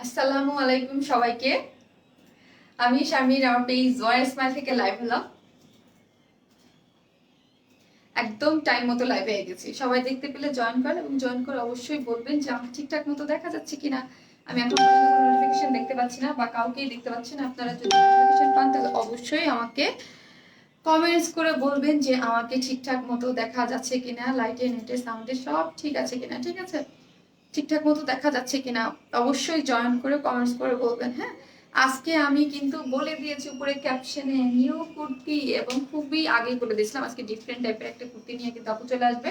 আসসালামু আলাইকুম সবাইকে। আমি শারমিন, আমার পেজ জয় স্মাইল থেকে লাইভ হলাম। একদম টাইম মতো লাইভে এসে গেছি। সবাই দেখতে পেলে জয়েন করেন এবং জয়েন করে অবশ্যই বলবেন যে আমার ঠিকঠাক মতো দেখা যাচ্ছে কিনা। আমি এখন পর্যন্ত কোনো নোটিফিকেশন দেখতে পাচ্ছি না বা কাউকেই দেখতে পাচ্ছি না। আপনারা যদি নোটিফিকেশন পান তাহলে অবশ্যই আমাকে কমেন্টস করে বলবেন যে আমাকে ঠিকঠাক মতো দেখা যাচ্ছে কিনা, লাইটে নেটে সাউন্ডে সব ঠিক আছে কিনা। ঠিক আছে, ঠিকঠাক মতো দেখা যাচ্ছে কিনা অবশ্যই জয়েন করে কমেন্টস করে বলবেন। হ্যাঁ, আজকে আমি কিন্তু বলে দিয়েছি উপরে ক্যাপশনে নিউ কুর্তি, এবং খুবই আগেই বলে দিয়েছিলাম আজকে ডিফারেন্ট টাইপের একটা কুর্তি নিয়ে কিন্তু আপু চলে আসবে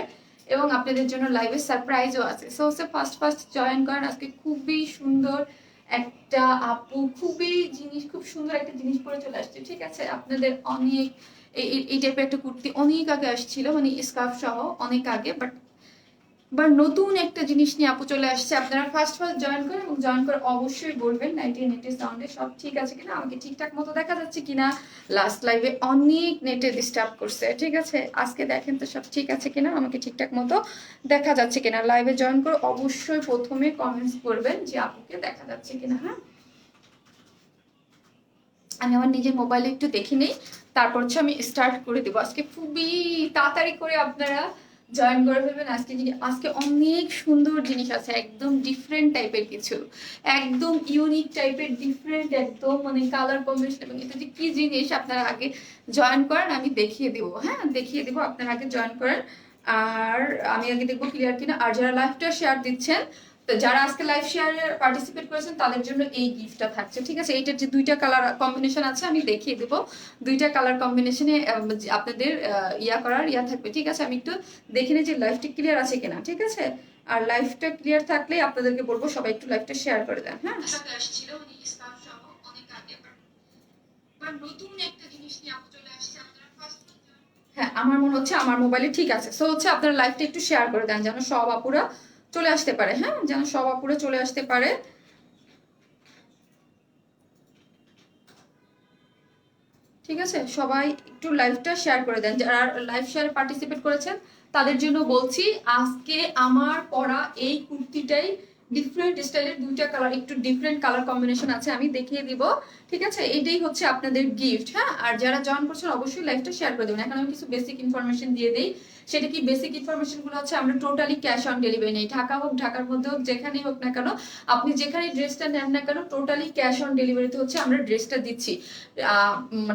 এবং আপনাদের জন্য লাইভে সারপ্রাইজও আছে। সো হচ্ছে ফার্স্ট ফার্স্ট জয়েন করেন। আজকে খুবই সুন্দর একটা আপু খুব সুন্দর একটা জিনিস পরে চলে আসছে। ঠিক আছে, আপনাদের অনেক এই টাইপের একটা কুর্তি অনেক আগে আসছিল, মানে স্কার্ফ সহ অনেক আগে, বাট নতুন একটা জিনিস নিয়ে আপু চলে আসছে। আপনারা ফার্স্ট ফার্স্ট জয়েন করেন এবং জয়েন করে অবশ্যই বলবেন নাইটে নেটের সাউন্ডে সব ঠিক আছে কিনা, আমাকে ঠিকঠাক মতো দেখা যাচ্ছে কিনা। লাস্ট লাইভে অনেক নেটে ডিস্টার্ব করছে। ঠিক আছে, আজকে দেখেন তো সব ঠিক আছে কিনা, আমাকে ঠিকঠাক মতো দেখা যাচ্ছে কিনা। লাইভে জয়েন করে অবশ্যই প্রথমে কমেন্টস করবেন যে আপুকে দেখা যাচ্ছে কিনা। হ্যাঁ, আমি আমার নিজের মোবাইলে একটু দেখে নেই, তারপর হচ্ছে আমি স্টার্ট করে দেবো। আজকে খুবই তাড়াতাড়ি করে আপনারা জয়েন করে ফেলবেন। আজকে অনেক সুন্দর জিনিস আছে, একদম ডিফারেন্ট টাইপের কিছু, একদম ইউনিক টাইপের ডিফারেন্ট, একদম মানে কালার কম্বিনেশন। এবং এটা যে কি জিনিস আপনারা আগে জয়েন করেন, আমি দেখিয়ে দেবো। হ্যাঁ, দেখিয়ে দেবো, আপনারা আগে জয়েন করেন আর আমি আগে দেখবো ক্লিয়ার কিনা। আর যারা লাইভটা শেয়ার দিচ্ছেন, তো যারা আজকে লাইভ শেয়ারে পার্টিসিপেট করেছেন তাদের জন্য এই গিফটটা থাকছে। ঠিক আছে, এইটার যে দুইটা কালার কম্বিনেশন আছে আমি দেখিয়ে দেবো। দুইটা কালার কম্বিনেশনে আপনাদের ইয়া থাকবে। ঠিক আছে, আমি একটু দেখে নিই যে লাইভটা ক্লিয়ার আছে কিনা। ঠিক আছে, আর লাইভটা ক্লিয়ার থাকলে আপনাদেরকে বলবো সবাই একটু লাইভটা শেয়ার করে দেন। হ্যাঁ, আসছিল অনেক আগে, নতুন একটা জিনিস নিয়ে আপু চলে আসছে। হ্যাঁ, আমার মনে হচ্ছে আমার মোবাইলে ঠিক আছে। সো হচ্ছে আপনারা লাইভটা একটু শেয়ার করে দেন যেন সব আপুরা চলে আসতে পারে। হ্যাঁ, যেন সব আপুরা চলে আসতে পারে। ঠিক আছে, সবাই একটু লাইভটা শেয়ার করে দেন। যারা লাইভ শেয়ারে পার্টিসিপেট করেছেন তাদের জন্য বলছি, আজকে আমার পরা এই কুর্তিটাই ডিফারেন্ট স্টাইলের, দুইটা কালার, একটু ডিফারেন্ট কালার কম্বিনেশন আছে, আমি দেখিয়ে দিব। ঠিক আছে, এইটাই হচ্ছে আপনাদের গিফট। হ্যাঁ, আর যারা জয়েন করছেন অবশ্যই লাইভটা শেয়ার করে দেবেন। এখন আমি কিছু বেসিক ইনফরমেশন দিয়ে দিই। সেটা কি বেসিক ইনফরমেশন গুলো হচ্ছে, আমরা টোটালি ক্যাশ অন ডেলিভারি নেই। ঢাকা হোক, ঢাকার মধ্যে হোক, যেখানেই হোক না কেন, আপনি যেখানে ড্রেসটা নেন না কেন, টোটালি ক্যাশ অন ডেলিভারিতে হচ্ছে আমরা ড্রেসটা দিচ্ছি।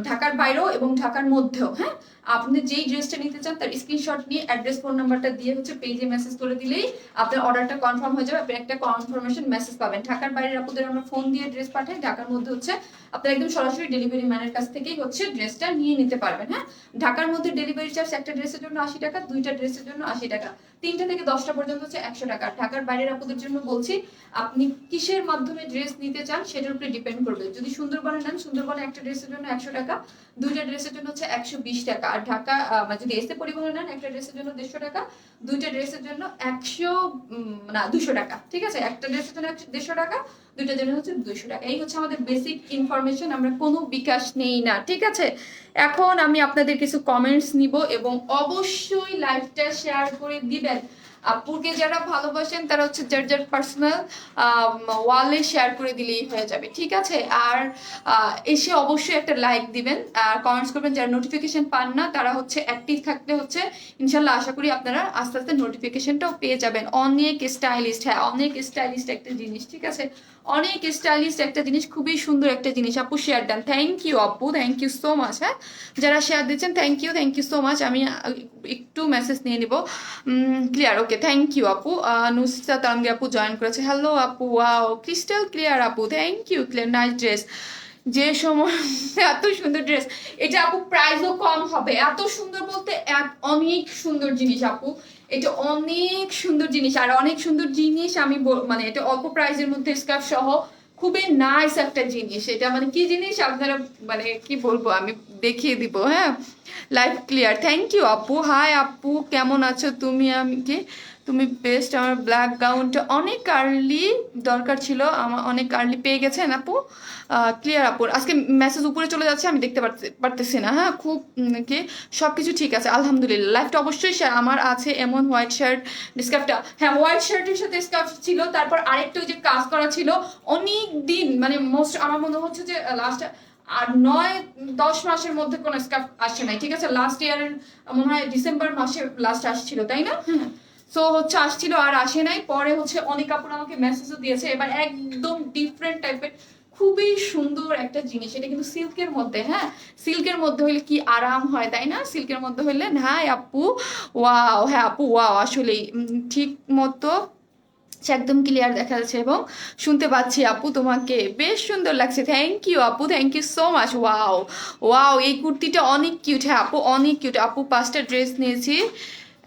ঢাকার বাইরেও এবং ঢাকার মধ্যেও। হ্যাঁ, আপনি যেই ড্রেসটা নিতে চান তার স্ক্রিনশট নিয়ে অ্যাড্রেস ফোন নাম্বারটা দিয়ে হচ্ছে পেজে মেসেজ করে দিলেই আপনার অর্ডারটা কনফার্ম হয়ে যাবে। আপনি একটা কনফার্মেশন মেসেজ পাবেন। ঢাকার বাইরের আপুদের আমরা ফোন দিয়ে ড্রেস পাঠাই, ঢাকার মধ্যে হচ্ছে আপনারা একদম সরাসরি ডেলিভারি ম্যানের কাছ থেকেই হচ্ছে ড্রেসটা নিয়ে নিতে পারবেন। হ্যাঁ, ঢাকার মধ্যে ডেলিভারি চার্জ একটা ড্রেসের জন্য 80 টাকা, দুইটা ড্রেসের জন্য 80 টাকা, 3টা থেকে 10টা পর্যন্ত হচ্ছে 100 টাকা। ঢাকার বাইরের আপুদের জন্য বলছি, আপনি কিসের মাধ্যমে ড্রেস নিতে চান সেটার উপরে ডিপেন্ড করবে। যদি সুন্দরবনে নেন, সুন্দরবনে একটা ড্রেসের জন্য 100 টাকা, দুইটা ড্রেসের জন্য হচ্ছে 120 টাকা। আর ঢাকা যদি এসে পরিবহনে নেন, একটা ড্রেসের জন্য 150 টাকা, দুইটা ড্রেসের জন্য 200 টাকা। ঠিক আছে, একটা ড্রেসের জন্য 150 টাকা, দুইটার জন্য হচ্ছে 200 টাকা। এই হচ্ছে আমাদের বেসিক ইনফরমেশন, আমরা কোনো বিকাশ নেই না। ঠিক আছে, এখন আমি আপনাদের কিছু কমেন্টস নিব এবং অবশ্যই লাইভটা শেয়ার করে দিবেন। আপুকে যারা ভালোবাসেন তারা হচ্ছে যার যার পার্সোনাল ওয়ালে শেয়ার করে দিলেই হয়ে যাবে। ঠিক আছে, আর এসে অবশ্যই একটা লাইক দিবেন আর কমেন্টস করবেন। যারা নোটিফিকেশন পান না তারা হচ্ছে অ্যাক্টিভ থাকলে হচ্ছে ইনশাল্লাহ আশা করি আপনারা আস্তে আস্তে নোটিফিকেশনটাও পেয়ে যাবেন। অনেক স্টাইলিস্ট, হ্যাঁ অনেক স্টাইলিস্ট একটা জিনিস। ঠিক আছে, অনেক স্টাইলিস্ট একটা জিনিস, খুবই সুন্দর একটা জিনিস। আপু শেয়ার দেন, থ্যাংক ইউ আপু, থ্যাংক ইউ সো মাচ। হ্যাঁ, যারা শেয়ার দিচ্ছেন থ্যাংক ইউ সো মাচ। আমি একটু মেসেজ নিয়ে নিব। ক্লিয়ার, ওকে, থ্যাংক ইউ আপু। নুসরাত তানভি আপু জয়েন করেছে, হ্যালো আপু, ওয়াও ক্রিস্টাল ক্লিয়ার আপু, thank you, clear, nice dress. যে সময় এত সুন্দর ড্রেস, এটা আপু প্রাইসও কম হবে। এত সুন্দর বলতে অনেক সুন্দর জিনিস আপু, এটা অনেক সুন্দর জিনিস। আর অনেক সুন্দর জিনিস আমি মানে এটা অল্প প্রাইসের মধ্যে স্কার্ফ সহ খুবই নাইস একটা জিনিস। এটা মানে কি জিনিস আপনারা মানে কি বলবো, আমি দেখিয়ে দিব। হ্যাঁ, লাইভ ক্লিয়ার, থ্যাংক ইউ আপু। হাই আপু, কেমন আছো তুমি? আমি কি তুমি বেস্ট। আমার ব্ল্যাক গাউনটা অনেক কার্লি দরকার ছিল, আমার অনেক কার্লি পেয়ে গেছেন আপু। ক্লিয়ার আপুর আজকে মেসেজ উপরে চলে যাচ্ছে, আমি দেখতে পারতেছি না। হ্যাঁ খুব কি সব কিছু ঠিক আছে আলহামদুলিল্লাহ। লাইফটা অবশ্যই আমার আছে এমন হোয়াইট শার্ট স্কার্ফটা, হ্যাঁ হোয়াইট শার্টের সাথে স্কার্ফ ছিল, তারপর আরেকটা ওই যে কাজ করা ছিল অনেক দিন, মানে মোস্ট আমার মনে হচ্ছে যে লাস্ট আর 9-10 মাসের মধ্যে কোনো স্কার্ফ আসে নাই, ঠিক আছে। লাস্ট ইয়ারের মনে হয় ডিসেম্বর মাসে লাস্ট আসছিল, তাই না? হ্যাঁ সো হচ্ছে আসছিল আর আসে নাই। পরে হচ্ছে অনেক কাপড় আমাকে মেসেজও দিয়েছে, এবার একদম ডিফারেন্ট টাইপের খুবই সুন্দর একটা জিনিস। এটা কিন্তু সিল্কের মধ্যে, হ্যাঁ সিল্কের মধ্যে হইলে কি আরাম হয় তাই না, সিল্কের মধ্যে হইলে। হ্যাঁ আপু ওয়াও, হ্যাঁ আপু ওয়াও, আসলেই ঠিক মতো একদম ক্লিয়ার দেখা যাচ্ছে এবং শুনতে পাচ্ছি আপু, তোমাকে বেশ সুন্দর লাগছে। থ্যাংক ইউ আপু, thank you so much. Wow wow, এই কুর্তিটা অনেক কিউট। হ্যাঁ আপু অনেক কিউট। আপু 5টা ড্রেস নিয়েছি,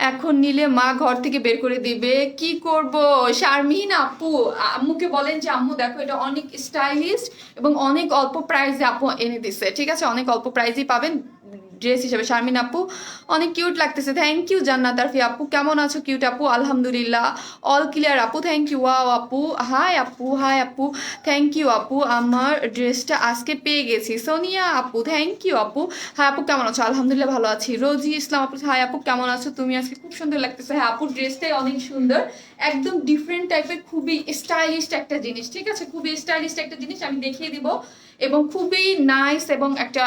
এখন নিলে মা ঘর থেকে বের করে দিবে, কি করব? শারমিন আপু আম্মুকে বলেন যে আম্মু দেখো এটা অনেক স্টাইলিশ এবং অনেক অল্প প্রাইসে আপু এনে দিচ্ছে, ঠিক আছে, অনেক অল্প প্রাইসেই পাবেন ড্রেস হিসেবে। শারমিন আপু অনেক কিউট লাগতেছে, থ্যাংক ইউ। জান্নাত আরফি আপু কেমন আছো? কিউট আপু আলহামদুলিল্লাহ, অল ক্লিয়ার আপু, থ্যাংক ইউ। ওয়াও আপু, হাই আপু, হাই আপু, থ্যাংক ইউ আপু, আমার ড্রেসটা আজকে পেয়ে গেছি। সোনিয়া আপু থ্যাংক ইউ আপু। হ্যাঁ আপু কেমন আছো? আলহামদুলিল্লাহ ভালো আছি। রোজি ইসলাম আপু হাই আপু কেমন আছো তুমি? আজকে খুব সুন্দর লাগতেছে। হ্যাঁ আপুর ড্রেসটাই অনেক সুন্দর, একদম ডিফারেন্ট টাইপের, খুবই স্টাইলিশ একটা জিনিস, ঠিক আছে, খুবই স্টাইলিশ একটা জিনিস আমি দেখিয়ে দিব এবং খুবই নাইস এবং একটা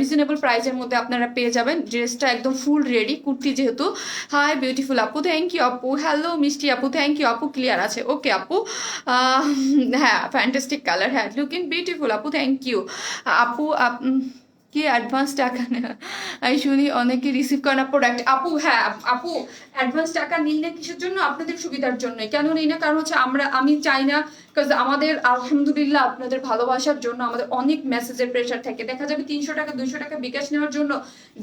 রিজনেবল প্রাইসের মধ্যে আপনারা পেয়ে যাবেন। ড্রেসটা একদম ফুল রেডি, কুর্তি যেহেতু। হাই বিউটিফুল আপু, থ্যাংক ইউ আপু। হ্যালো মিষ্টি আপু, থ্যাংক ইউ আপু, ক্লিয়ার আছে ওকে আপু। হ্যাঁ ফ্যান্টাস্টিক কালার, হ্যাঁ লুকিং বিউটিফুল আপু, থ্যাংক ইউ আপু। কি অ্যাডভান্স টাকা নেওয়া আমি শুনি অনেকে রিসিভ করে না প্রোডাক্ট। আপু হ্যাঁ আপু, অ্যাডভান্স টাকা নিলে কিসের জন্য? আপনাদের সুবিধার জন্য। কেন নিই না? কারণ হচ্ছে আমি চাই না, বিকজ আমাদের আলহামদুলিল্লাহ আপনাদের ভালোবাসার জন্য আমাদের অনেক মেসেজের প্রেশার থাকে। দেখা যাবে 300 টাকা 200 টাকা বিকাশ নেওয়ার জন্য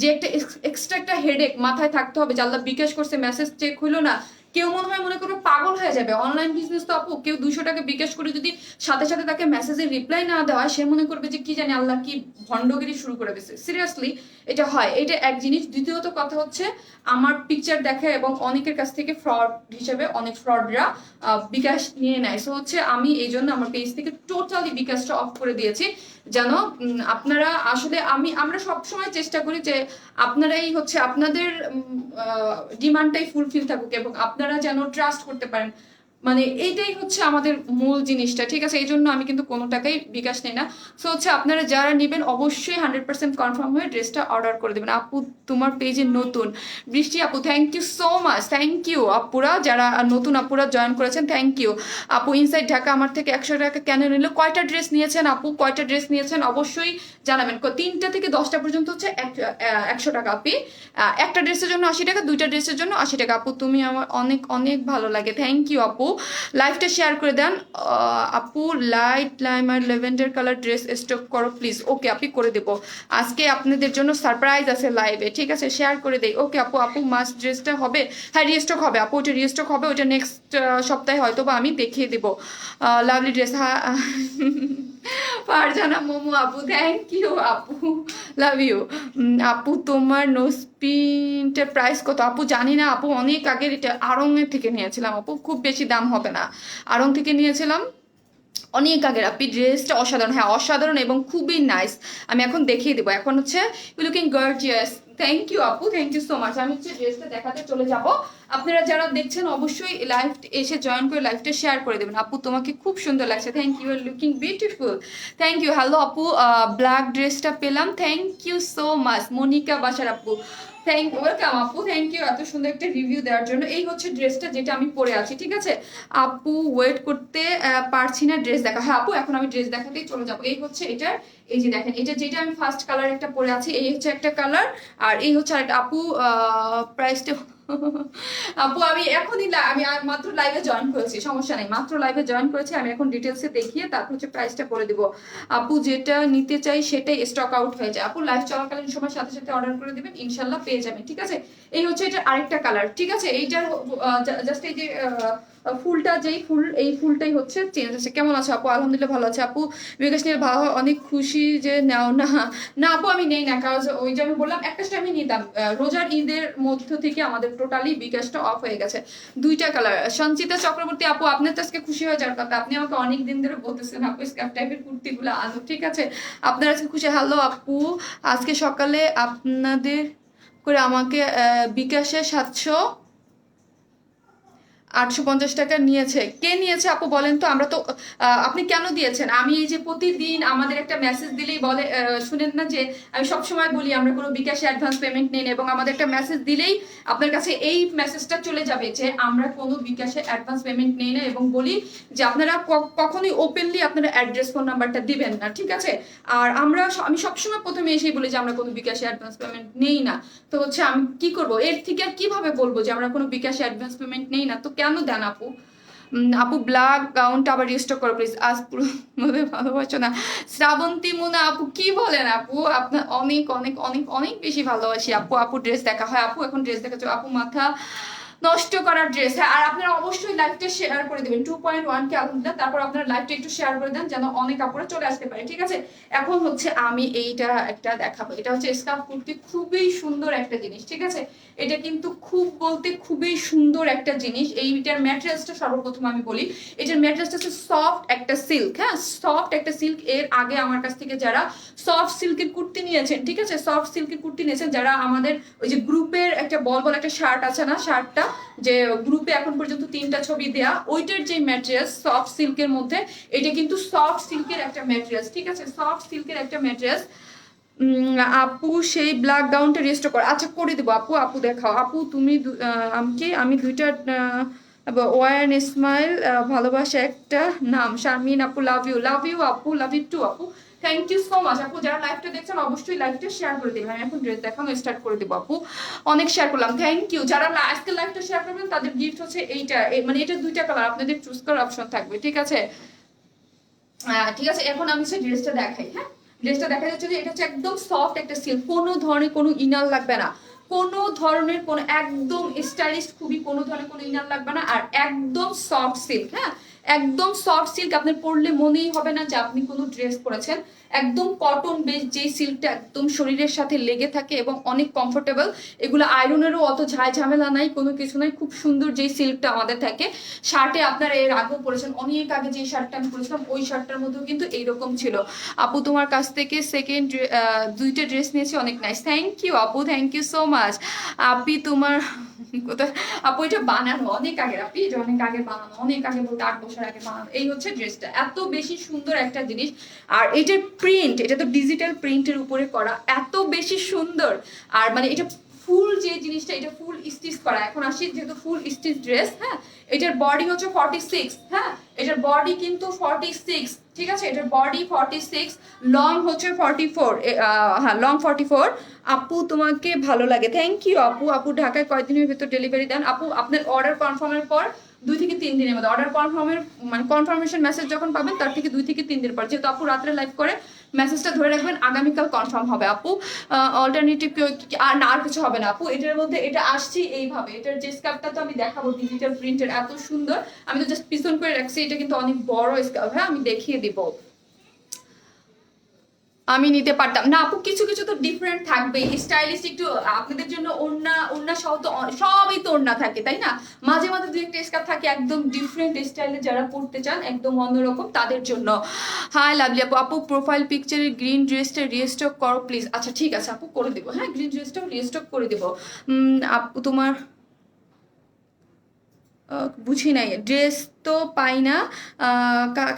যে একটা এক্সট্রা একটা হেডেক মাথায় থাকতে হবে, যে আল্লাহ বিকাশ করছে মেসেজ চেক হইলো না, কেউ মনে করো পাগল হয়ে যাবে। অনলাইন বিজনেস তো আপু, কেউ 200 টাকা বিকাশ করে যদি সাথে সাথে তাকে মেসেজের রিপ্লাই না দেওয়া, সে মনে করবে যে কি জানি আল্লাহ কি ভণ্ডগিরি শুরু করে দিয়েছে। সিরিয়াসলি এটা হয়, এটা এক জিনিস। দ্বিতীয়ত কথা হচ্ছে আমার পিকচার দেখে এবং অনেকের কাছ থেকে ফ্রড হিসেবে অনেক ফ্রডরা বিকাশ নিয়ে নেয়। সো হচ্ছে আমি এই জন্য আমার পেজ থেকে টোটালি বিকাশটা অফ করে দিয়েছি, যেন আপনারা আসলে আমরা সবসময় চেষ্টা করি যে আপনারাই হচ্ছে আপনাদের ডিমান্ডটাই ফুলফিল থাকুক এবং আপনারা যেন ট্রাস্ট করতে পারেন, মানে এইটাই হচ্ছে আমাদের মূল জিনিসটা, ঠিক আছে। এই জন্য আমি কিন্তু কোনো টাকাই বিকাশ নেই না। সো হচ্ছে আপনারা যারা নেবেন অবশ্যই 100% কনফার্ম হয়ে ড্রেসটা অর্ডার করে দেবেন। আপু তোমার পেজে নতুন বৃষ্টি আপু, thank you so much, thank you আপুরা, যারা নতুন আপুরা জয়েন করেছেন, থ্যাংক ইউ আপু। ইনসাইড ঢাকা আমার থেকে 100 টাকা কেন নিল? কয়টা ড্রেস নিয়েছেন আপু, কয়টা ড্রেস নিয়েছেন অবশ্যই জানাবেন। 3টা থেকে 10টা পর্যন্ত হচ্ছে 100 টাকা আপি, একটা ড্রেসের জন্য 80 টাকা, 2টা ড্রেসের জন্য 80 টাকা। আপু তুমি আমার অনেক অনেক ভালো লাগে, থ্যাংক ইউ আপু। লাইভটা শেয়ার করে দেন আপু। লাইট লাইমার লেভেন্ডার কালার ড্রেস স্টক করো প্লিজ। ওকে আপনি করে দেবো, আজকে আপনাদের জন্য সারপ্রাইজ আছে লাইভে, ঠিক আছে, শেয়ার করে দেই। ওকে আপু, আপু মাস্ট ড্রেসটা হবে, হ্যাঁ রিস্টক হবে আপু, ওটা রিস্টক হবে, ওটা নেক্সট সপ্তাহে হয়তো বা আমি দেখিয়ে দেবো। লাভলি ড্রেস, হ্যাঁ ফারজানা মোমো আপু, থ্যাংক ইউ আপু, লাভ ইউ আপু। তোমার নোসপিনটার প্রাইস কত আপু? জানি না আপু, অনেক আগের, এটা আড়ংয়ের থেকে নিয়েছিলাম আপু, খুব বেশি দাম হবে না, আড়ং থেকে নিয়েছিলাম অনেক আগের। আপনি ড্রেসটা অসাধারণ, হ্যাঁ অসাধারণ এবং খুবই নাইস। আমি এখন দেখিয়ে দেবো, এখন হচ্ছে you looking gorgeous, thank you আপু, থ্যাংক ইউ সো মাচ। আমি হচ্ছে ড্রেসটা দেখাতে চলে যাব, আপনারা যারা দেখছেন অবশ্যই লাইভ এসে জয়েন করে লাইভটা শেয়ার করে দেবেন। আপু তোমাকে খুব সুন্দর লাগছে, থ্যাংক ইউ, আর looking beautiful, thank you. Hello আপু, ব্ল্যাক ড্রেসটা পেলাম, thank you so much. Monika বাসার আপু, থ্যাংক ওয়েলকাম আপু, থ্যাংক ইউ এত সুন্দর একটা রিভিউ দেওয়ার জন্য। এই হচ্ছে ড্রেসটা যেটা আমি পরে আছি, ঠিক আছে আপু, ওয়েট করতে পারছি না ড্রেস দেখা। হ্যাঁ আপু এখন আমি ড্রেস দেখাতেই চলে যাবো। এই হচ্ছে এটার, এই যে দেখেন এটা যেটা আমি ফার্স্ট কালার একটা পরে আছি, এই হচ্ছে একটা কালার, আর এই হচ্ছে আরেকটা। আপু প্রাইসটা আপু আমি এখনই আমি মাত্র লাইভে জয়েন করেছি, সমস্যা নেই, মাত্র লাইভে জয়েন করেছি। আমি এখন ডিটেলসে দেখিয়ে তারপর হচ্ছে প্রাইসটা বলে দিব। আপু যেটা নিতে চাই সেটাই স্টক আউট হয়ে যায়। আপু লাইভ চলাকালীন সময় সাথে সাথে অর্ডার করে দিবেন, ইনশাল্লাহ পেয়ে যাবেন, ঠিক আছে। এই হচ্ছে এটা আরেকটা কালার, ঠিক আছে। এইটার জাস্ট এই যে ফুলটা, যেই ফুল, এই ফুলটাই হচ্ছে চেঞ্জ আছে। কেমন আছে আপু? আলহামদুলিল্লাহ ভালো আছে আপু। বিকাশ নিয়ে ভালো, অনেক খুশি যে নাও না। না আপু আমি নেই না, কারণ ওই যে আমি বললাম একটা টাইমে নিতাম, রোজার ঈদের মধ্য থেকে আমাদের টোটালি বিকাশটা অফ হয়ে গেছে। দুইটা কালার। সঞ্চিতা চক্রবর্তী আপু, আপনার তো আজকে খুশি হয়ে যাওয়ার কথা, আপনি আমাকে অনেক দিন ধরে বলতেছেন আপু স্কার্ফ টাইপের কুর্তিগুলো আনো, ঠিক আছে। আপনার আজকে খুশি। হ্যালো আপু, আজকে সকালে আপনাদের করে আমাকে বিকাশে 850 টাকা নিয়েছে। কে নিয়েছে আপু বলেন তো? আমরা তো আপনি কেন দিয়েছেন? আমি এই যে প্রতিদিন আমাদের একটা মেসেজ দিলেই বলে, শুনেন না যে আমি সবসময় বলি আমরা কোনো বিকাশে অ্যাডভান্স পেমেন্ট নেই না, এবং আমাদের একটা মেসেজ দিলেই আপনার কাছে এই মেসেজটা চলে যাবে যে আমরা কোনো বিকাশে অ্যাডভান্স পেমেন্ট নেই না, এবং বলি যে আপনারা কখনোই ওপেনলি আপনারা অ্যাড্রেস ফোন নাম্বারটা দিবেন না, ঠিক আছে। আর আমি সবসময় প্রথমে এসেই বলি যে আমরা কোনো বিকাশে অ্যাডভান্স পেমেন্ট নেই না। তো হচ্ছে আমি কি করব এর থেকে, আর কিভাবে বলবো যে আমরা কোনো বিকাশে অ্যাডভান্স পেমেন্ট নেই না? তো কেন দেন আপু? আপু ব্ল্যাক গাউনটা আবার রিস্টক করো প্লিজ, আজ পুরো ভালোবাসো না। শ্রাবন্তী মুনা আপু, কি বলেন আপু? আপনার অনেক অনেক অনেক অনেক বেশি ভালোবাসি আপু। আপু ড্রেস দেখা হয় আপু, এখন ড্রেস দেখাচ্ছ আপু, মাথা নষ্ট করার ড্রেস। হ্যাঁ, আর আপনারা অবশ্যই লাইভটা শেয়ার করে দেবেন 2.1 কে আলহামদুলিল্লাহ। তারপর আপনারা লাইভটা একটু শেয়ার করে দেন যেন অনেক আপুরা চলে আসতে পারে, ঠিক আছে। এখন হচ্ছে আমি এইটা একটা দেখাবো, এটা হচ্ছে স্কার্ফ কুর্তি, খুবই সুন্দর একটা জিনিস, ঠিক আছে। এটা কিন্তু খুব বলতে খুবই সুন্দর একটা জিনিস। এইটার ম্যাটেরিয়ালসটা সর্বপ্রথম আমি বলি, এটার ম্যাটেরিয়ালসটা হচ্ছে সফট একটা সিল্ক, হ্যাঁ সফট একটা সিল্ক। এর আগে আমার কাছ থেকে যারা সফট সিল্কের কুর্তি নিয়েছেন, ঠিক আছে, সফট সিল্কের কুর্তি নিয়েছেন যারা, আমাদের ওই যে গ্রুপের একটা বল বল একটা শার্ট আছে না, শার্টটা যে গ্রুপে এখন পর্যন্ত 3টা ছবি দেয়া, ওইটার যে ম্যাটেরিয়াল সফট সিল্কের মধ্যে, এটা কিন্তু সফট সিল্কের একটা ম্যাটেরিয়াল, ঠিক আছে, সফট সিল্কের একটা ম্যাটেরিয়াল। আপু সেই ব্ল্যাক গাউনটা রেজিস্টার কর, আচ্ছা করে দেবো আপু। আপু দেখাও আপু, তুমি আমি দুইটা ওয়ান স্মাইল, ভালোবাসা একটা নাম, শারমিন আপু, লাভ ইউ, লাভ ইউ আপু, লাভ ইউ টু আপু। থ্যাংক ইউ সো মাচ আপু। যারা লাইভটা দেখছেন অবশ্যই লাইভটা শেয়ার করে দেবেন। আমি এখন ড্রেস দেখানো স্টার্ট করে দেবো আপু। অনেক শেয়ার করলাম, থ্যাংক ইউ। যারা আজকে লাইভটা শেয়ার করবেন তাদের গিফট হচ্ছে এইটা, মানে এটা দুইটা কালার আপনাদের চুজ করার অপশন থাকবে, ঠিক আছে। ঠিক আছে, এখন আমি হচ্ছে ড্রেসটা দেখাই। হ্যাঁ, ড্রেসটা দেখা যাচ্ছে যে এটা হচ্ছে একদম সফট একটা সিল্ক, কোনো ধরনের কোনো ইনার লাগবে না, কোনো ধরনের কোনো, একদম স্টাইলিশ খুবই, কোনো ধরনের কোনো ইনার লাগবে না, আর একদম সফট সিল্ক। হ্যাঁ, একদম সফট সিল্ক, আপনার পরলে মনেই হবে না যে আপনি কোনো ড্রেস পরেছেন। একদম কটন বেস যেই সিল্কটা একদম শরীরের সাথে লেগে থাকে এবং অনেক কমফোর্টেবল। এগুলো আয়রনেরও অত ঝামেলা নাই, কোনো কিছু নাই, খুব সুন্দর যেই সিল্কটা আমাদের থাকে। শার্টে আপনারা এর আগেও পরেছেন, অনেক আগে যে শার্টটা আমি পরেছিলাম ওই শার্টটার মধ্যেও কিন্তু এইরকম ছিল। আপু তোমার কাছ থেকে সেকেন্ড দুইটা ড্রেস নিয়েছি, অনেক নাইস। থ্যাংক ইউ আপু, থ্যাংক ইউ সো মাচ। আপি তোমার কোথায় আপু? এটা বানানো অনেক আগের আপি, এটা অনেক আগে বানানো, অনেক আগে বলতে 8 বছর আগে বানানো। এই হচ্ছে ড্রেসটা, এত বেশি সুন্দর একটা জিনিস। আর এটার প্রিন্ট, এটা তো ডিজিটাল প্রিন্টের উপরে করা, এত বেশি সুন্দর। আর মানে এটা ফুল যে জিনিসটা, এটা ফুল স্টিচ করা। এখন আসি যেহেতু ফুল স্টিচ ড্রেস, হ্যাঁ, এটার বডি হচ্ছে 46, হ্যাঁ এটার বডি কিন্তু 46, ঠিক আছে, এটার বডি 46, লং হচ্ছে 44, হ্যাঁ লং 44। আপু তোমাকে ভালো লাগে, থ্যাংক ইউ আপু। আপু ঢাকায় কয়দিনের ভিতর ডেলিভারি দেন আপু? আপনার অর্ডার কনফার্মের পর 2 থেকে 3 দিনের মধ্যে, অর্ডার কনফার্মের মানে কনফার্মেশন মেসেজ যখন পাবেন তার থেকে 2 থেকে 3 দিন পর, যেহেতু আপু রাত্রে লাইভ করে মেসেজটা ধরে রাখবেন, আগামীকাল কনফার্ম হবে আপু। অল্টারনেটিভ আর না, আর কিছু হবে না আপু। এটার মধ্যে এটা আসছে এইভাবে, এটার যে স্কার্ফটা তো আমি দেখাবো ডিজিটাল প্রিন্টের, এত সুন্দর। আমি তো জাস্ট পিছন করে রাখছি, এটা কিন্তু অনেক বড় স্কার্ফ, হ্যাঁ আমি দেখিয়ে দিব। আমি নিতে পারতাম না আপু, কিছু কিছু তো ডিফারেন্ট থাকবে, স্টাইলিশ একটু আপনাদের জন্য। ওড়না, ওড়না সহ তো সবই তো ওড়না থাকে তাই না, মাঝে মাঝে দুই একটা স্কার্ফ থাকে একদম ডিফারেন্ট স্টাইলে, যারা পড়তে চান একদম অন্যরকম তাদের জন্য। হাই লাভলি আপু, আপু প্রোফাইল পিকচারে গ্রিন ড্রেসটা রিস্টক করো প্লিজ। আচ্ছা ঠিক আছে আপু, করে দেবো, হ্যাঁ গ্রিন ড্রেসটাও রিস্টক করে দেবো। আপু তোমার বুঝি নাই, ড্রেস তো পাই না,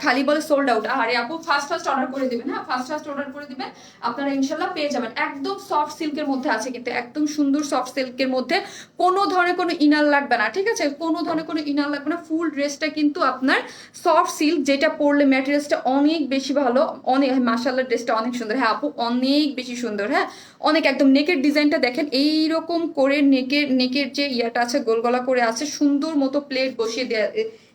খালি বলে সোল্ড আউট। আরে আপু ফার্স্ট ফার্স্ট অর্ডার করে দিবেন, হ্যাঁ ফার্স্ট ফার্স্ট অর্ডার করে দিবেন, আপনারা ইনশাল্লাহ পেয়ে যাবেন। একদম সফট সিল্কের মধ্যে আছে, কিন্তু একদম সুন্দর সফট সিল্কের মধ্যে, কোনো ধরনের কোনো ইনার লাগবে না, ঠিক আছে, কোনো ধরনের কোনো ইনার লাগবে না। ফুল ড্রেসটা কিন্তু আপনার সফট সিল্ক, যেটা পরলে ম্যাটেরিয়ালসটা অনেক বেশি ভালো, অনেক মাশাআল্লাহ ড্রেসটা অনেক সুন্দর। হ্যাঁ আপু অনেক বেশি সুন্দর, হ্যাঁ অনেক, একদম নেকের ডিজাইনটা দেখেন, এইরকম করে নেকের যে ইয়াটা আছে গোল গলা করে আছে, সুন্দর মতো প্লেট বসিয়ে দেওয়া,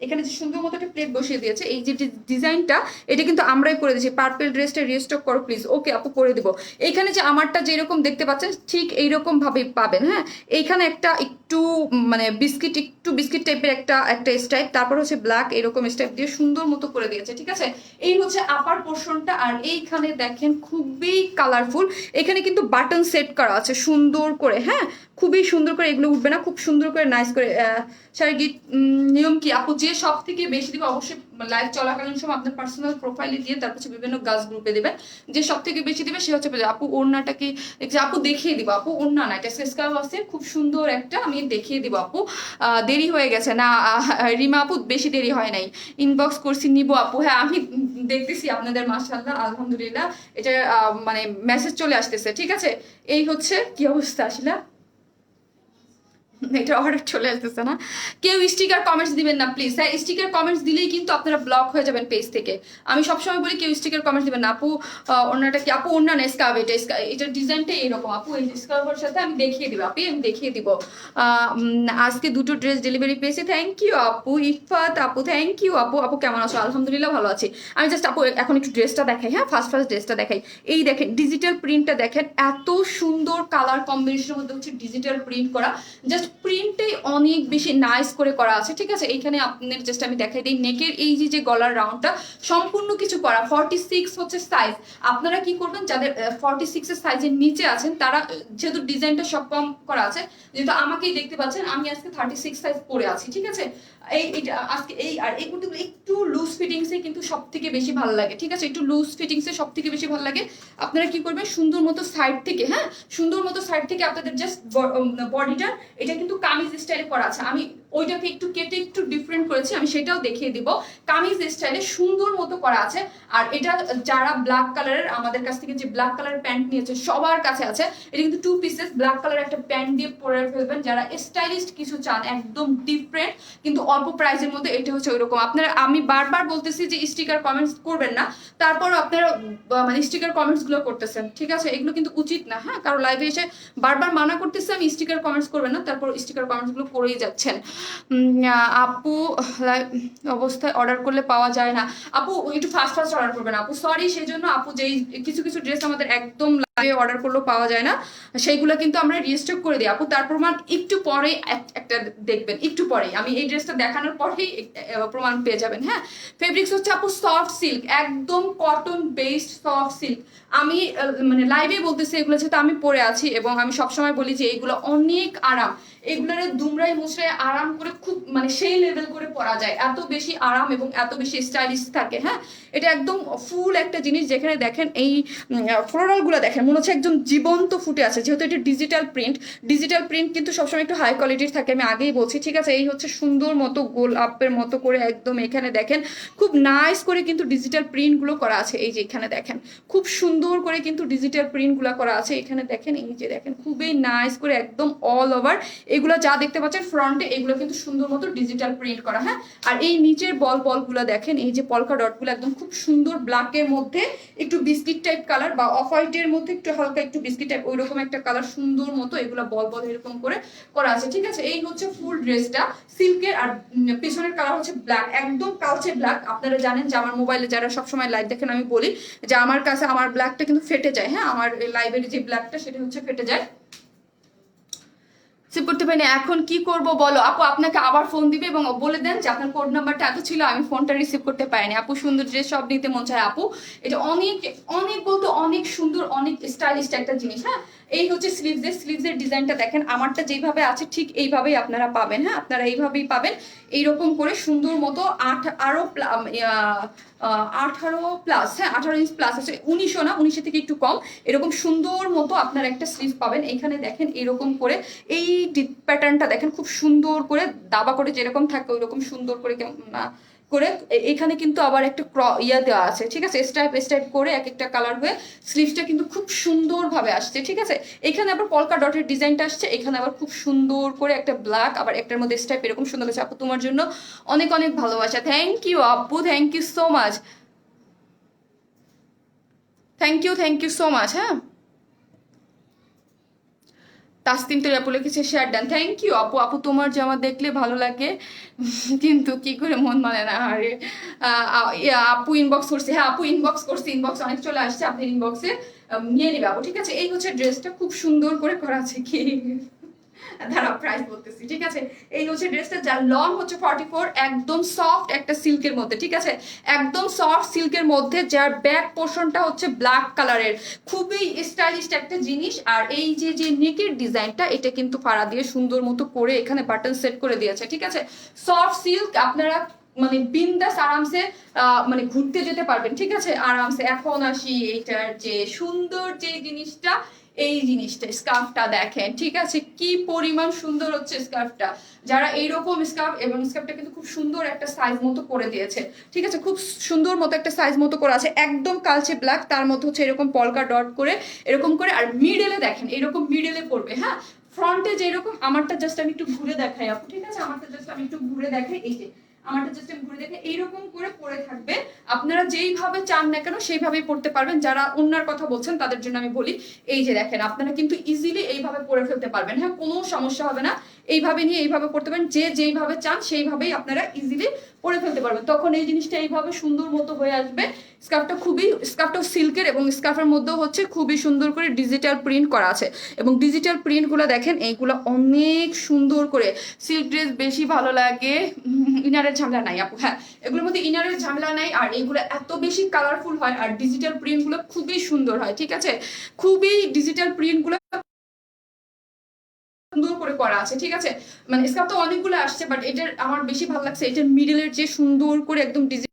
এখানে যে সুন্দর মতো একটা প্লেট বসিয়ে দিয়েছে, এই যে ডিজাইনটা এটা কিন্তু আমরাই করে দিয়েছি। পার্পল ড্রেসটা রিস্টক করো প্লিজ। ওকে আপু করে দিব। এইখানে যে আমারটা যেরকম দেখতে পাচ্ছেন ঠিক এইরকম ভাবেই পাবেন। হ্যাঁ, এইখানে একটা একটু মানে বিস্কিট টাইপের একটা একটা স্টাইপ, তারপর হচ্ছে ব্ল্যাক এরকম স্টাইপ দিয়ে সুন্দর মতো করে দিয়েছে। ঠিক আছে, এই হচ্ছে আপার পোর্শনটা। আর এইখানে দেখেন খুবই কালারফুল, এখানে কিন্তু বাটন সেট করা আছে সুন্দর করে। হ্যাঁ, খুবই সুন্দর করে, এগুলো উঠবে না, খুব সুন্দর করে নাইস করে। শারগীত নিয়ম কি আপু? যে সব থেকে বেশি দিবে অবশ্যই লাইভ চলাকালীন সময় আপনার পার্সোনাল প্রোফাইলে দিয়ে তারপর হচ্ছে বিভিন্ন গাছ গ্রুপে দেবেন। যে সব থেকে বেশি দিবে সে হচ্ছে আপু ওড়নাটা কি আপু দেখিয়ে দিব। আপু ওড়না না, এটা স্কার্ফ আছে খুব সুন্দর একটা, আমি দেখিয়ে দিব আপু। দেরি হয়ে গেছে না রিমা আপু? বেশি দেরি হয় নাই, ইনবক্স করছি নিব আপু। হ্যাঁ আমি দেখতেছি আপনাদের, মাশাআল্লাহ আলহামদুলিল্লাহ, এটা মানে মেসেজ চলে আসতেছে। ঠিক আছে, এই হচ্ছে কি অবস্থা আসলে, এটা অর্ডার চলে আসতেছে না। কেউ স্টিকার কমেন্টস দিবেন না প্লিজ। হ্যাঁ, স্টিকার কমেন্টস দিলেই কিন্তু আপনারা ব্লক হয়ে যাবেন পেজ থেকে। আমি সবসময় বলি কেউ স্টিকার কমেন্টস দিবেন না। আপু ওনাটা কি আপু? ওনা না স্কার্ফ, এটার ডিজাইনটা এরকম আপু। এই স্কার্ফের সাথে আমি দেখিয়ে দিব আপু, আমি দেখিয়ে দিব। আজকে দুটো ড্রেস ডেলিভারি পেয়েছি, থ্যাংক ইউ আপু। ইফাত আপু থ্যাংক ইউ আপু। আপু কেমন আছো? আলহামদুলিল্লাহ ভালো আছি। আমি জাস্ট আপু এখন একটু ড্রেসটা দেখাই। হ্যাঁ, ফার্স্ট ড্রেসটা দেখাই। এই দেখেন ডিজিটাল প্রিন্টটা দেখেন, এত সুন্দর কালার কম্বিনেশনের মধ্যে হচ্ছে ডিজিটাল প্রিন্ট করা। জাস্ট প্রিন্টটাই অনেক বেশি নাইস করে করা আছে। ঠিক আছে, এইখানে আপনাদের জাস্ট আমি দেখাই দিই, নেকের এই যে গলার রাউন্ডটা সম্পূর্ণ কিছু করা। 46 হচ্ছে সাইজ। আপনারা কি করবেন, যাদের 46 এর সাইজের নিচে আছেন তারা, যেহেতু ডিজাইনটা সব কম করা আছে, যেহেতু আমাকেই দেখতে পাচ্ছেন আমি আজকে 36 সাইজ পরে আছি। ঠিক আছে, এইটা আজকে আর এই কুর্তিগুলো একটু লুজ ফিটিংসে কিন্তু সব থেকে বেশি ভালো লাগে। ঠিক আছে, একটু লুজ ফিটিংসে সব থেকে বেশি ভালো লাগে। আপনারা কি করবেন, সুন্দর মতো সাইড থেকে, হ্যাঁ সুন্দর মতো সাইড থেকে আপনাদের জাস্ট বডিটা, এটা কিন্তু কামিজ স্টাইলে করা আছে। আমি ওইটাকে একটু কেটে একটু ডিফারেন্ট করেছি, আমি সেটাও দেখিয়ে দিব। কামিজ স্টাইলে সুন্দর মতো করা আছে। আর এটা যারা ব্ল্যাক কালারের আমাদের কাছ থেকে যে ব্ল্যাক কালার প্যান্ট নিয়েছে সবার কাছে আছে। এটা কিন্তু 2 পিসেস ব্ল্যাক কালার একটা প্যান্ট দিয়ে পরে ফেলবেন যারা স্টাইলিশ কিছু চান, একদম ডিফারেন্ট কিন্তু অল্প প্রাইসের মধ্যে। এটা হচ্ছে ওইরকম। আপনারা, আমি বারবার বলতেছি যে স্টিকার কমেন্টস করবেন না, তারপরও আপনারা মানে স্টিকার কমেন্টস গুলো করতেছেন। ঠিক আছে, এগুলো কিন্তু উচিত না। হ্যাঁ, কারো লাইভে এসে বারবার মানা করতেছে আমি স্টিকার কমেন্টস করবেন না, তারপর স্টিকার কমেন্টস গুলো করেই যাচ্ছেন। আপু অবস্থায় অর্ডার করলে পাওয়া যায় না আপু, একটু ফাস্ট অর্ডার করবেন আপু। সরি সেজন্য আপু, যেই কিছু কিছু ড্রেস আমাদের একদম লাইভে অর্ডার করলেও পাওয়া যায় না, সেইগুলো কিন্তু আমরা রিস্টক করে দিই আপু। তার প্রমাণ একটু পরে একটা দেখবেন, একটু পরেই আমি এই ড্রেসটা দেখানোর পরেই প্রমাণ পেয়ে যাবেন। হ্যাঁ, ফেব্রিক্স হচ্ছে আপু সফট সিল্ক, একদম কটন বেসড সফট সিল্ক। আমি মানে লাইভে বলতেছি এগুলো, যেহেতু আমি পরে আছি এবং আমি সবসময় বলি যে এইগুলো অনেক আরাম। এগুলোর দুমড়াই মুচড়াই আরাম করে খুব মানে সেই লেভেল করে পরা যায়, এত বেশি আরাম এবং এত বেশি স্টাইলিশ থাকে। হ্যাঁ, এটা একদম ফুল একটা জিনিস। যেখানে দেখেন এই ফ্লোরাল গুলো দেখেন মনে হচ্ছে একদম জীবন্ত ফুটে আছে, যেহেতু এটা ডিজিটাল প্রিন্ট কিন্তু সবসময় একটু হাই কোয়ালিটির থাকে, আমি আগেই বলছি। ঠিক আছে, এই হচ্ছে সুন্দর মতো গোল আপের মতো করে একদম এখানে দেখেন খুব নাইস করে কিন্তু ডিজিটাল প্রিন্ট গুলো করা আছে। এই যে এখানে দেখেন খুব সুন্দর করে কিন্তু ডিজিটাল প্রিন্ট গুলো করা আছে। এখানে দেখেন, এই যে দেখেন খুবই নাইস করে একদম অল ওভার এগুলো যা দেখতে পাচ্ছেন ফ্রন্টে, এগুলো কিন্তু সুন্দর মতো ডিজিটাল প্রিন্ট করা। হ্যাঁ, আর এই নিচের বলগুলো দেখেন, এই যে পলকা ডটগুলো একদম খুব সুন্দর ব্ল্যাকের মধ্যে একটু বিস্কিট টাইপ কালার বা অফ হোয়াইটের মধ্যে একটু হালকা একটু বিস্কিট টাইপ ওইরকম একটা কালার, সুন্দর মতো এগুলো বল এরকম করে করা আছে। ঠিক আছে, এই হচ্ছে ফুল ড্রেসটা সিল্কের। আর পিছনের কালার হচ্ছে ব্ল্যাক, একদম কালচে ব্ল্যাক। আপনারা জানেন যে আমার মোবাইলে যারা সবসময় লাইভ দেখেন আমি বলি যে আমার কাছে আমার ব্ল্যাকটা কিন্তু ফেটে যায়। হ্যাঁ, আমার লাইভের যে ব্ল্যাকটা সেটা হচ্ছে ফেটে যায়, রিসিভ করতে পারিনি। এখন কি করব বলো আপু? আপনাকে আবার ফোন দিবে এবং বলে দেন যে আপনার কোড নাম্বারটা এত ছিল, আমি ফোনটা রিসিভ করতে পারিনি। আপু সুন্দর ড্রেস সব নিতে মন চায় আপু, এটা অনেক অনেক বলতে অনেক সুন্দর, অনেক স্টাইলিশ একটা জিনিস। হ্যাঁ, এই হচ্ছে স্লিভসের ডিজাইনটা দেখেন, আমারটা যেভাবে আছে ঠিক এইভাবেই আপনারা পাবেন। হ্যাঁ, আপনারা এইভাবেই পাবেন, এইরকম করে সুন্দর মতো 18 প্লাস, হ্যাঁ 18 ইঞ্চ প্লাস আছে, 19ও না, 19 থেকে একটু কম। এরকম সুন্দর মতো আপনারা একটা স্লিভ পাবেন। এখানে দেখেন এরকম করে এই প্যাটার্নটা দেখেন খুব সুন্দর করে দাবা করে যেরকম থাকে ওইরকম সুন্দর করে করে এখানে কিন্তু আবার একটা দেওয়া আছে। ঠিক আছে, স্টাইপ করে এক একটা কালার হয়ে স্লিভসটা কিন্তু খুব সুন্দর ভাবে আসছে। ঠিক আছে, এখানে আবার পলকা ডটের ডিজাইনটা আসছে, এখানে আবার খুব সুন্দর করে একটা ব্ল্যাক, আবার একটার মধ্যে স্টাইপ এরকম সুন্দর আছে। আপু তোমার জন্য অনেক অনেক ভালোবাসা। থ্যাংক ইউ আপু, thank you so much, thank you so much. হ্যাঁ, তাসতিম তো আপু লিখেছে শেয়ার ডান, থ্যাংক ইউ আপু। আপু তোমার জামা দেখলে ভালো লাগে কিন্তু কি করে মন মানে না। আরে আপু ইনবক্স করছে, হ্যাঁ আপু ইনবক্স করছে, ইনবক্স অনেক চলে আসছে, আপনি ইনবক্সে নিয়ে নিবে আপু, ঠিক আছে। এই হচ্ছে ড্রেসটা, খুব সুন্দর করে করা আছে কি দাঁড়া প্রাইস বলতেছি, ঠিক আছে। এই হচ্ছে ড্রেসটা, যার লং হচ্ছে 44, একদম সফট একটা সিল্কের মধ্যে, ঠিক আছে, একদম সফট সিল্কের মধ্যে, যার ব্যাক পোর্শনটা হচ্ছে ব্ল্যাক কালারের, খুবই স্টাইলিশ একটা জিনিস। আর এই যে নেকের ডিজাইনটা, এটা কিন্তু ফাড়া দিয়ে সুন্দর মতো করে এখানে বাটন সেট করে দিয়েছে, ঠিক আছে। সফট সিল্ক, আপনারা মানে বিন্দাস আরামসে মানে ঘুরতে যেতে পারবেন, ঠিক আছে, আরামসে। এখন আসি এইটার যে সুন্দর যে জিনিসটা, এই জিনিসটা স্কার্ফটা দেখেন, ঠিক আছে, কি পরিমাণ সুন্দর হচ্ছে স্কার্ফটা। যারা এইরকম স্কার্ফ, এবং স্কার্ফটা কিন্তু খুব সুন্দর একটা সাইজ মতো করে দিয়েছে, ঠিক আছে, খুব সুন্দর মতো একটা সাইজ মতো করা আছে, একদম কালচে ব্ল্যাক, তার মধ্যে হচ্ছে এরকম পলকা ডট করে এরকম করে, আর মিডলে দেখেন এরকম মিডলে পড়বে, হ্যাঁ। ফ্রন্টে যেরকম, আমারটা জাস্ট আমি একটু ঘুরে দেখাই আপু, ঠিক আছে, আমারটা জাস্ট আমি একটু ঘুরে দেখাই, এই যে আমারটা জাস্ট ঘুরে দেখে এইরকম করে পরে থাকবে। আপনারা যেইভাবে চান না কেন সেইভাবেই পড়তে পারবেন। যারা অন্যার কথা বলছেন তাদের জন্য আমি বলি, এই যে দেখেন, আপনারা কিন্তু ইজিলি এইভাবে পরে ফেলতে পারবেন, হ্যাঁ, কোনো সমস্যা হবে না। এইভাবে নিয়ে এইভাবে পড়তে পারেন, যে যেইভাবে চান সেইভাবেই আপনারা ইজিলি পরে ফেলতে পারবেন। তখন এই জিনিসটা এইভাবে সুন্দর মতো হয়ে আসবে। স্কার্ফটাও সিল্কের, এবং স্কার্ফের মধ্যেও হচ্ছে খুবই সুন্দর করে ডিজিটাল প্রিন্ট করা আছে, এবং ডিজিটাল প্রিন্টগুলো দেখেন, এইগুলো অনেক সুন্দর করে। সিল্ক ড্রেস বেশি ভালো লাগে, ইনারের ঝামেলা নাই আপু, হ্যাঁ, এগুলোর মধ্যে ইনারের ঝামেলা নাই, আর এইগুলো এত বেশি কালারফুল হয়, আর ডিজিটাল প্রিন্টগুলো খুবই সুন্দর হয়, ঠিক আছে, খুবই ডিজিটাল প্রিন্টগুলো সুন্দর করে করা আছে, ঠিক আছে। মানে স্কার্ফ তো অনেকগুলো আসছে, বাট এটার আমার বেশি ভালো লাগছে এটার মিডলের যে সুন্দর করে একদম ডিজিটাল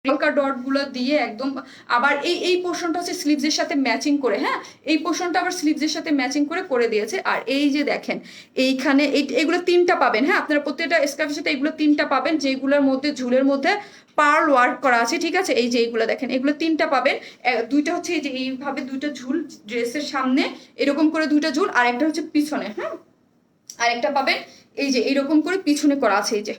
হালকা ডট গুলো দিয়ে একদম। আবার এই পোর্শনটা হচ্ছে স্লিভসের সাথে ম্যাচিং করে, হ্যাঁ, এই পোর্শনটা আবার স্লিভসের সাথে ম্যাচিং করে করে দিয়েছে। আর এই যে দেখেন, এইখানে এগুলো তিনটা পাবেন, হ্যাঁ, আপনারা প্রত্যেকটা স্কার্ফের সাথে এগুলো তিনটা পাবেন, যেগুলোর মধ্যে ঝুলের মধ্যে পার্ল ওয়ার্ক করা আছে, ঠিক আছে। এই যে এইগুলো দেখেন, এগুলো তিনটা পাবেন। দুইটা হচ্ছে এই যে এইভাবে দুইটা ঝুল ড্রেসের সামনে, এরকম করে দুইটা ঝুল, আর একটা হচ্ছে পিছনে, হ্যাঁ, আর একটা পাবেন এই যে এইরকম করে পিছনে করা আছে, এই যে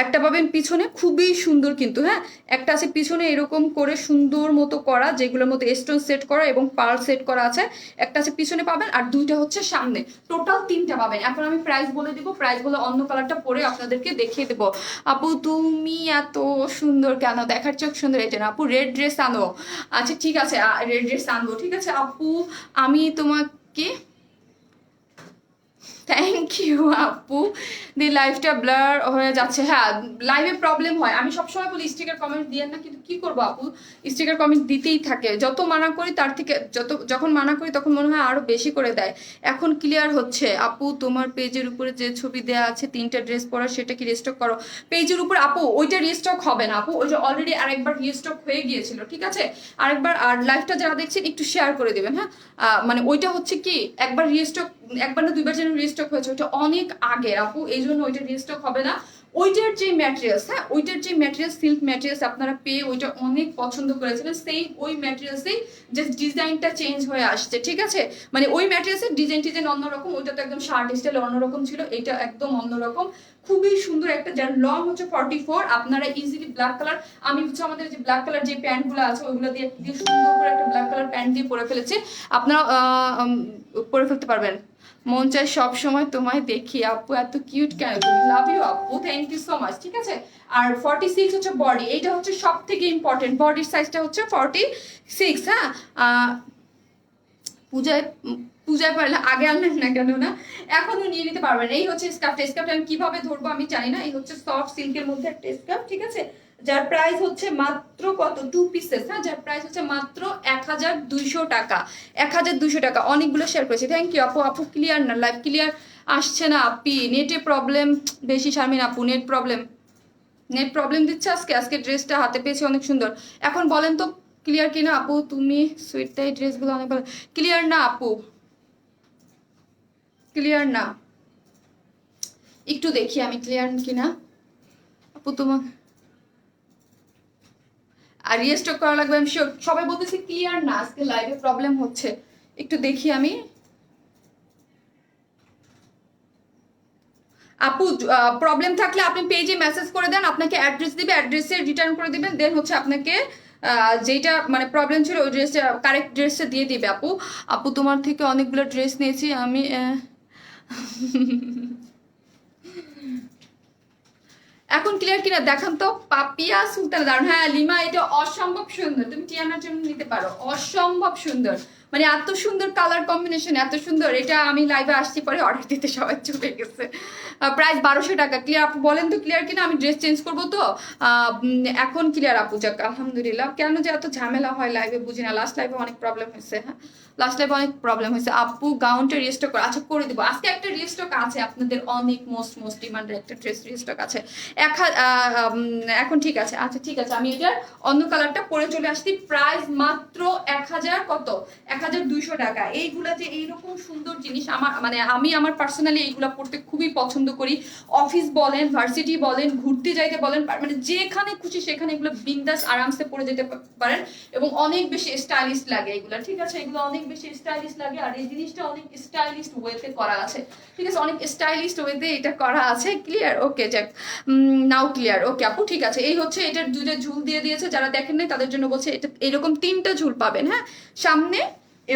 একটা পাবেন পিছনে, খুবই সুন্দর কিন্তু, হ্যাঁ, একটা আছে পিছনে এরকম করে সুন্দর মতো করা, যেগুলোর মধ্যে স্টোন সেট করা এবং পার্ল সেট করা আছে, একটা আছে পিছনে পাবেন, আর দুইটা হচ্ছে সামনে, টোটাল তিনটা পাবেন। এখন আমি প্রাইস বলে দিব, প্রাইস বলে অন্য কালারটা পরে আপনাদেরকে দেখিয়ে দেবো। আপু তুমি এত সুন্দর কেন, দেখার চোখ সুন্দর, এটা না আপু, রেড ড্রেস আনো, আচ্ছা ঠিক আছে, রেড ড্রেস আনবো, ঠিক আছে আপু, আমি তোমাকে থ্যাংক ইউ আপু। দি লাইফটা ব্লার হয়ে যাচ্ছে, হ্যাঁ লাইভে প্রবলেম হয়, আমি সবসময় বলি স্টিকার কমেন্ট দিয়ে না, কিন্তু কি করবো আপু, স্টিকার কমেন্ট দিতেই থাকে, যত মানা করি তার থেকে, যখন মানা করি তখন মনে হয় আরো বেশি করে দেয়। এখন ক্লিয়ার হচ্ছে আপু, তোমার পেজের উপরে যে ছবি দেওয়া আছে তিনটা ড্রেস পরা, সেটা কি রিস্টক করো পেজের উপর আপু? ওইটা রিস্টক হবে না আপু, ওই যে অলরেডি আরেকবার রিস্টক হয়ে গিয়েছিল, ঠিক আছে, আরেকবার। আর লাইভটা যারা দেখছেন একটু শেয়ার করে দেবেন, হ্যাঁ, মানে ওইটা হচ্ছে কি একবার রিস্টক, একবার না দুইবার যেন রিস্টক হয়েছে, ওইটা অনেক আগের আপু, এই জন্য ওইটা রিস্টক হবে না। ওইটার যে ম্যাটেরিয়ালস, হ্যাঁ, ওইটার যে ম্যাটেরিয়ালস, সিল্ক ম্যাটেরিয়ালস আপনারা পেয়ে ওইটা অনেক পছন্দ করেছিলেন, সেই ওই ম্যাটেরিয়ালসেই জাস্ট ডিজাইনটা চেঞ্জ হয়ে আসছে, ঠিক আছে, মানে ওই ম্যাটেরিয়ালসের ডিজাইন অন্যরকম, ওইটা তো একদম শার্ট স্টাইল অন্যরকম ছিল, এটা একদম অন্যরকম, খুবই সুন্দর একটা, যার লং হচ্ছে 44। আপনারা ইজিলি ব্ল্যাক কালার, আমি হচ্ছে আমাদের যে ব্ল্যাক কালার যে প্যান্টগুলো আছে ওইগুলো দিয়ে সুন্দর করে একটা ব্ল্যাক কালার প্যান্ট দিয়ে পরে ফেলেছে, আপনারা পরে ফেলতে পারবেন। মন চায় সব সময় তোমায় দেখি আপু, এত কিউট কেন তুমি, লাভ ইউ আপু, থ্যাংক ইউ সো মাচ, ঠিক আছে। আর 46 হচ্ছে বডি, এইটা হচ্ছে সব থেকে ইম্পর্টেন্ট, বডির সাইজটা হচ্ছে 46, হ্যাঁ। পূজায় পূজায় পারলে আগে আনলেন না কেন, না এখনো নিয়ে নিতে পারবেন। এই হচ্ছে স্কার্ফটা আমি কিভাবে ধরবো আমি জানি না, এই হচ্ছে সফট সিল্কের মধ্যে একটা স্কার্ফ, ঠিক আছে, যার প্রাইস হচ্ছে মাত্র কত, 2 পিসেস, হ্যাঁ, যার প্রাইস হচ্ছে মাত্র 1200 টাকা, 1200 টাকা। অনেকগুলো শেয়ার করেছি, থ্যাংক ইউ আপু। আপু ক্লিয়ার না, লাইভ ক্লিয়ার আসছে না আপি, নেটে প্রবলেম বেশি, শারমিন আপু নেট প্রবলেম দিচ্ছে আজকে ড্রেসটা হাতে পেয়েছি অনেক সুন্দর। এখন বলেন তো ক্লিয়ার কিনা আপু, তুমি সুইটটা এই ড্রেসগুলো অনেক ভালো, ক্লিয়ার না আপু, ক্লিয়ার না, একটু দেখি আমি ক্লিয়ার কিনা আপু তোমার, আর রিস্টক করা লাগবে, আমি শিওর। সবাই বলতেছে ক্লিয়ার না, আজকে লাইভে প্রবলেম হচ্ছে, একটু দেখি আমি আপু। প্রবলেম থাকলে আপনি পেজে মেসেজ করে দেন, আপনাকে অ্যাড্রেস দিবে, অ্যাড্রেসে রিটার্ন করে দিবেন, দেন হচ্ছে আপনাকে যেটা মানে প্রবলেম ছিল ওই ড্রেসটা কারেক্ট ড্রেসটা দিয়ে দিবে আপু। আপু তোমার থেকে অনেকগুলো ড্রেস নিয়েছি আমি এখন ক্লিয়ার কিনা দেখান তো। পাপিয়া সুলতানা দারুন, হ্যাঁ লিমা এটা অসম্ভব সুন্দর, তুমি টিয়ানার জন্য নিতে পারো, অসম্ভব সুন্দর, মানে এত সুন্দর কালার কম্বিনেশন, এত সুন্দর। এটা আমি লাইভে আসছি পরে অর্ডার দিতে সবাই চলে গেছে। প্রাইস 1200 টাকা। ক্লিয়ার আপু বলেন তো ক্লিয়ার কিনা, আমি ড্রেস চেঞ্জ করবো তো। এখন ক্লিয়ার আপু, যাক আলহামদুলিল্লাহ। কেন যে এত ঝামেলা হয় লাইভে বুঝি না, লাস্ট লাইভে অনেক প্রবলেম হয়েছে। হ্যাঁ লাস্ট লাইভে অনেক প্রবলেম হয়েছে। আপু গাউনটা রিস্টক করে, আচ্ছা করে দেবো আজকে। একটা রিস্টক আছে আপনাদের অনেক মোস্ট ডিমান্ডের একটা ড্রেস রিস্টক আছে। এখন ঠিক আছে, আচ্ছা ঠিক আছে, আমি এটার অন্য কালারটা পরে চলে আসছি। প্রাইস মাত্র 1000 কত, 1200 টাকা। এইগুলা যে এইরকম সুন্দর জিনিস, আমার মানে আমি আমার পার্সোনালি এইগুলা পড়তে খুবই পছন্দ করি। অফিস বলেন, ভার্সিটি বলেন, ঘুরতে যাইতে বলেন, মানে যেখানে খুশি সেখানে এগুলো বিন্দাস আরামসে পরে যেতে পারেন এবং অনেক বেশি স্টাইলিশ লাগে এগুলা। ঠিক আছে, এগুলো অনেক বেশি স্টাইলিশ লাগে আর এই জিনিসটা অনেক স্টাইলিশ ওয়েতে করা আছে। ঠিক আছে, অনেক স্টাইলিশ ওয়েতে এটা করা আছে। ক্লিয়ার? ওকে যাক, নাও ক্লিয়ার। ওকে আপু ঠিক আছে। এই হচ্ছে এটার দুইটা ঝুল দিয়ে দিয়েছে, যারা দেখেন নাই তাদের জন্য বলছে। এটা এরকম 3টা ঝুল পাবেন, হ্যাঁ, সামনে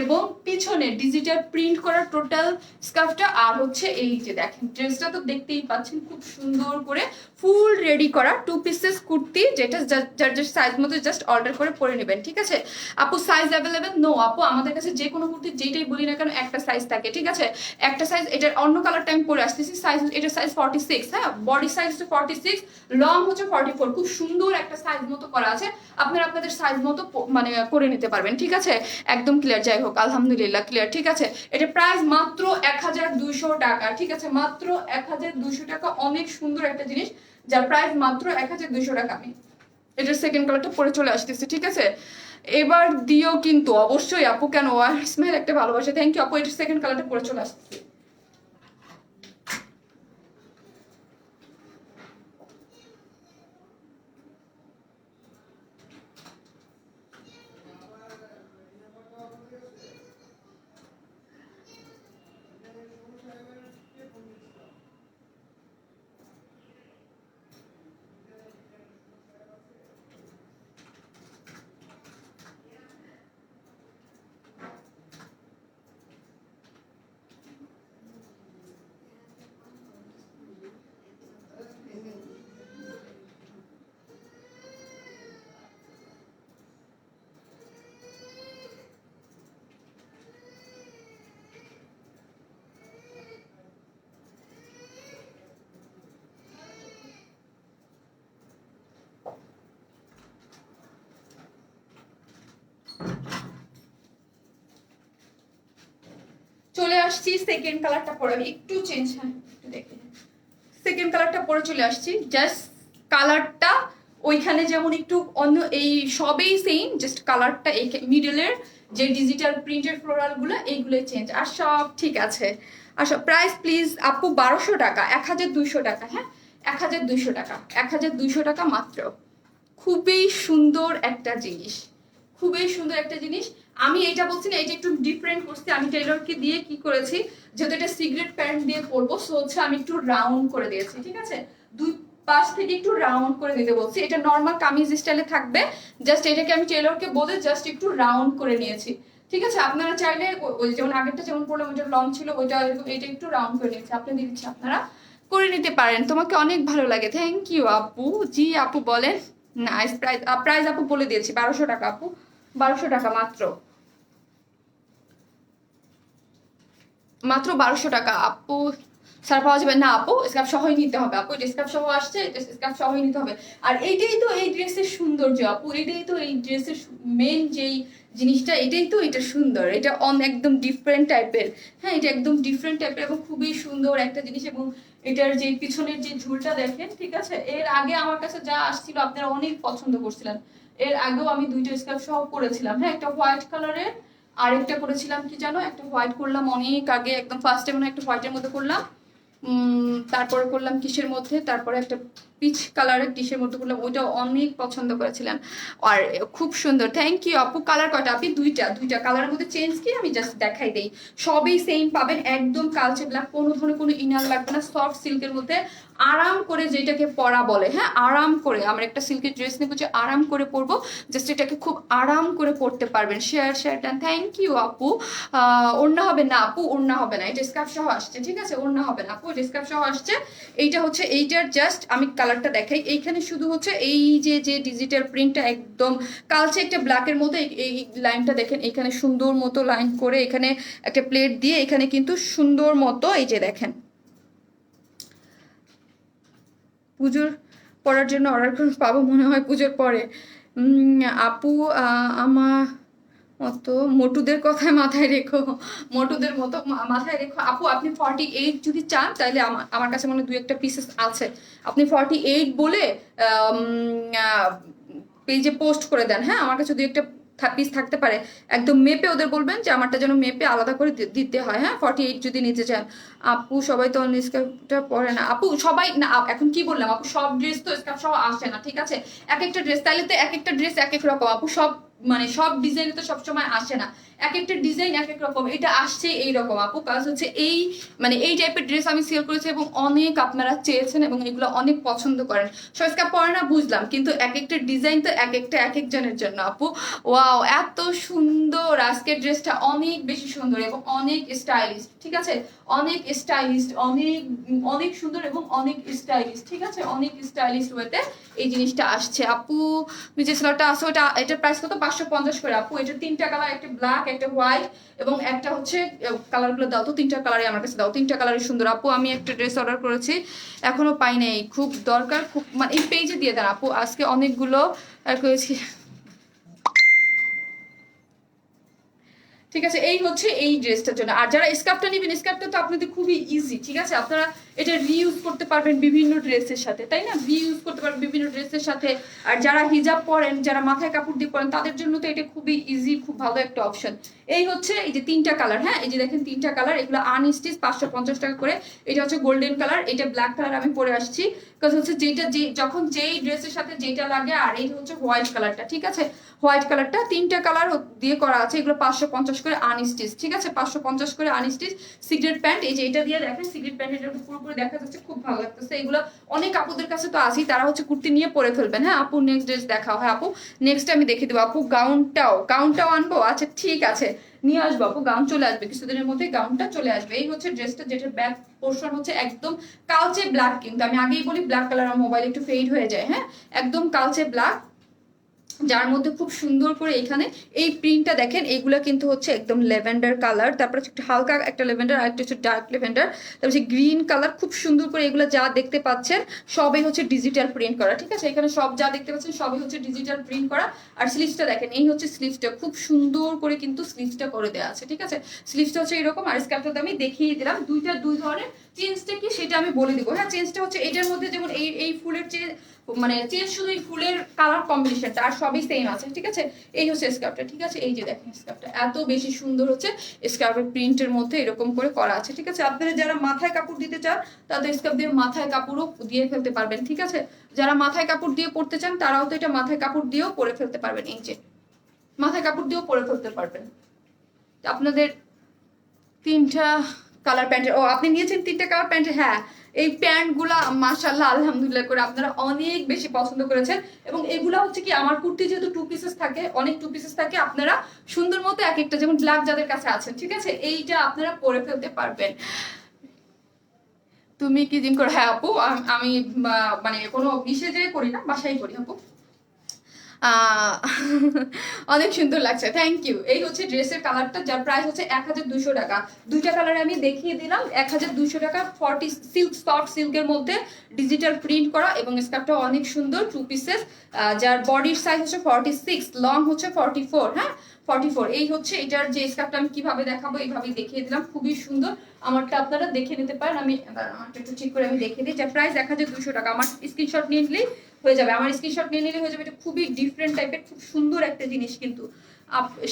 এবং পিছনে ডিজিটাল প্রিন্ট করা টোটাল স্কার্ফটা। আর হচ্ছে এই যে দেখেন ড্রেসটা তো দেখতেই পাচ্ছেন, খুব সুন্দর করে ফুল রেডি করা 2 পিসেস কুর্তি, যেটা যার যার সাইজ মতো জাস্ট অর্ডার করে পরে নেবেন। ঠিক আছে আপু, সাইজ অ্যাভেলেবেল? নো আপু, আমাদের কাছে যে কোনো কুর্তি যেটাই বলি না কেন একটা সাইজ থাকে। ঠিক আছে, একটা সাইজ। এটার অন্য কালারটা আমি পরে আসতেছি। সাইজ এটার সাইজ 46, হ্যাঁ, বডি সাইজ 46, লং হচ্ছে 44। খুব সুন্দর একটা সাইজ মতো করা আছে, আপনারা আপনাদের সাইজ মতো মানে করে নিতে পারবেন। ঠিক আছে, একদম ক্লিয়ার। যাই হোক আলহামদুলিল্লাহ ক্লিয়ার। ঠিক আছে, এটা প্রাইস মাত্র 1200 টাকা। ঠিক আছে, মাত্র 1200 টাকা। অনেক সুন্দর একটা জিনিস যার প্রাইস মাত্র 1200 টাকা। আমি এটার সেকেন্ড কালারটা পরে চলে আসতেছি। ঠিক আছে, এবার দিও কিন্তু অবশ্যই আপু। কেন, ওয়ার স্মেল একটা ভালোবাসা, থ্যাংক ইউ আপু। এটার সেকেন্ড কালারটা পরে চলে আসতেছি। চলে আসছি সেকেন্ড কালারটা পরে। আমি একটু চেঞ্জ, হ্যাঁ একটু দেখে, সেকেন্ড কালারটা পরে চলে আসছি। জাস্ট কালারটা ওইখানে যেমন একটু অন্য, এই সবেই সেম, জাস্ট কালারটা এই মিডলের যে ডিজিটাল প্রিন্টের ফ্লোরাল গুলো এইগুলোই চেঞ্জ, আর সব ঠিক আছে। আর সব প্রাইস প্লিজ আপু 1200 টাকা, 1200 টাকা। হ্যাঁ 1200 টাকা, 1200 টাকা মাত্র। খুবই সুন্দর একটা জিনিস, খুবই সুন্দর একটা জিনিস। আমি এটা বলছি না, এটা একটু ডিফারেন্ট করছি। আমি টেইলরকে দিয়ে কি করেছি, যেহেতু এটা সিগারেট প্যান্ট দিয়ে পরবো, সো হচ্ছে আমি একটু রাউন্ড করে দিয়েছি। ঠিক আছে, দুই পাশ থেকে একটু রাউন্ড করে দিতে বলছি। এটা নর্মাল কামিজ স্টাইলে থাকবে, জাস্ট এটাকে আমি টেইলরকে বলে জাস্ট একটু রাউন্ড করে নিয়েছি। ঠিক আছে, আপনারা চাইলে ওই যেমন আগেরটা যেমন পড়লাম ওইটা লং ছিল, ওইটা এটা একটু রাউন্ড করে নিয়েছি। আপনাদের ইচ্ছা আপনারা করে নিতে পারেন। তোমাকে অনেক ভালো লাগে, থ্যাংক ইউ আপু। জি আপু বলেন। নাইস। প্রাইস আপু বলে দিয়েছি 1200 টাকা আপু, 1200 টাকা মাত্র, মাত্র 1200 টাকা আপু। স্যার পাওয়া যাবে না আপু, স্কার্ফ সহই নিতে হবে আপু। এটা স্কার্ফ সহ আসছে, এটা স্কার্ফ সহই নিতে হবে। আর এইটাই তো এই ড্রেসের সৌন্দর্য আপু, এটাই তো এই ড্রেসের মেন যেই জিনিসটা, এটাই তো এটা সুন্দর। এটা একদম ডিফারেন্ট টাইপের, হ্যাঁ এটা একদম ডিফারেন্ট টাইপের এবং খুবই সুন্দর একটা জিনিস। এবং এটার যে পিছনের যে ঝুলটা দেখেন, ঠিক আছে, এর আগে আমার কাছে যা আসছিল আপনারা অনেক পছন্দ করছিলেন। এর আগেও আমি 2টা স্কার্ফ সহ করেছিলাম, হ্যাঁ, একটা হোয়াইট কালারের আরেকটা করেছিলাম কি জানো, একটা হোয়াইট করলাম অনেক আগে, একদম ফার্স্টে মনে একটা হোয়াইটের মধ্যে করলাম, তারপরে করলাম কিসের মধ্যে, তারপরে একটা পিচ কালারের টিসের মধ্যে করলাম, ওইটা অনেক পছন্দ করেছিলেন। আর খুব সুন্দর, থ্যাংক ইউ আপু। কালার কয়টা আপনি? দুইটা কালারের মধ্যে চেঞ্জ কি আমি জাস্ট দেখাই দেই। সবই সেম পাবেন, একদম কালচে ব্ল্যাক, কোনো ধরনের কোনো ইনার লাগবে না, সফট সিল্কের মধ্যে। আরাম করে, যেটাকে পরা বলে, হ্যাঁ আরাম করে। আমরা একটা সিল্কের ড্রেস নেবো যে আরাম করে পরবো, জাস্ট এটাকে খুব আরাম করে পরতে পারবেন। শেয়ার ডান, থ্যাংক ইউ আপু। ওড়না হবে না আপু, ওড়না হবে না, এটা স্কার্ফ সহ আসছে, ঠিক আছে, ওড়না হবে না আপু, এটা স্কার্ফ সহ আসছে। এইটা হচ্ছে এইটার জাস্ট আমি কালারটা দেখাই, এইখানে শুধু হচ্ছে এই যে যে ডিজিটাল প্রিন্টটা একদম কালচে একটা ব্ল্যাকের মধ্যে, এই লাইনটা দেখেন, এখানে সুন্দর মতো লাইন করে এখানে একটা প্লেট দিয়ে এখানে কিন্তু সুন্দর মতো এই যে দেখেন। পুজোর পড়ার জন্য অর্ডার করে পাবো মনে হয় পুজোর পরে। আপু আমার মতো মোটুদের কথায় মাথায় রেখো, মোটুদের মতো মাথায় রেখো আপু। আপনি 48 যদি চান তাহলে আমার কাছে মনে হয় 2-1টা পিসেস আছে। আপনি 48 বলে পেজে পোস্ট করে দেন, হ্যাঁ আমার কাছে 2-1টা পিস থাকতে পারে। একদম মেপে ওদের বলবেন যে আমারটা যেন মেপে আলাদা করে দিতে হয়, হ্যাঁ 48 যদি নিতে চান। আপু সবাই তো স্কার্ফটা পরে না আপু, সবাই না। এখন কি বললাম আপু, সব ড্রেস তো স্কার্ফ সহ আসে না, ঠিক আছে, এক একটা ড্রেস, তাইলে তো এক একটা ড্রেস এক এক রকম আপু। সব মানে সব ডিজাইন তো সবসময় আসে না, এক একটা ডিজাইন এক এক রকম। এটা আসছে এইরকম আপু, কাজ হচ্ছে এই মানে এই টাইপের ড্রেস আমি সেল করেছি এবং অনেক আপনারা চেয়েছেন এবং এগুলো অনেক পছন্দ করেন। সস্কা পরে না বুঝলাম, কিন্তু এক একটা ডিজাইন তো এক একটা এক একজনের জন্য আপু। ওয়াও এত সুন্দর, আজকের ড্রেসটা অনেক বেশি সুন্দর এবং অনেক স্টাইলিশ, ঠিক আছে, অনেক স্টাইলিশ, অনেক অনেক সুন্দর এবং অনেক স্টাইলিশ, ঠিক আছে, অনেক স্টাইলিশ ওয়েতে এই জিনিসটা আসছে আপু। যে সেলারটা আছে ওটা, এটার প্রাইস কত? 550 করে আপু। এটা 3টা কালার, একটা ব্ল্যাক, একটা হোয়াইট এবং একটা হচ্ছে কালারগুলো দাও তো, 3টা কালারই আমার কাছে দাও, 3টা কালারই সুন্দর আপু। আমি একটা ড্রেস অর্ডার করেছি এখনো পাই নাই, খুব দরকার, খুব মানে এই পেজে দিয়ে দেন আপু, আজকে অনেকগুলো করেছি। ঠিক আছে, এই হচ্ছে এই ড্রেসটার জন্য। আর যারা স্কার্ফটা নেবেন, স্কার্ফটা তো আপনাদের খুবই ইজি, ঠিক আছে, আপনারা এটা রিইউজ করতে পারবেন বিভিন্ন ড্রেসের সাথে, তাই না, রিইউজ করতে পারবেন বিভিন্ন ড্রেসের সাথে। আর যারা হিজাব পরেন, যারা মাথায় কাপড় দিয়ে পরেন, তাদের জন্য তো এটা খুবই ইজি, খুব ভালো একটা অপশন। এই হচ্ছে এই যে 3টা কালার, হ্যাঁ এই যে দেখেন 3টা কালার, এগুলো আনস্টিচ 550 টাকা করে। এটা হচ্ছে গোল্ডেন কালার, এটা ব্ল্যাক কালার আমি পরে আসছি, কারণ হচ্ছে যেটা যে যখন যেই ড্রেসের সাথে যেটা লাগে। আর এই হচ্ছে হোয়াইট কালারটা, ঠিক আছে, হোয়াইট কালারটা 3টা কালার দিয়ে করা আছে, এগুলো 550 করে আনস্টিচ, ঠিক আছে, 550 করে আনস্টিচ। সিগারেট প্যান্ট, এই যে এটা দিয়ে দেখেন সিগারেট প্যান্ট, এটা পুরোপুরি দেখা যাচ্ছে, খুব ভালো লাগতেছে। এগুলো অনেক আপুদের কাছে তো আসি, তারা হচ্ছে কুর্তি নিয়ে পরে ফেলবেন। হ্যাঁ আপু নেক্সট ড্রেস দেখাও। হ্যাঁ আপু নেক্সট আমি দেখে দেবো আপু। গাউনটাও আনবো, আচ্ছা ঠিক আছে নিয়ে আসবো আপু, গাউন চলে আসবে কিছুদিনের মধ্যে, গাউনটা চলে আসবে। এই হচ্ছে ড্রেসটা, যেটার ব্যাক পোর্শন হচ্ছে একদম কালচে ব্ল্যাক, কিন্তু আমি আগেই বলি ব্ল্যাক কালার আমার মোবাইল একটু ফেড হয়ে যায়, হ্যাঁ একদম কালচে ব্ল্যাক, যার মধ্যে খুব সুন্দর করে এখানে এই প্রিন্টটা দেখেন। এইগুলো কিন্তু হচ্ছে একদম ল্যাভেন্ডার কালার, তারপর একটু হালকা একটা ল্যাভেন্ডার, আর একটা হচ্ছে ডার্ক ল্যাভেন্ডার, তারপর হচ্ছে গ্রিন কালার, খুব সুন্দর করে এগুলো যা দেখতে পাচ্ছেন সবই হচ্ছে ডিজিটাল প্রিন্ট করা, ঠিক আছে, এখানে সব যা দেখতে পাচ্ছেন সবই হচ্ছে ডিজিটাল প্রিন্ট করা। আর স্লিভসটা দেখেন, এই হচ্ছে স্লিভসটা, খুব সুন্দর করে কিন্তু স্লিভসটা করে দেওয়া আছে, ঠিক আছে, স্লিভসটা হচ্ছে এরকম। আর স্কার্ফটা আমি দেখিয়ে দিলাম, দুই ধরনের। চেঞ্জটা কি সেটা আমি বলে দিব, হ্যাঁ চেঞ্জটা হচ্ছে এটার মধ্যে যেমন এই ফুলের চেঞ্জ, মানে চেঞ্জ শুধু এই ফুলের কালার কম্বিনেশনটা, আর সবই সেম আছে, ঠিক আছে। এই হচ্ছে স্কার্ফটা, ঠিক আছে, এই যে দেখেন স্কার্ফটা এত বেশি সুন্দর হচ্ছে, স্কার্ফের প্রিন্টের মধ্যে এরকম করে করা আছে, ঠিক আছে। আপনারা যারা মাথায় কাপড় দিতে চান তাদের স্কার্ফ দিয়ে মাথায় কাপড়ও দিয়ে ফেলতে পারবেন, ঠিক আছে, যারা মাথায় কাপড় দিয়ে পরতে চান তারাও তো এটা মাথায় কাপড় দিয়েও পরে ফেলতে পারবেন, এই যে মাথায় কাপড় দিয়েও পরে ফেলতে পারবেন। আপনাদের 3টা কালার প্যান্টের, ও আপনি নিয়েছেন 3টা কালার প্যান্টের, হ্যাঁ এই প্যান্টগুলা মাশাআল্লাহ আলহামদুলিল্লাহ করে আপনারা অনেক বেশি পছন্দ করেছেন। এবং এগুলা হচ্ছে কি, আমার কুর্তি যেহেতু 2 পিসেস থাকে, অনেক 2 পিসেস থাকে, আপনারা সুন্দর মতো এক একটা, যেমন ব্ল্যাক যাদের কাছে আছেন, ঠিক আছে, এইটা আপনারা পরে ফেলতে পারবেন। তুমি কি জিম করো? হ্যাঁ আপু আমি মানে কোনো বিশেষ জায়গায় করি না, বাসায় করি আপু। অনেক সুন্দর লাগছে, থ্যাংক ইউ। এই হচ্ছে ড্রেসের কালারটা, যার প্রাইস হচ্ছে 1200 টাকা। 2টা কালারে আমি দেখিয়ে দিলাম, 1200 টাকা। 40 সিল্ক, সফট সিল্কের মধ্যে ডিজিটাল প্রিন্ট করা এবং স্কার্ফটা অনেক সুন্দর, 2 পিসেস, যার বডির সাইজ হচ্ছে 46, লং হচ্ছে 44, হ্যাঁ 44। এই হচ্ছে এটার যে স্কার্ফটা আমি কিভাবে দেখাবো, এইভাবেই দেখিয়ে দিলাম, খুবই সুন্দর। আমারটা আপনারা দেখে নিতে পারেন, আমি আমারটা একটু ঠিক করে আমি দেখিয়ে দিই। যার প্রাইস 1200 টাকা। আমার স্ক্রিনশট নিয়ে নিলেই হয়ে যাবে, আমার স্ক্রিনশট নিয়ে নিলে হয়ে যাবে। এটা খুবই ডিফারেন্ট টাইপের, খুব সুন্দর একটা জিনিস কিন্তু।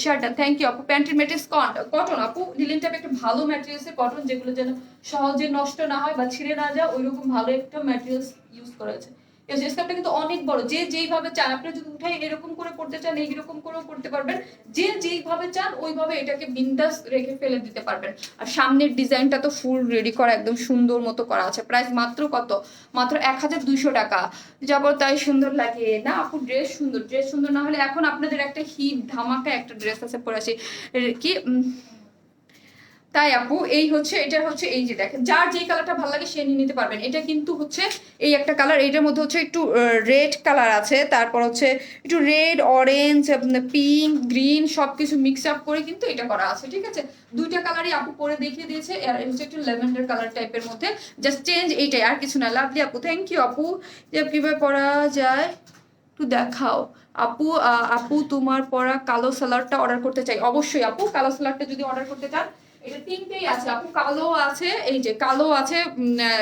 শার্টটা থ্যাংক ইউ আপু। প্যান্টের ম্যাটেরিয়ালস কটন আপু, লিলেন টাইপ একটা ভালো ম্যাটেরিয়ালসের কটন, যেগুলো যেন সহজে নষ্ট না হয় বা ছিঁড়ে না যায়, ওইরকম ভালো একটা ম্যাটেরিয়ালস ইউজ করা হয়েছে। এই স্কার্টটা কিন্তু অনেক বড়, যে যেইভাবে চান আপনি যদি উঠাই এরকম করে পড়তে চান এইরকম করেও করতে পারবেন, যে যেইভাবে চান ওইভাবে এটাকে বিন্দাস রেখে ফেলে দিতে পারবেন। আর সামনের ডিজাইনটা তো ফুল রেডি করা, একদম সুন্দর মতো করা আছে। প্রাইস মাত্র কত, মাত্র 1200 টাকা। যাবো তাই সুন্দর লাগে না আপু? ড্রেস সুন্দর, ড্রেস সুন্দর না হলে এখন আপনাদের একটা হিট ধামাকা একটা ড্রেস আছে পরে আসি কি তাই আপু। এই হচ্ছে, এটা হচ্ছে এই যে দেখেন, যার যেই কালারটা ভালো লাগে সে নিয়ে নিতে পারবেন। এটা কিন্তু হচ্ছে এই একটা কালার, এইটার মধ্যে হচ্ছে একটু রেড কালার আছে, তারপর হচ্ছে একটু রেড, অরেঞ্জ, পিঙ্ক, গ্রিন সবকিছু মিক্স আপ করে কিন্তু এটা করা আছে, ঠিক আছে। দুইটা কালারই আপু পরে দেখিয়ে দিয়েছে। আর হচ্ছে একটু ল্যাভেন্ডার কালার টাইপের মধ্যে, জাস্ট চেঞ্জ এইটাই, আর কিছু না। লাভলি আপু, থ্যাংক ইউ আপু। যে কিভাবে পরা যায় একটু দেখাও আপু। আপু তোমার পরা কালো সালোয়ারটা অর্ডার করতে চাই। অবশ্যই আপু, কালো সালোয়ারটা যদি অর্ডার করতে চান, এটা তিনটেই আছে আপু। কালো আছে, এই যে কালো আছে,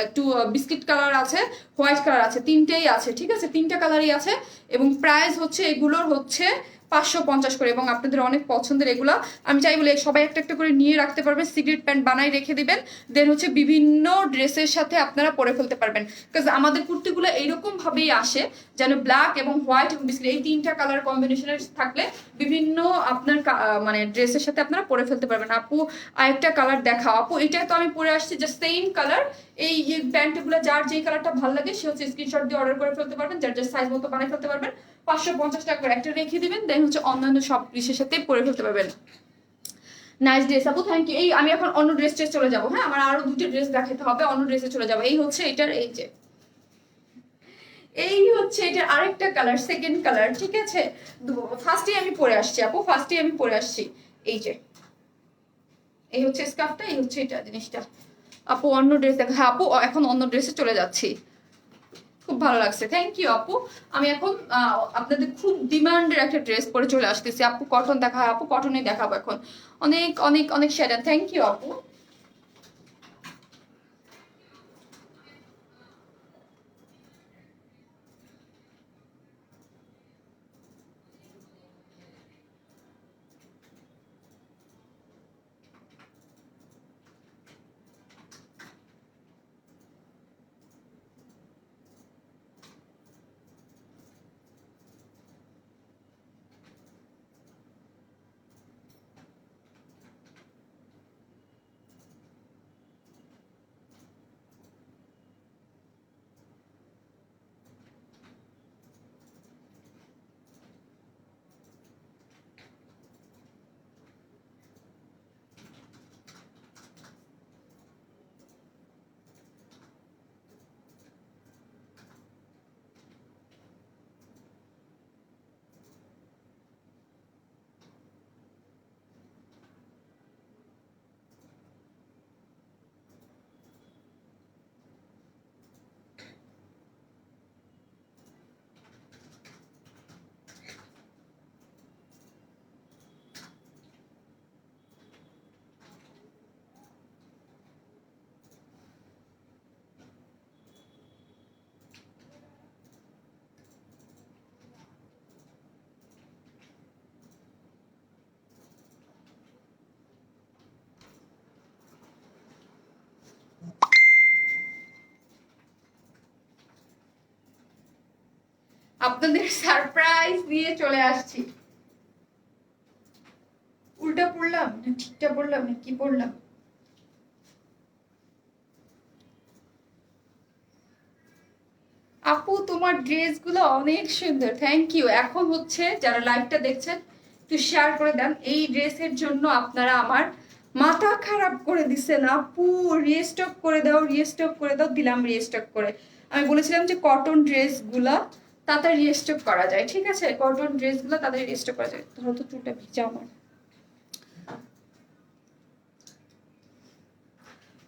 একটু বিস্কিট কালার আছে, হোয়াইট কালার আছে, তিনটেই আছে, ঠিক আছে। তিনটা কালারই আছে এবং প্রাইস হচ্ছে এগুলোর হচ্ছে 550 করে, এবং আপনাদের অনেক পছন্দের এগুলো। আমি চাই বলে সবাই একটা একটা করে নিয়ে রাখতে পারবেন, সিক্রেট প্যান্ট বানাই রেখে দিবেন, দেন হচ্ছে বিভিন্ন ড্রেসের সাথে আপনারা পরে ফেলতে পারবেন। বিকজ আমাদের কুর্তিগুলো এইরকম ভাবেই আসে, যেন ব্ল্যাক এবং হোয়াইট এবং বিস্কিট এই তিনটা কালার কম্বিনেশনের থাকলে বিভিন্ন আপনার মানে ড্রেসের সাথে আপনারা পরে ফেলতে পারবেন। আপু আরেকটা কালার দেখাও আপু। এটা তো আমি পরে আসছি জাস্ট সেম কালার। এই প্যান্টগুলো যার যেই কালারটা ভালো লাগে সে হচ্ছে স্ক্রিনশট দিয়ে অর্ডার করে ফেলতে পারবেন, যার যার সাইজ মতো বানিয়ে ফেলতে পারবেন। 550 টাকা করে একটা রেখে দিবেন, দেন হচ্ছে অন্যান্য সব ড্রেসের সাথে পরে ফেলতে পারবেন। নাইস ড্রেস আপু, থ্যাংক ইউ। এই আমি এখন অন্য ড্রেসে চলে যাবো, হ্যাঁ আমার আরো দুটো ড্রেস দেখাতে হবে, অন্য ড্রেসে চলে যাবো। এই হচ্ছে এটার, এই যে এই হচ্ছে এটার আরেকটা কালার, সেকেন্ড কালার, ঠিক আছে। ফার্স্টে আমি পরে আসছি আপু, ফার্স্টে আমি পরে আসছি। এই যে এই হচ্ছে স্কার্ফটা, এই হচ্ছে এটা জিনিসটা। আপু অন্য ড্রেস দেখা, হ্যাঁ আপু এখন অন্য ড্রেসে চলে যাচ্ছি। খুব ভালো লাগছে, থ্যাংক ইউ আপু। আমি এখন আপনাদের খুব ডিমান্ডের একটা ড্রেস পরে চলে আসতেছি আপু। কটন দেখা, আপু কটনে দেখাবো এখন। অনেক অনেক অনেক শ্যাডা, থ্যাংক ইউ আপু। আপনাদের সারপ্রাইজ দিয়ে চলে আসছি। উল্টা পড়লাম না ঠিকটা পড়লাম না কি পড়লাম? আপু তোমার ড্রেসগুলো অনেক সুন্দর, থ্যাংক ইউ। এখন হচ্ছে যারা লাইভটা দেখছেন একটু শেয়ার করে দেন। এই ড্রেসের জন্য আপনারা আমার মাথা খারাপ করে দিচ্ছেন আপু। রিস্টক করে দাও, রিস্টক করে দাও। দিলাম রিস্টক করে। আমি বলেছিলাম যে কটন ড্রেসগুলা তাড়াতাড়ি রিস্টক করা যায়, ঠিক আছে। কটন ড্রেসগুলো তাড়াতাড়ি রিস্টক করা যায়। ধরো তো চুলটা ভিজা আমার।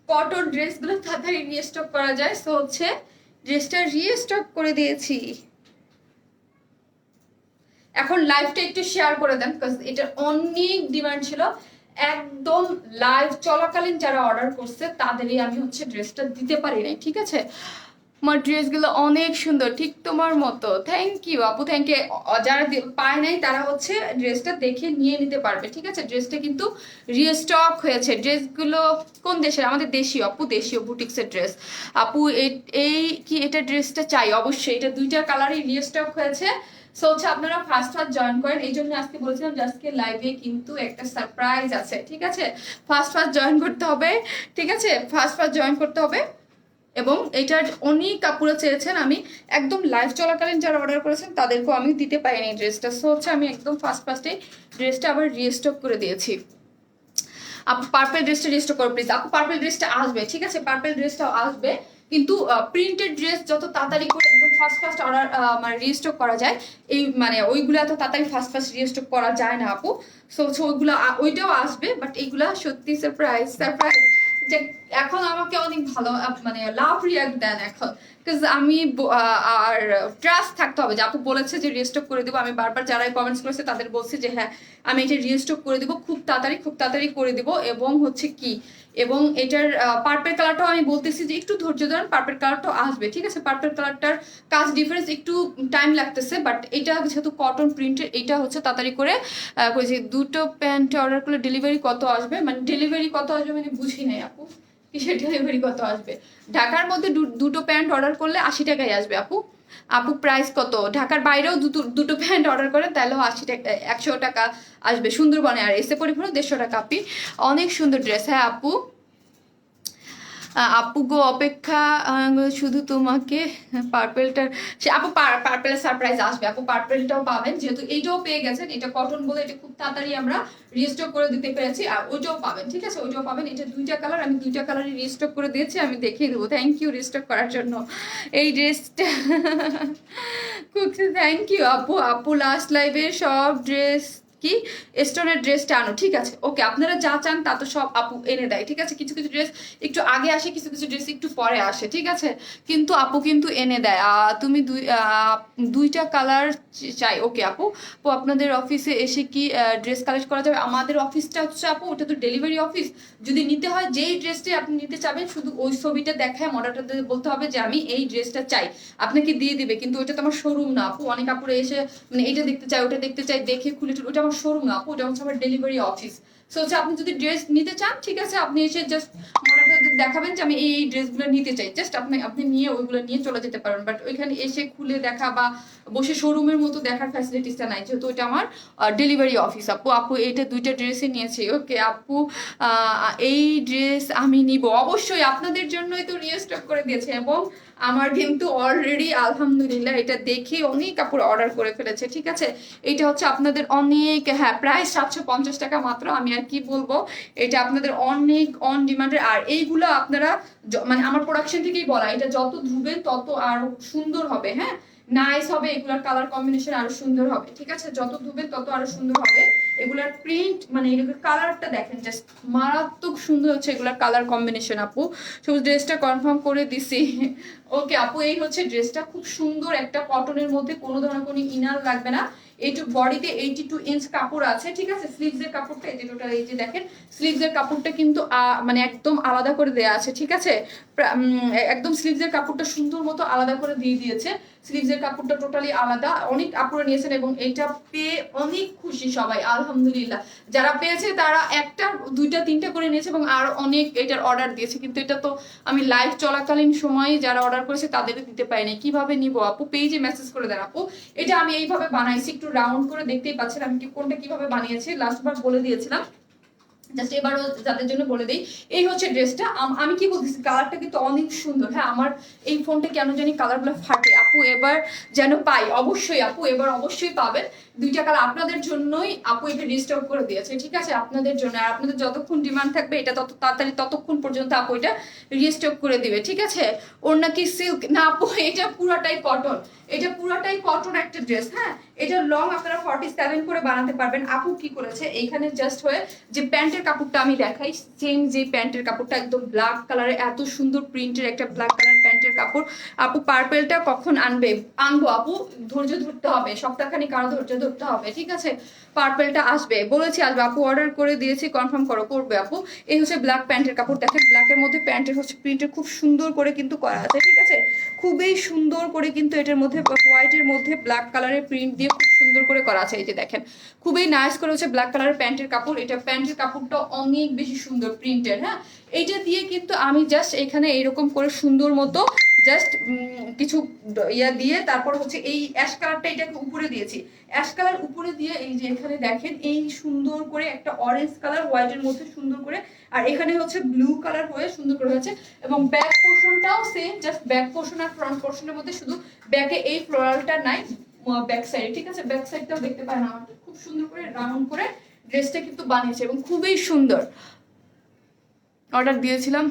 কটন ড্রেসগুলো তাড়াতাড়ি রিস্টক করা যায়, সো হচ্ছে ড্রেসটা রিস্টক করে দিয়েছি। এখন লাইভটা একটু শেয়ার করে দেন, বিকজ এটার অনেক ডিমান্ড ছিল। একদম লাইভ চলাকালীন যারা অর্ডার করছে তাদেরই আমি হচ্ছে ড্রেসটা দিতে পারি নাই, ঠিক আছে। আমার ড্রেসগুলো অনেক সুন্দর, ঠিক তোমার মতো। থ্যাংক ইউ আপু, থ্যাংক ইউ। যারা পায় নাই তারা হচ্ছে ড্রেসটা দেখে নিয়ে নিতে পারবে, ঠিক আছে? ড্রেসটা কিন্তু রিস্টক হয়েছে। ড্রেসগুলো কোন দেশের? আমাদের দেশীয় আপু, দেশীয় বুটিক্সের ড্রেস। আপু এই কি এটা ড্রেসটা চাই অবশ্যই, এটা দুইটা কালারই রিস্টক হয়েছে। সো হচ্ছে আপনারা ফার্স্ট ফার্স্ট জয়েন করেন, এই জন্য আজকে বলেছিলাম যে আজকে লাইভে কিন্তু একটা সারপ্রাইজ আছে, ঠিক আছে? ফার্স্ট ফার্স্ট জয়েন করতে হবে, ঠিক আছে? ফার্স্ট ফার্স্ট জয়েন করতে হবে। এবং এটার অনেক কাপড়ে চেয়েছেন, আমি একদম লাইভ চলাকালীন যারা অর্ডার করেছেন তাদেরকেও আমি দিতে পারিনি ড্রেসটা। সো হচ্ছে আমি একদম ফার্স্টে ড্রেসটা আবার রিস্টক করে দিয়েছি। আপু পার্পেল ড্রেসটা রিস্টক করো প্লিজ। আপু পার্পেল ড্রেসটা আসবে, ঠিক আছে? পার্পেল ড্রেসটাও আসবে, কিন্তু প্রিন্টেড ড্রেস যত তাড়াতাড়ি করে একদম ফার্স্ট অর্ডার মানে রিস্টক করা যায়, এই মানে ওইগুলো এত তাড়াতাড়ি ফার্স্ট রিস্টক করা যায় না আপু। সো ওইগুলো ওইটাও আসবে, বাট এইগুলা সত্যি সারপ্রাইজ সারপ্রাইজ। যে এখন আমাকে অনেক ভালো মানে লাভ রিয়াক্ট দেন এখন, বিকজ আমি আর ট্রাস্ট থাকতে হবে যে আপু বলেছে যে রিস্টক করে দেবো। আমি বারবার যারা কমেন্টস করেছে তাদের বলছি যে হ্যাঁ আমি এটা রিস্টক করে দেবো খুব তাড়াতাড়ি করে দেবো। এবং হচ্ছে কি, এবং এটার পার্পেল কালারটাও আমি বলতেছি যে একটু ধৈর্য ধরেন, পার্পেল কালারটাও আসবে, ঠিক আছে? পার্পেল কালারটার কাজ ডিফারেন্স একটু টাইম লাগতেছে, বাট এটা যেহেতু কটন প্রিন্টের, এটা হচ্ছে তাড়াতাড়ি করে করেছি। দুটো প্যান্ট অর্ডার করলে ডেলিভারি কত আসবে? মানে ডেলিভারি কত আসবে মানে বুঝি নাই আপু, কিসের ডেলিভারি কত আসবে? ঢাকার মধ্যে দুটো প্যান্ট অর্ডার করলে 80 টাকায় আসবে আপু। আপু প্রাইস কত? ঢাকার বাইরেও দুটো প্যান্ট অর্ডার করেন তাহলেও 80 টাকা 100 টাকা আসবে সুন্দরবনে। আর এসে পরিবহন 150 টাকা। আপি অনেক সুন্দর ড্রেস। হ্যাঁ আপু, আপু গো অপেক্ষা শুধু তোমাকে পার্পেলটার সে আপু পার্পেলের সারপ্রাইজ আসবে আপু, পার্পেলটাও পাবেন, যেহেতু এইটাও পেয়ে গেছেন, এটা কটন বলে এটা খুব তাড়াতাড়ি আমরা রিস্টক করে দিতে পেরেছি। আর ওইটাও পাবেন, ঠিক আছে? ওইটাও পাবেন। এটা দুইটা কালার, আমি দুইটা কালারই রিস্টক করে দিয়েছি, আমি দেখিয়ে দেবো। থ্যাংক ইউ রিস্টক করার জন্য এই ড্রেসটা। থ্যাংক ইউ আপু। আপু লাস্ট লাইভে সব ড্রেস কি স্টোনের ড্রেসটা আনো, ঠিক আছে? ওকে, আপনারা যা চান তা তো সব আপু এনে দেয়, ঠিক আছে? কিছু কিছু ড্রেস একটু আগে আসে, কিছু কিছু ড্রেস একটু পরে আসে, ঠিক আছে? কিন্তু আপু কিন্তু এনে দেয়। তুমি দুইটা কালার চাই, ওকে আপু। তো আপনাদের অফিসে এসে কি ড্রেস কালেক্ট করা যাবে? আমাদের অফিসটা হচ্ছে আপু ওটা তো ডেলিভারি অফিস। যদি নিতে হয় যেই ড্রেসটি আপনি নিতে চাবেন, শুধু ওই ছবিটা দেখায় মডেলটা বলতে হবে যে আমি এই ড্রেসটা চাই, আপনাকে দিয়ে দিবে। কিন্তু ওটা তো আমার শোরুম না আপু। অনেক আপুরে এসে মানে এটা দেখতে চাই ওটা দেখতে চাই, দেখে খুলে ওটা আমার শোরুম না আপু, ওটা হচ্ছে আমার ডেলিভারি অফিস। সো হচ্ছে আপনি যদি ড্রেস নিতে চান, ঠিক আছে, আপনি এসে জাস্ট মডেলটা দেখাবেন যে আমি এই ড্রেসগুলো নিতে চাই, জাস্ট আপনি নিয়ে ওইগুলো নিয়ে চলে যেতে পারেন। বাট ওইখানে এসে খুলে দেখা বা বসে শোরুমের মতো দেখার ফ্যাসিলিটিসটা নাই, যেহেতু এটা আমার ডেলিভারি অফিস আপু। আপু এইটা দুইটা ড্রেসই নিয়েছি, ওকে আপু। এই ড্রেস আমি নিব অবশ্যই, আপনাদের জন্যই তো রিস্টক করে দিয়েছে। এবং আমার কিন্তু অলরেডি আলহামদুলিল্লাহ এটা দেখে অনেক কাপড় অর্ডার করে ফেলেছে, ঠিক আছে? এটা হচ্ছে আপনাদের অনেক, হ্যাঁ প্রাইস 750 টাকা মাত্র। আমি আর কি বলবো, এটা আপনাদের অনেক অন ডিমান্ডের। আর এইগুলো আপনারা মানে আমার প্রোডাকশন থেকেই বলা, এটা যত ধুবে তত আরো সুন্দর হবে, হ্যাঁ নাইস হবে, এগুলার কালার কম্বিনেশন আরো সুন্দর হবে, ঠিক আছে? যত ধুবে তত আরো সুন্দর হবে। এগুলার প্রিন্ট মানে এগুলোর কালারটা দেখেন, জাস্ট মারাত্মক সুন্দর হচ্ছে এগুলার কালার কম্বিনেশন আপু। সবুজ ড্রেসটা কনফার্ম করে দিছি। ওকে আপু, এই হচ্ছে ড্রেসটা, খুব সুন্দর একটা কটনের মধ্যে, কোনো ধরনের কোনো ইনার লাগবে না। এইটু বডিতে 82 ইঞ্চ কাপড় আছে, ঠিক আছে? স্লিভস এর কাপড়টা এই যে টোটাল, এই যে দেখেন স্লিভস এর কাপড়টা কিন্তু মানে একদম আলাদা করে দেয়া আছে, ঠিক আছে? একদম স্লিভস এর কাপড়টা সুন্দর মতো আলাদা করে দিয়ে দিয়েছে। স্লিভস এর কাপড়টা টোটালি আলাদা, অনেক আপুরা নিয়েছেন এবং এটা পেয়ে অনেক খুশি সবাই আলহামদুলিল্লাহ। যারা পেয়েছে তারা একটা দুইটা তিনটা করে নিয়েছে এবং আর অনেক এটার অর্ডার দিয়েছে, কিন্তু এটা তো আমি লাইভ চলাকালীন সময় যারা অর্ডার করেছে তাদেরকে দিতে পারিনি। কিভাবে নিব আপু? পেজে মেসেজ করে দেন আপু। এটা আমি এইভাবে বানাইছি, একটু রাউন্ড করে দেখতেই পাচ্ছেন আমি কোনটা কিভাবে বানিয়েছি, লাস্টবার বলে দিয়েছিলাম, জাস্ট এবারও যাদের জন্য বলে দিই। এই হচ্ছে ড্রেসটা, আমি কি বলতেছি, কালারটা কিন্তু অনেক সুন্দর। হ্যাঁ আমার এই ফোনটা কেন জানি কালারগুলো ফাটে আপু, এবার যেন পাই অবশ্যই আপু, এবার অবশ্যই পাবেন দুইটা কালার আপনাদের জন্যই আপু এটা রিস্টক করে দিয়েছে, ঠিক আছে? আপনাদের জন্য। আর আপনাদের যতক্ষণ ডিমান্ড থাকবে এটা তত তাড়াতাড়ি ততক্ষণ পর্যন্ত আপু এটা রিস্টক করে দিবে, ঠিক আছে? ওর নাকি সিল্ক না আপু, এটা পুরাটাই কটন, এটা পুরাটাই কটন একটা ড্রেস। হ্যাঁ এটা লং আপনারা 47 করে বানাতে পারবেন। আপু কি করেছে এইখানে জাস্ট হয়ে যে প্যান্টের কাপড়টা আমি দেখাই, সেম যে প্যান্টের কাপড়টা একদম ব্ল্যাক কালারের, এত সুন্দর প্রিন্টের একটা ব্ল্যাক কালার প্যান্টের প্যান্টের কাপড়। আপু পার্পেলটা কখন আনবে? আনবো আপু, ধৈর্য ধরতে হবে, সপ্তাহখানিক আরো ধৈর্য ধরতে হবে, ঠিক আছে? পার্পেলটা আসবে, বলেছি আসবে আপু, অর্ডার করে দিয়েছি, কনফার্ম করো, করবে আপু। এই হচ্ছে ব্ল্যাক প্যান্টের কাপড়, দেখেন ব্ল্যাকের মধ্যে প্যান্টের হচ্ছে প্রিন্টের খুব সুন্দর করে কিন্তু করা আছে, ঠিক আছে? খুবই সুন্দর করে কিন্তু এটার মধ্যে হোয়াইটের মধ্যে ব্ল্যাক কালারের প্রিন্ট দিয়ে খুব সুন্দর করে করা আছে। এই যে দেখেন খুবই নাইস করে হচ্ছে ব্ল্যাক কালারের প্যান্টের কাপড়। এটা প্যান্টের কাপড়টা অনেক বেশি সুন্দর প্রিন্টের, হ্যাঁ। এইটা দিয়ে কিন্তু আমি জাস্ট এখানে এইরকম করে সুন্দর মতো জাস্ট কিছু ইয়া দিয়ে তারপর হচ্ছে এই অ্যাশ কালারটা এটাকে উপরে দিয়েছি, অ্যাশ কালার উপরে দিয়ে এই যে এখানে দেখেন এই সুন্দর করে একটা অরেঞ্জ কালার হোয়াইটের মধ্যে সুন্দর করে, আর এখানে হচ্ছে ব্লু কালার হয়ে সুন্দর করে হয়েছে। এবং ব্যাক পোর্শনটাও সেম, জাস্ট ব্যাক পোর্শন আর ফ্রন্ট পোর্শনের মধ্যে শুধু ব্যাকে এই ফ্লোরালটা নাই ব্যাক সাইড, ঠিক আছে? ব্যাক সাইডটাও দেখতে পারেন আমার খুব সুন্দর করে রাউন্ড করে ড্রেসটা কিন্তু বানিয়েছে এবং খুবই সুন্দর। অর্ডার দিয়েছিলাম,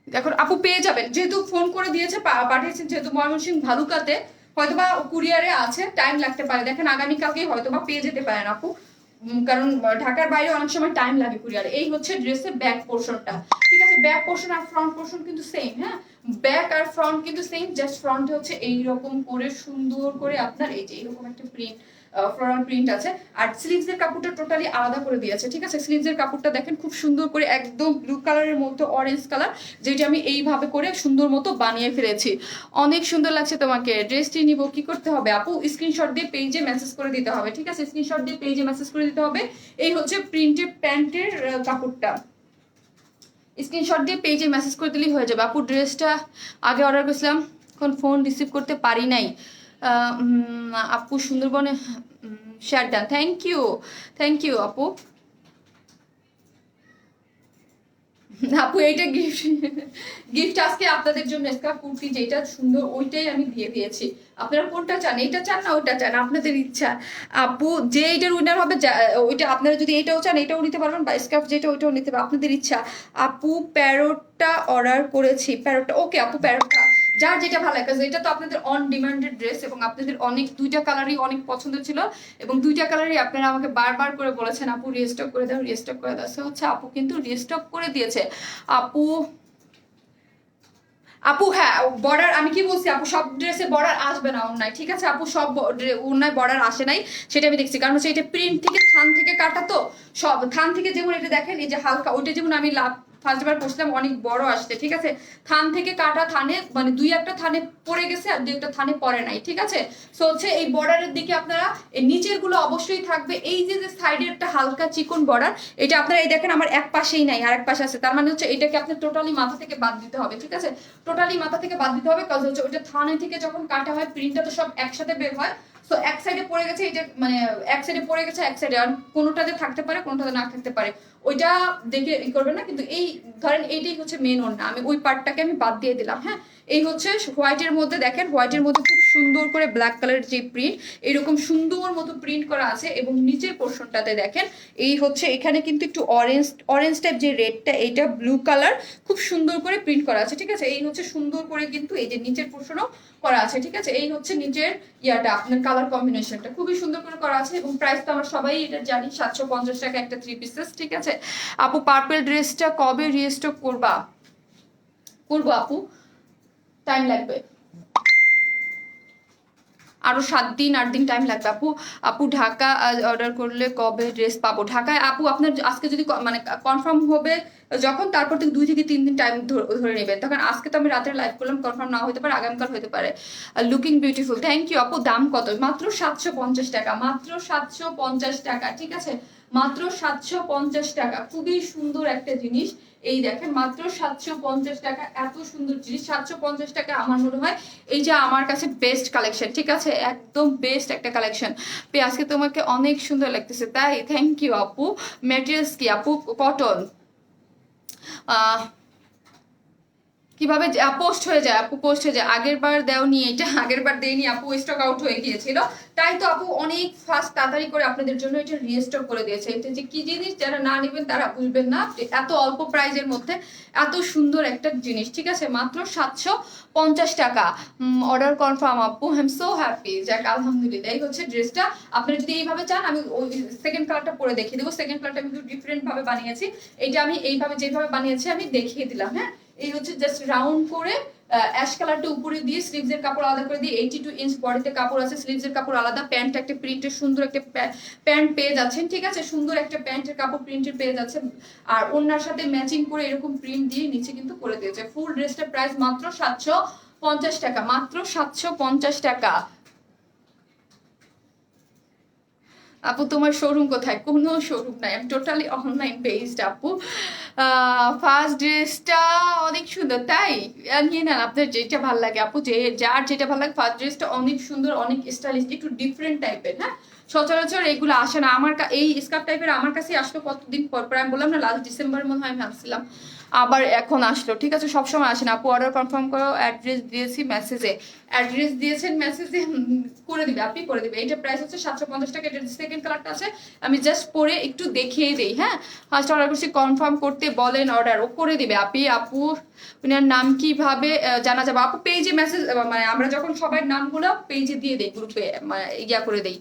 এখন আপু পেয়ে যাবেন, যেহেতু ফোন করে দিয়েছে পাঠিয়েছেন, যেহেতু ময়মনসিংহ ভালুকাতে, হয়তোবা কুরিয়ারে আছে, টাইম লাগতে পারে, দেখেন আগামীকালকে হয়তোবা পেয়ে যেতে পারেন আপু, কারণ ঢাকার বাইরে অনেক সময় টাইম লাগে কুরিয়ারে। এই হচ্ছে ড্রেসের ব্যাক পোর্শনটা, ঠিক আছে? ব্যাক পোর্শন আর ফ্রন্ট পোর্শন কিন্তু সেম, হ্যাঁ, ব্যাক আর ফ্রন্ট কিন্তু সেম, জাস্ট ফ্রন্টে হচ্ছে এইরকম করে সুন্দর করে আপনার এই যে এরকম একটা প্রিন্ট, ফ্লোরাল প্রিন্ট আছে। আর স্লিভসের কাপড়টা টোটালি আলাদা করে দিয়েছে, ঠিক আছে? স্লিভসের কাপড়টা দেখেন খুব সুন্দর করে একদম ব্লু কালারের মধ্যে অরেঞ্জ কালার, যেটা আমি এইভাবে করে সুন্দর মতো বানিয়ে ফেলেছি। অনেক সুন্দর লাগছে তোমাকে। ড্রেসটি নিব, কি করতে হবে আপু? স্ক্রিনশট দিয়ে পেজে মেসেজ করে দিতে হবে, ঠিক আছে? স্ক্রিনশট দিয়ে পেজে মেসেজ করে দিতে হবে। এই হচ্ছে প্রিন্টেড প্যান্টের কাপড়টা, স্ক্রিনশট দিয়ে পেজে মেসেজ করে দিলেই হয়ে যাবে আপু। ড্রেসটা আগে অর্ডার করেছিলাম, এখন ফোন রিসিভ করতে পারি নাই আপু। সুন্দরবনে শেয়ার ডান, থ্যাংক ইউ আপু। আপু এইটা গিফট আজকে আপনাদের জন্য স্কার্ফ কুর্তি যেটা সুন্দর ওইটাই আমি দিয়ে দিয়েছি। আপনারা কোনটা চান, এইটা চান না ওইটা চান, আপনাদের ইচ্ছা আপু। যে এইটার উইনার হবে ওইটা, আপনারা যদি এইটাও চান এটাও নিতে পারবেন, বা স্কার্ফ যেটা ওইটাও নিতে পারবেন, আপনাদের ইচ্ছা আপু। প্যারোটটা অর্ডার করেছি, প্যারোটটা ওকে আপু, প্যারোটটা যার যেটা ভালো লাগে, এটা তো আপনাদের অন ডিমান্ডেড ড্রেস এবং আপনাদের অনেক দুইটা কালারই অনেক পছন্দ ছিল এবং দুইটা কালারই আপনারা আমাকে বারবার করে বলেছেন আপু রিস্টক করে দাও, রিস্টক করে দাও। সো হচ্ছে আপু কিন্তু রিস্টক করে দিয়েছে আপু। আপু হ্যাঁ, বর্ডার আমি কি বলছি আপু, সব ড্রেসে বর্ডার আসবে না অন্যায়, ঠিক আছে আপু? সব অন্যায় বর্ডার আসে নাই, সেটা আমি দেখছি, কারণ হচ্ছে এটা প্রিন্ট থেকে থান থেকে কাটা তো, সব থান থেকে যেমন এটা দেখেন এই যে হালকা, ওইটা যেমন আমি ফার্স্টবার পড়ছিলাম অনেক বড় আসছে, ঠিক আছে? থান থেকে কাটা, থানে মানে দুই একটা থানে পড়ে গেছে আর দুই একটা থানে পড়ে নাই, ঠিক আছে? সো হচ্ছে এই বর্ডারের দিকে আপনারা এই নিচের গুলো অবশ্যই থাকবে, এই যে সাইডের একটা হালকা চিকন বর্ডার, এটা আপনারা এই দেখেন আমার এক পাশেই নাই আর এক পাশে আছে, তার মানে হচ্ছে এটাকে আপনার টোটালি মাথা থেকে বাদ দিতে হবে, ঠিক আছে? টোটালি মাথা থেকে বাদ দিতে হবে, কাজ হচ্ছে ওইটা থানে থেকে যখন কাটা হয় প্রিন্টটা তো সব একসাথে বের হয়। সো এক সাইডে পড়ে গেছে, এটা মানে এক সাইডে পড়ে গেছে, এক সাইডে, আর কোনোটাতে থাকতে পারে কোনোটাতে না থাকতে পারে, ওইটা দেখে ই করবে না। কিন্তু এই ধরেন এইটাই হচ্ছে মেন ওড়না, আমি ওই পার্টটাকে আমি বাদ দিয়ে দিলাম, হ্যাঁ। এই হচ্ছে হোয়াইটের মধ্যে, দেখেন হোয়াইটের মধ্যে খুব সুন্দর করে ব্ল্যাক কালারের যে প্রিন্ট, এরকম সুন্দর মতো প্রিন্ট করা আছে এবং নিচের পোর্শনটাতে দেখেন এই হচ্ছে এখানে কিন্তু একটু অরেঞ্জ টাইপ যে রেডটা, এইটা ব্লু কালার খুব সুন্দর করে প্রিন্ট করা আছে, ঠিক আছে? এই হচ্ছে সুন্দর করে কিন্তু এই যে নিচের পোর্শনও করা আছে, ঠিক আছে? এই হচ্ছে নিচের ইয়াটা, আপনার কালার কম্বিনেশনটা খুবই সুন্দর করে করা আছে এবং প্রাইস তো আমরা সবাই এটা জানি, 750 টাকা একটা 3 পিসেস, ঠিক আছে? আপু পার্পল ড্রেসটা কবে রিস্টক করবো আপু? টাইম লাগবে, আরো 7 দিন 8 দিন টাইম লাগবে আপু। আপু ঢাকা অর্ডার করলে কবে ড্রেস পাবো? ঢাকায় আপু আপনার আজকে যদি মানে কনফার্ম হবে যখন, তারপর থেকে 2 থেকে 3 দিন টাইম ধরে নেবেন, তখন আজকে তো আমি রাতের লাইভ করলাম, কনফার্ম না হতে পারে, আগামীকাল হতে পারে। লুকিং বিউটিফুল, থ্যাংক ইউ আপু। দাম কত? মাত্র 750 টাকা, মাত্র 750 টাকা, ঠিক আছে? মাত্র 750 টাকা, খুবই সুন্দর একটা জিনিস। এই দেখেন মাত্র 750 টাকা, এত সুন্দর জিনিস 750 টাকা, আমার মনে হয় এই যে আমার কাছে বেস্ট কালেকশন, ঠিক আছে? একদম বেস্ট একটা কালেকশন। আজকে তোমাকে অনেক সুন্দর লাগতেছে, তাই থ্যাংক ইউ আপু। ম্যাটেরিয়ালস কি আপু? কটন। কিভাবে পোস্ট হয়ে যায় আপু? পোস্ট হয়ে যায়, আগের বার দেওনি, এটা আগের বার দেয়নি আপু, স্টক আউট হয়ে গিয়েছিল, তাই তো আপু অনেক ফাস্ট তাড়াতাড়ি করে আপনাদের জন্য এটা রিস্টক করে দিয়েছে। এটা যে কি জিনিস যারা না নেবেন তারা বুঝবেন না, এত অল্প প্রাইজের মধ্যে এত সুন্দর একটা জিনিস, ঠিক আছে? মাত্র 750 টাকা, অর্ডার কনফার্ম আপু। আই এম সো হ্যাপি, যাক আলহামদুলিল্লাহ। এই হচ্ছে ড্রেসটা, আপনারা যদি এইভাবে চান আমি ওই সেকেন্ড কালারটা পরে দেখিয়ে দেবো। সেকেন্ড কালারটা আমি একটু ডিফারেন্ট ভাবে বানিয়েছি, এটা আমি এইভাবে যেভাবে বানিয়েছি আমি দেখিয়ে দিলাম, হ্যাঁ। এই হচ্ছে জাস্ট রাউন্ড করে অ্যাশ কালারটা উপরে দিয়ে স্লিভসের কাপড় আলাদা করে দিয়ে 82 ইঞ্চ বডিতে কাপড় আছে, স্লিভসের কাপড় আলাদা, প্যান্ট একটা প্রিন্টের সুন্দর একটা প্যান্ট পেয়ে যাচ্ছেন, ঠিক আছে, সুন্দর একটা প্যান্টের কাপড় প্রিন্টের পেয়ে যাচ্ছে। আর ওনার সাথে ম্যাচিং করে এরকম প্রিন্ট দিয়ে নিচে কিন্তু করে দিয়েছে। ফুল ড্রেসটার প্রাইস মাত্র 750 টাকা, মাত্র 750 টাকা। আপু তোমার শোরুম কোথায়? কোনো শোরুম নাই, আমি টোটালি অনলাইন বেসড আপু। ফার্স্ট ড্রেসটা অনেক সুন্দর, তাই নিয়ে নেন আপনার যেটা ভালো লাগে আপু, যে যার যেটা ভালো লাগে। ফার্স্ট ড্রেসটা অনেক সুন্দর, অনেক স্টাইলিশ, একটু ডিফারেন্ট টাইপের। হ্যাঁ, সচরাচর এগুলো আসে না আমার এই স্কার্ফ টাইপের আমার কাছে আসলো কতদিন পর পর, আমি বললাম না লাস্ট ডিসেম্বর মনে হয় আমি আসছিলাম, আবার এখন আসলো, ঠিক আছে, সবসময় আসে না আপু। অর্ডার কনফার্ম করো, অ্যাড্রেস দিয়েছি মেসেজে, অ্যাড্রেস দিয়েছেন মেসেজে, করে দিবে, আপনি করে দিবে। এটা প্রাইস হচ্ছে 750 টাকা। এটা সেকেন্ড কালারটা আছে, আমি জাস্ট পরে একটু দেখিয়ে দিই। হ্যাঁ, ফার্স্ট অর্ডার করছি, কনফার্ম করতে বলেন, অর্ডার ও করে দিবে। আপু উনার নাম কিভাবে জানা যাবে আপু? পেজে মেসেজ, মানে আমরা যখন সবার নামগুলো পেজে দিয়ে দেই, গ্রুপে মানে ইয়া করে দেই।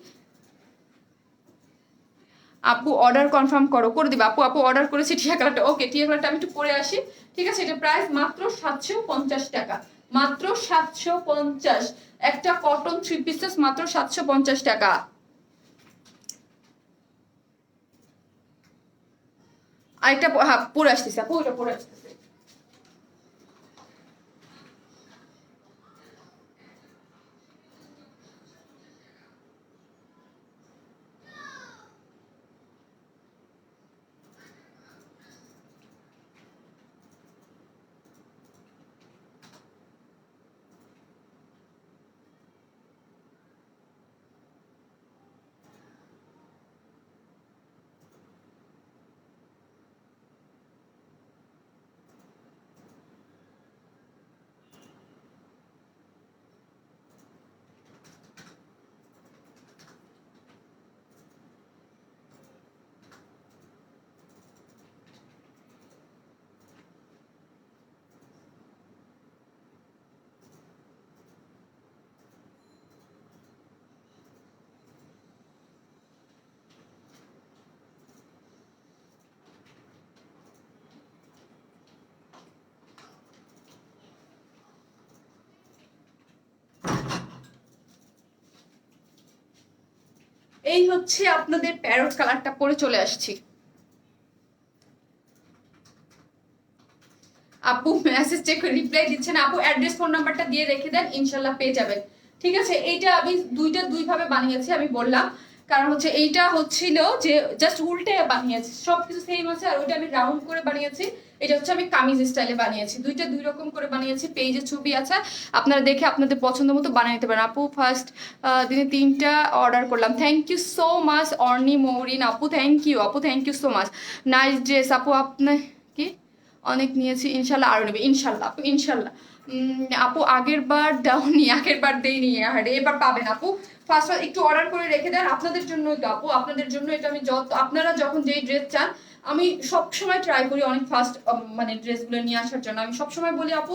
আপু অর্ডার কনফার্ম করো, করে দিবে আপু। অর্ডার করেছি টিয়া কালারটা, ওকে টিয়া কালারটা আমি একটু পরে আসি, ঠিক আছে। এটা প্রাইস মাত্র 750 টাকা, মাত্র 750। একটা কটন 3 পিসেস মাত্র 750 টাকা। আরেকটা হ্যাঁ পরে আসতেছে আপু, ওটা পরে আসতেছে। এই হচ্ছে আপনাদের প্যারট কালারটা, পরে চলে আসছি। আপু মেসেজ চেক করে রিপ্লাই দিচ্ছেন, আপু অ্যাড্রেস ফোন নাম্বারটা দিয়ে রেখে দেন, ইনশাল্লাহ পেয়ে যাবেন, ঠিক আছে। এইটা আমি দুই ভাবে বানিয়েছি, আমি বললাম, কারণ হচ্ছে এইটা হচ্ছিল যে জাস্ট উল্টে বানিয়েছি, সবকিছু সেম আছে, আর ওইটা আমি রাউন্ড করে বানিয়েছি। এটা হচ্ছে আমি কামিজ স্টাইলে বানিয়েছি, দুইটা দুই রকম করে বানিয়েছি। পেজে ছবি আছে, আপনারা দেখে আপনাদের পছন্দ মতো বানিয়ে নিতে পারেন। আপু ফার্স্ট দিনে 3টা অর্ডার করলাম, thank you so much Orni Mourin আপু, থ্যাংক ইউ আপু, thank you so much. Nice dress আপু, আপনার কি অনেক নিয়েছি, ইনশাল্লাহ আরো নেবে, ইনশাল্লাহ আপু, ইনশাল্লাহ। আপু আগের বার দাওনি, আগের বার দেইনি, আর এবার পাবেন আপু। ফার্স্ট একটু অর্ডার করে রেখে দেন, আপনাদের জন্যই তো আপু, আপনাদের জন্য এটা আমি যত আপনারা যখন যেই ড্রেস চান, আমি সবসময় ট্রাই করি অনেক ফাস্ট মানে ড্রেসগুলো নিয়ে আসার জন্য। আমি সবসময় বলি আপু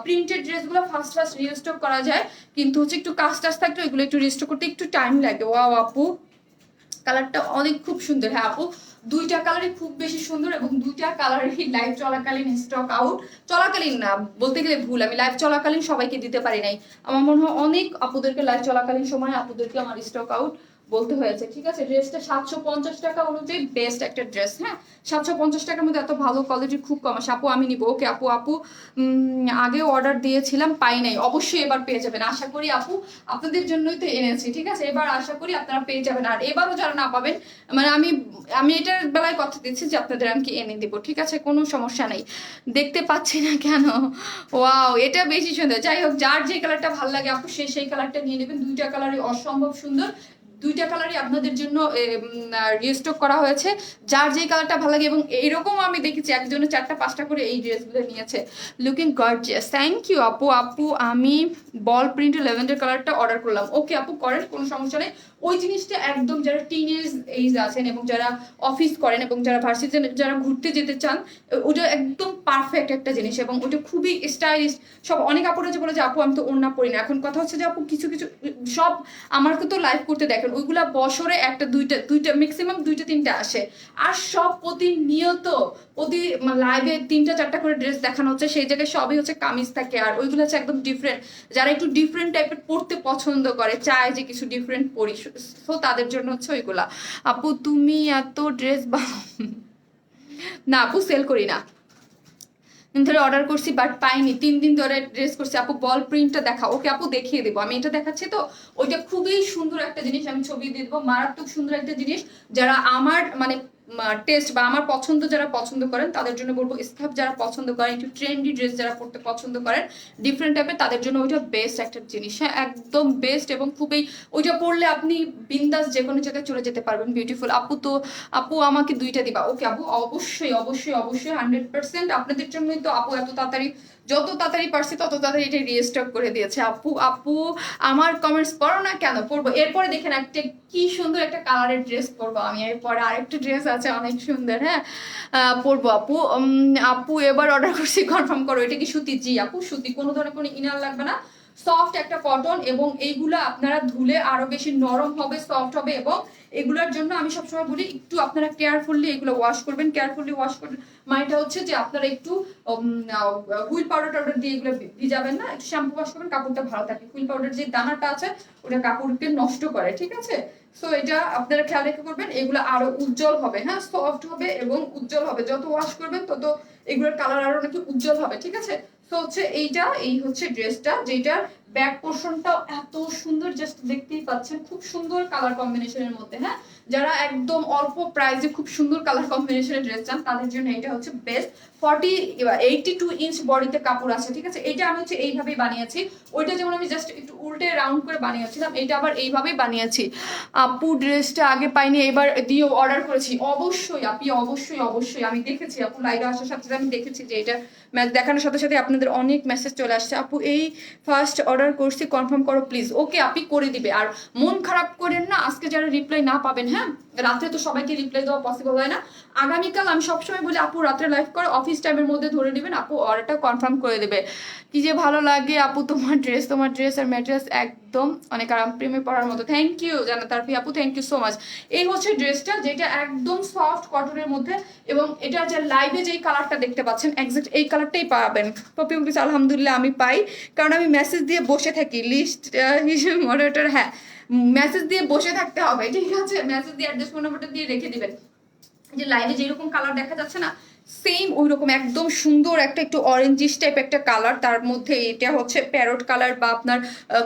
প্রিন্টেড ড্রেসগুলো ফাস্ট রিস্টক করা যায়, কিন্তু হচ্ছে একটু কাজ টাজ থাকলে ওইগুলো একটু রিস্টক করতে একটু টাইম লাগে। ওয়াও আপু কালারটা অনেক খুব সুন্দর। হ্যাঁ আপু দুইটা কালারই খুব বেশি সুন্দর, এবং দুইটা কালারই লাইভ চলাকালীন স্টক আউট। চলাকালীন না বলতে গেলে ভুল, আমি লাইভ চলাকালীন সবাইকে দিতে পারি নাই, আমার মনে হয় অনেক আপুদেরকে লাইভ চলাকালীন সময় আপুদেরকে আমার স্টক আউট বলতে হয়েছে, ঠিক আছে। ড্রেসটা 750 টাকা অনুযায়ী বেস্ট একটা ড্রেস। হ্যাঁ 750 টাকার মধ্যে এত ভালো কোয়ালিটির খুব কম আসে। আপু আমি নিবো, ওকে আপু আগেও অর্ডার দিয়েছিলাম পাই নাই, অবশ্যই এবার পেয়ে যাবেন আশা করি আপু, আপনাদের জন্যই তো এনেছি, ঠিক আছে। এবার আশা করি আপনারা পেয়ে যাবেন, আর এবারও যারা না পাবেন, মানে আমি এটার বেলায় কথা দিচ্ছি যে আপনাদের আমি কি এনে দেবো, ঠিক আছে, কোনো সমস্যা নেই। দেখতে পাচ্ছি না কেন, ওয়াও এটা বেশি সুন্দর। যাই হোক, যার যে কালারটা ভালো লাগে আপু সেই কালারটা নিয়ে নেবেন, দুইটা কালারই অসম্ভব সুন্দর, দুইটা কালারই আপনাদের জন্য রিস্টক করা হয়েছে, যার যে কালারটা ভালো লাগে। এবং এরকম আমি দেখেছি একজনের 4টা 5টা করে এই ড্রেসগুলো নিয়েছে, লুকিং গর্জিয়াস। থ্যাংক ইউ আপু আমি বল প্রিন্ট ল্যাভেন্ডার কালারটা অর্ডার করলাম, ওকে আপু করেন, কোনো সমস্যা নেই। ওই জিনিসটা একদম যারা টিনেজ এইজ আছেন এবং যারা অফিস করেন এবং যারা ভার্সিটি যারা ঘুরতে যেতে চান, ওটা একদম পারফেক্ট একটা জিনিস, এবং ওটা খুবই স্টাইলিশ। সব অনেক আপুরা যে বলে যে আপু আমি তো ওড়না পরি না, এখন কথা হচ্ছে যে আপু কিছু সব আমাকে তো লাইভ করতে দেখেন, দেখেন ওইগুলা বছরে একটা দুইটা ম্যাক্সিমাম দুইটা তিনটা আসে। আর সব প্রতিনিয়ত প্রতি লাইভে 3টা 4টা করে ড্রেস দেখানো হচ্ছে, সেই জায়গায় সবই হচ্ছে কামিজ থাকে, আর ওইগুলো হচ্ছে একদম ডিফারেন্ট। যারা একটু ডিফারেন্ট টাইপের পড়তে পছন্দ করে, চায় যে কিছু ডিফারেন্ট পরি, তো তাদের জন্য হচ্ছে ওইগুলা। আপু তুমি এত ড্রেস না আপু সেল করি না, ধরে অর্ডার করছি বাট পাইনি, 3 দিন ধরে ড্রেস করছি। আপু বল প্রিন্টটা দেখা। ওকে আপু দেখিয়ে দেবো, আমি এটা দেখাচ্ছি তো, ওইটা খুবই সুন্দর একটা জিনিস, আমি ছবি দিয়ে দেবো, মারাত্মক সুন্দর একটা জিনিস। যারা আমার মানে টেস্ট বা আমার পছন্দ যারা পছন্দ করেন তাদের জন্য বলবো, স্কার্ফ যারা পছন্দ করেন, একটু ট্রেন্ডি ড্রেস যারা পড়তে পছন্দ করেন ডিফারেন্ট টাইপের, তাদের জন্য ওইটা বেস্ট একটা জিনিস। হ্যাঁ একদম বেস্ট, এবং খুবই ওইটা পড়লে আপনি বিন্দাস যে কোনো জায়গায় চলে যেতে পারবেন। বিউটিফুল। আপু তো আপু আমাকে 2টা দিবা। ওকে আপু অবশ্যই অবশ্যই অবশ্যই 100%। আপনাদের জন্যই তো আপু এত তাড়াতাড়ি, যত তাড়াতাড়ি পারছি তত তাড়াতাড়ি এটা রিস্টক করে দিয়েছে। আপু আপু আমার কমেন্টস পড়ো না কেন? পড়বো। এরপরে দেখেন একটা কি সুন্দর একটা কালারের ড্রেস পরবো আমি, এরপরে আরেকটা ড্রেস আছে অনেক সুন্দর। হ্যাঁ পরবো আপু। আপু এবার অর্ডার করছি, কনফার্ম করো। এটা কি সুতি? জি আপু সুতি, কোনো ধরনের কোনো ইনার লাগবে না, সফট একটা কটন, এবং এইগুলা আপনারা ধুলে আরো বেশি নরম হবে, সফট হবে। এবং এগুলোর জন্য আমি সবসময় বলি একটু আপনারা কেয়ারফুলি এগুলো ওয়াশ করবেন, কেয়ারফুলি ওয়াশ করবেন। মানেটা হচ্ছে যে আপনারা একটু হুইল পাউডার টাউডার দিয়ে এগুলো ভিজাবেন না, একটু শ্যাম্পু ওয়াশ করবেন, কাপড়টা ভালো থাকে। হুইল পাউডার যে দানাটা আছে ওটা কাপড়কে নষ্ট করে, ঠিক আছে? সো এটা আপনারা খেয়াল রেখে করবেন, এগুলো আরো উজ্জ্বল হবে, হ্যাঁ সফট হবে এবং উজ্জ্বল হবে। যত ওয়াশ করবেন তত এগুলোর কালার আরো নাকি উজ্জ্বল হবে, ঠিক আছে? তো হচ্ছে এইটা, এই হচ্ছে ড্রেসটা, যেটার ব্যাক পোর্শনটাও এত সুন্দর, জাস্ট দেখতেই পাচ্ছেন, খুব সুন্দর কালার কম্বিনেশনের মধ্যে। হ্যাঁ যারা একদম অল্প প্রাইসে খুব সুন্দর কালার কম্বিনেশনের ড্রেস চান তাদের জন্য এটা হচ্ছে বেস্ট। 82 ইঞ্চ বডিতে কাপড় আছে, ঠিক আছে? এটা আমি হচ্ছে এইভাবেই বানিয়েছি, ওইটা যেমন আমি জাস্ট একটু উল্টে রাউন্ড করে বানিয়েছিলাম, এটা আবার এইভাবেই বানিয়েছি। আপু ড্রেসটা আগে পাইনি, এবার দিয়ে অর্ডার করেছি। অবশ্যই আপনি অবশ্যই অবশ্যই, আমি দেখেছি আপু লাইভে আসার সাথে সাথে আমি দেখেছি যে এটা দেখানোর সাথে সাথে আপনাদের অনেক মেসেজ চলে আসছে। আপু এই ফার্স্ট অর্ডার করছি, কনফার্ম করো প্লিজ। ওকে আপনি করে দিবে। আর মন খারাপ করেন না, আজকে যারা রিপ্লাই না পাবেন, হ্যাঁ রাত্রে তো সবাইকে রিপ্লাই দেওয়া পসিবল হয় না, আগামীকাল আমি সবসময় বলি আপু রাত্রে লাইভ করে অফিস টাইমের মধ্যে ধরে নেবেন, আপু অর্ডারটা কনফার্ম করে দেবে। কি যে ভালো লাগে আপু তোমার ড্রেস আর ম্যাটেরিয়ালস একদম অনেক আরাম, প্রেমে পড়ার মতো। থ্যাংক ইউ জান্নাত আরফি আপু, থ্যাংক ইউ সো মাচ। এই হচ্ছে ড্রেসটা, যেটা একদম সফট কটনের মধ্যে, এবং এটা যে লাইভে যেই কালারটা দেখতে পাচ্ছেন এক্সাক্ট এই কালারটাই পাবেন। পপি প্লিজ আলহামদুলিল্লাহ আমি পাই, কারণ আমি মেসেজ দিয়ে বসে থাকি, লিস্ট হিসেবে মডারেটর। হ্যাঁ মেসেজ দিয়ে বসে থাকতে হবে, ঠিক আছে? মেসেজ দিয়ে অ্যাড্রেস ফোন নাম্বারটা দিয়ে রেখে দিবেন। যে লাইভে যেরকম কালার দেখা যাচ্ছে না, সেম ওই রকম একদম সুন্দর একটা একটু অরেঞ্জিশ টাইপ একটা কালার, তার মধ্যে এটা হচ্ছে প্যারট কালার বা আপনার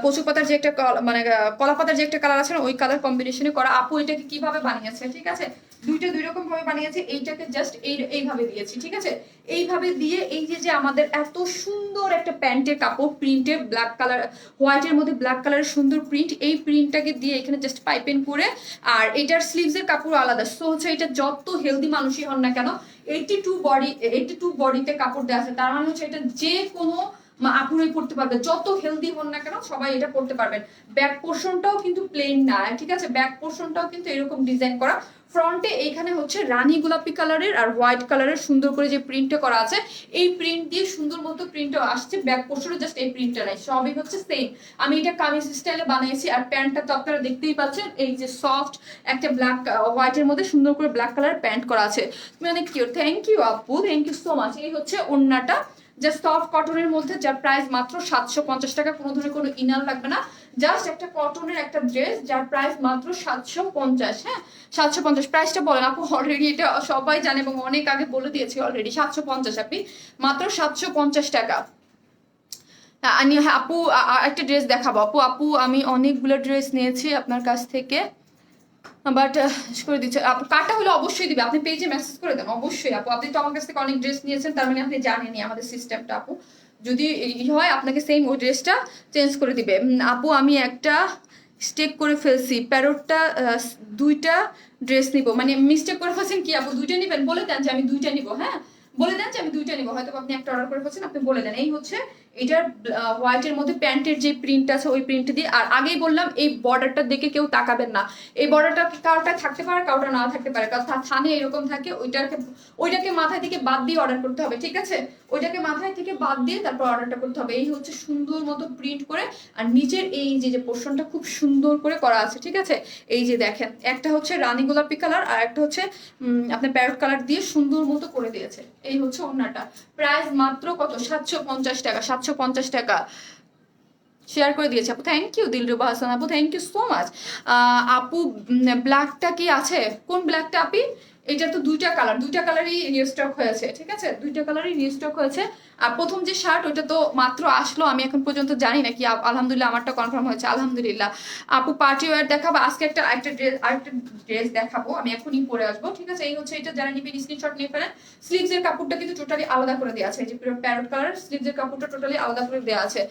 কচু পাতার যে একটা মানে কলা পাতার যে একটা কালার আছে না, ওই কালার কম্বিনেশনে করা। আপু এটাকে কিভাবে বানিয়েছে, ঠিক আছে? দুইটা দুই রকম ভাবে বানিয়েছে। এইটাকে জাস্ট এইভাবে দিয়েছি, ঠিক আছে? এইভাবে দিয়ে এই যে আমাদের এত সুন্দর একটা প্যান্টের কাপড়, প্রিন্টের ব্ল্যাক কালার, হোয়াইটের মধ্যে ব্ল্যাক কালারের সুন্দর প্রিন্ট, এই প্রিন্টটাকে দিয়ে এখানে জাস্ট পাইপেন করে, আর এটার স্লিভসের কাপড় আলাদা। সো হচ্ছে এটা যত হেলদি মানুষই হন না কেন, 82 বডিতে কাপড় দেওয়া আছে, তার মানে হচ্ছে এটা যে কোনো আপুরাই পড়তে পারবে, যত হেলদি হন না কেন সবাই এটা পড়তে পারবেন। ব্যাক পোর্শনটাও কিন্তু প্লেন না, ঠিক আছে? ব্যাক পোর্শনটাও কিন্তু এরকম ডিজাইন করা। ফ্রন্টে এইখানে হচ্ছে রানী গোলাপি কালারের আর হোয়াইট কালারের সুন্দর করে যে প্রিন্টটা করা আছে, এই প্রিন্ট দিয়ে সুন্দর মতো প্রিন্টও আসছে। ব্যাক পোর্শনে জাস্ট এই প্রিন্টটা নাই, সবই হচ্ছে সেম। আমি এটা কামিজ স্টাইলে বানিয়েছি। আর প্যান্টটা তো আপনারা দেখতেই পাচ্ছেন, এই যে সফট একটা ব্ল্যাক হোয়াইটের মধ্যে সুন্দর করে ব্ল্যাক কালার প্যান্ট করা আছে। তুমি অনেক কিউট, থ্যাংক ইউ আপু, থ্যাংক ইউ সো মাচ। এই হচ্ছে ওড়নাটা, জাস্ট সফট কটনের মধ্যে, যার প্রাইস মাত্র 750 টাকা। কোনো ধরনের কোনো ইনার লাগবে না, জাস্ট একটা কটনের একটা ড্রেস, যার প্রাইস মাত্র 750। হ্যাঁ 750 প্রাইসটা বলেন আপু। অলরেডি এটা সবাই জানে এবং অনেক আগে বলে দিয়েছি অলরেডি। 750 আপনি মাত্র 750 টাকা। আমি আপু একটা ড্রেস দেখাবো। আপু আমি অনেকগুলো ড্রেস নিয়েছি আপনার কাছ থেকে, বাট করে দিচ্ছে আপু। কাটা হলে অবশ্যই দিবে, আপনি পেজে মেসেজ করে দেন অবশ্যই আপু। আপনি তো আমার কাছ থেকে অনেক ড্রেস নিয়েছেন, তার মানে আপনি জানেনই আমাদের সিস্টেমটা আপু। যদি হয় আপনাকে সেম ওই ড্রেসটা চেঞ্জ করে দিবে। আপু আমি একটা স্টেক করে ফেলছি, প্যারোটটা 2টা ড্রেস নিব। মানে মিস্টেক করে ফেলছেন কি আপু? 2টা নিবেন? বলে দেন যে আমি 2টা নিব। হ্যাঁ বলে দেন যে আমি 2টা নিব, হয়তো আপনি একটা অর্ডার করে ফেলছেন, আপনি বলে দেন। এই হচ্ছে এটার হোয়াইটের মধ্যে প্যান্টের যে প্রিন্ট আছে ওই প্রিন্ট দিয়ে। আর আগেই বললাম এই বর্ডারটা দেখে কেউ তাকাবেন না, এই বর্ডারটা কারোটা থাকতে পারে কারোটা না থাকতে পারে, কারণ থানে এরকম থাকে, ওইটাকে মাথায় থেকে বাদ দিয়ে অর্ডার করতে হবে, ঠিক আছে? ওইটাকে মাথায় থেকে বাদ দিয়ে তারপর অর্ডারটা করতে হবে। এই হচ্ছে সুন্দর মতো প্রিন্ট করে, আর নিচের এই যে পোর্শনটা খুব সুন্দর করে করা আছে, ঠিক আছে? এই যে দেখেন, একটা হচ্ছে রানী গোলাপি কালার আর একটা হচ্ছে আপনার প্যারট কালার দিয়ে সুন্দর মতো করে দিয়েছে। এই হচ্ছে ওড়নাটা, প্রাইস মাত্র কত, 750 টাকা, 750 টাকা। শেয়ার করে দিয়েছে আপু, থ্যাংক ইউ দিলরুবা হাসান আপু, থ্যাংক ইউ সো মাচ। আপু ব্ল্যাকটা কি আছে? কোন ব্ল্যাকটা আপি? এটা তো দুইটা কালার, দুইটা কালারই রিস্টক হয়েছে, ঠিক আছে? দুইটা কালারই রিস্টক হয়েছে। আর প্রথম যে শার্ট ওটা তো মাত্র আসলো, আমি এখন পর্যন্ত জানি না কি, আলহামদুলিল্লাহ আমারটা কনফার্ম হয়েছে, আলহামদুলিল্লাহ। আপু পার্টি ওয়্যার দেখাবো আজকে, আরেকটা ড্রেস দেখাবো, আমি এখনই পরে আসবো, ঠিক আছে? এই হচ্ছে এটা, যারা নিবেন স্ক্রিনশট নিয়ে ফেলেন। স্লিভস এর কাপড়টা কিন্তু টোটালি আলাদা করে দেওয়া আছে, এই যে প্যারট কালার স্লিভস এর কাপড়টা টোটালি আলাদা করে দেওয়া আছে।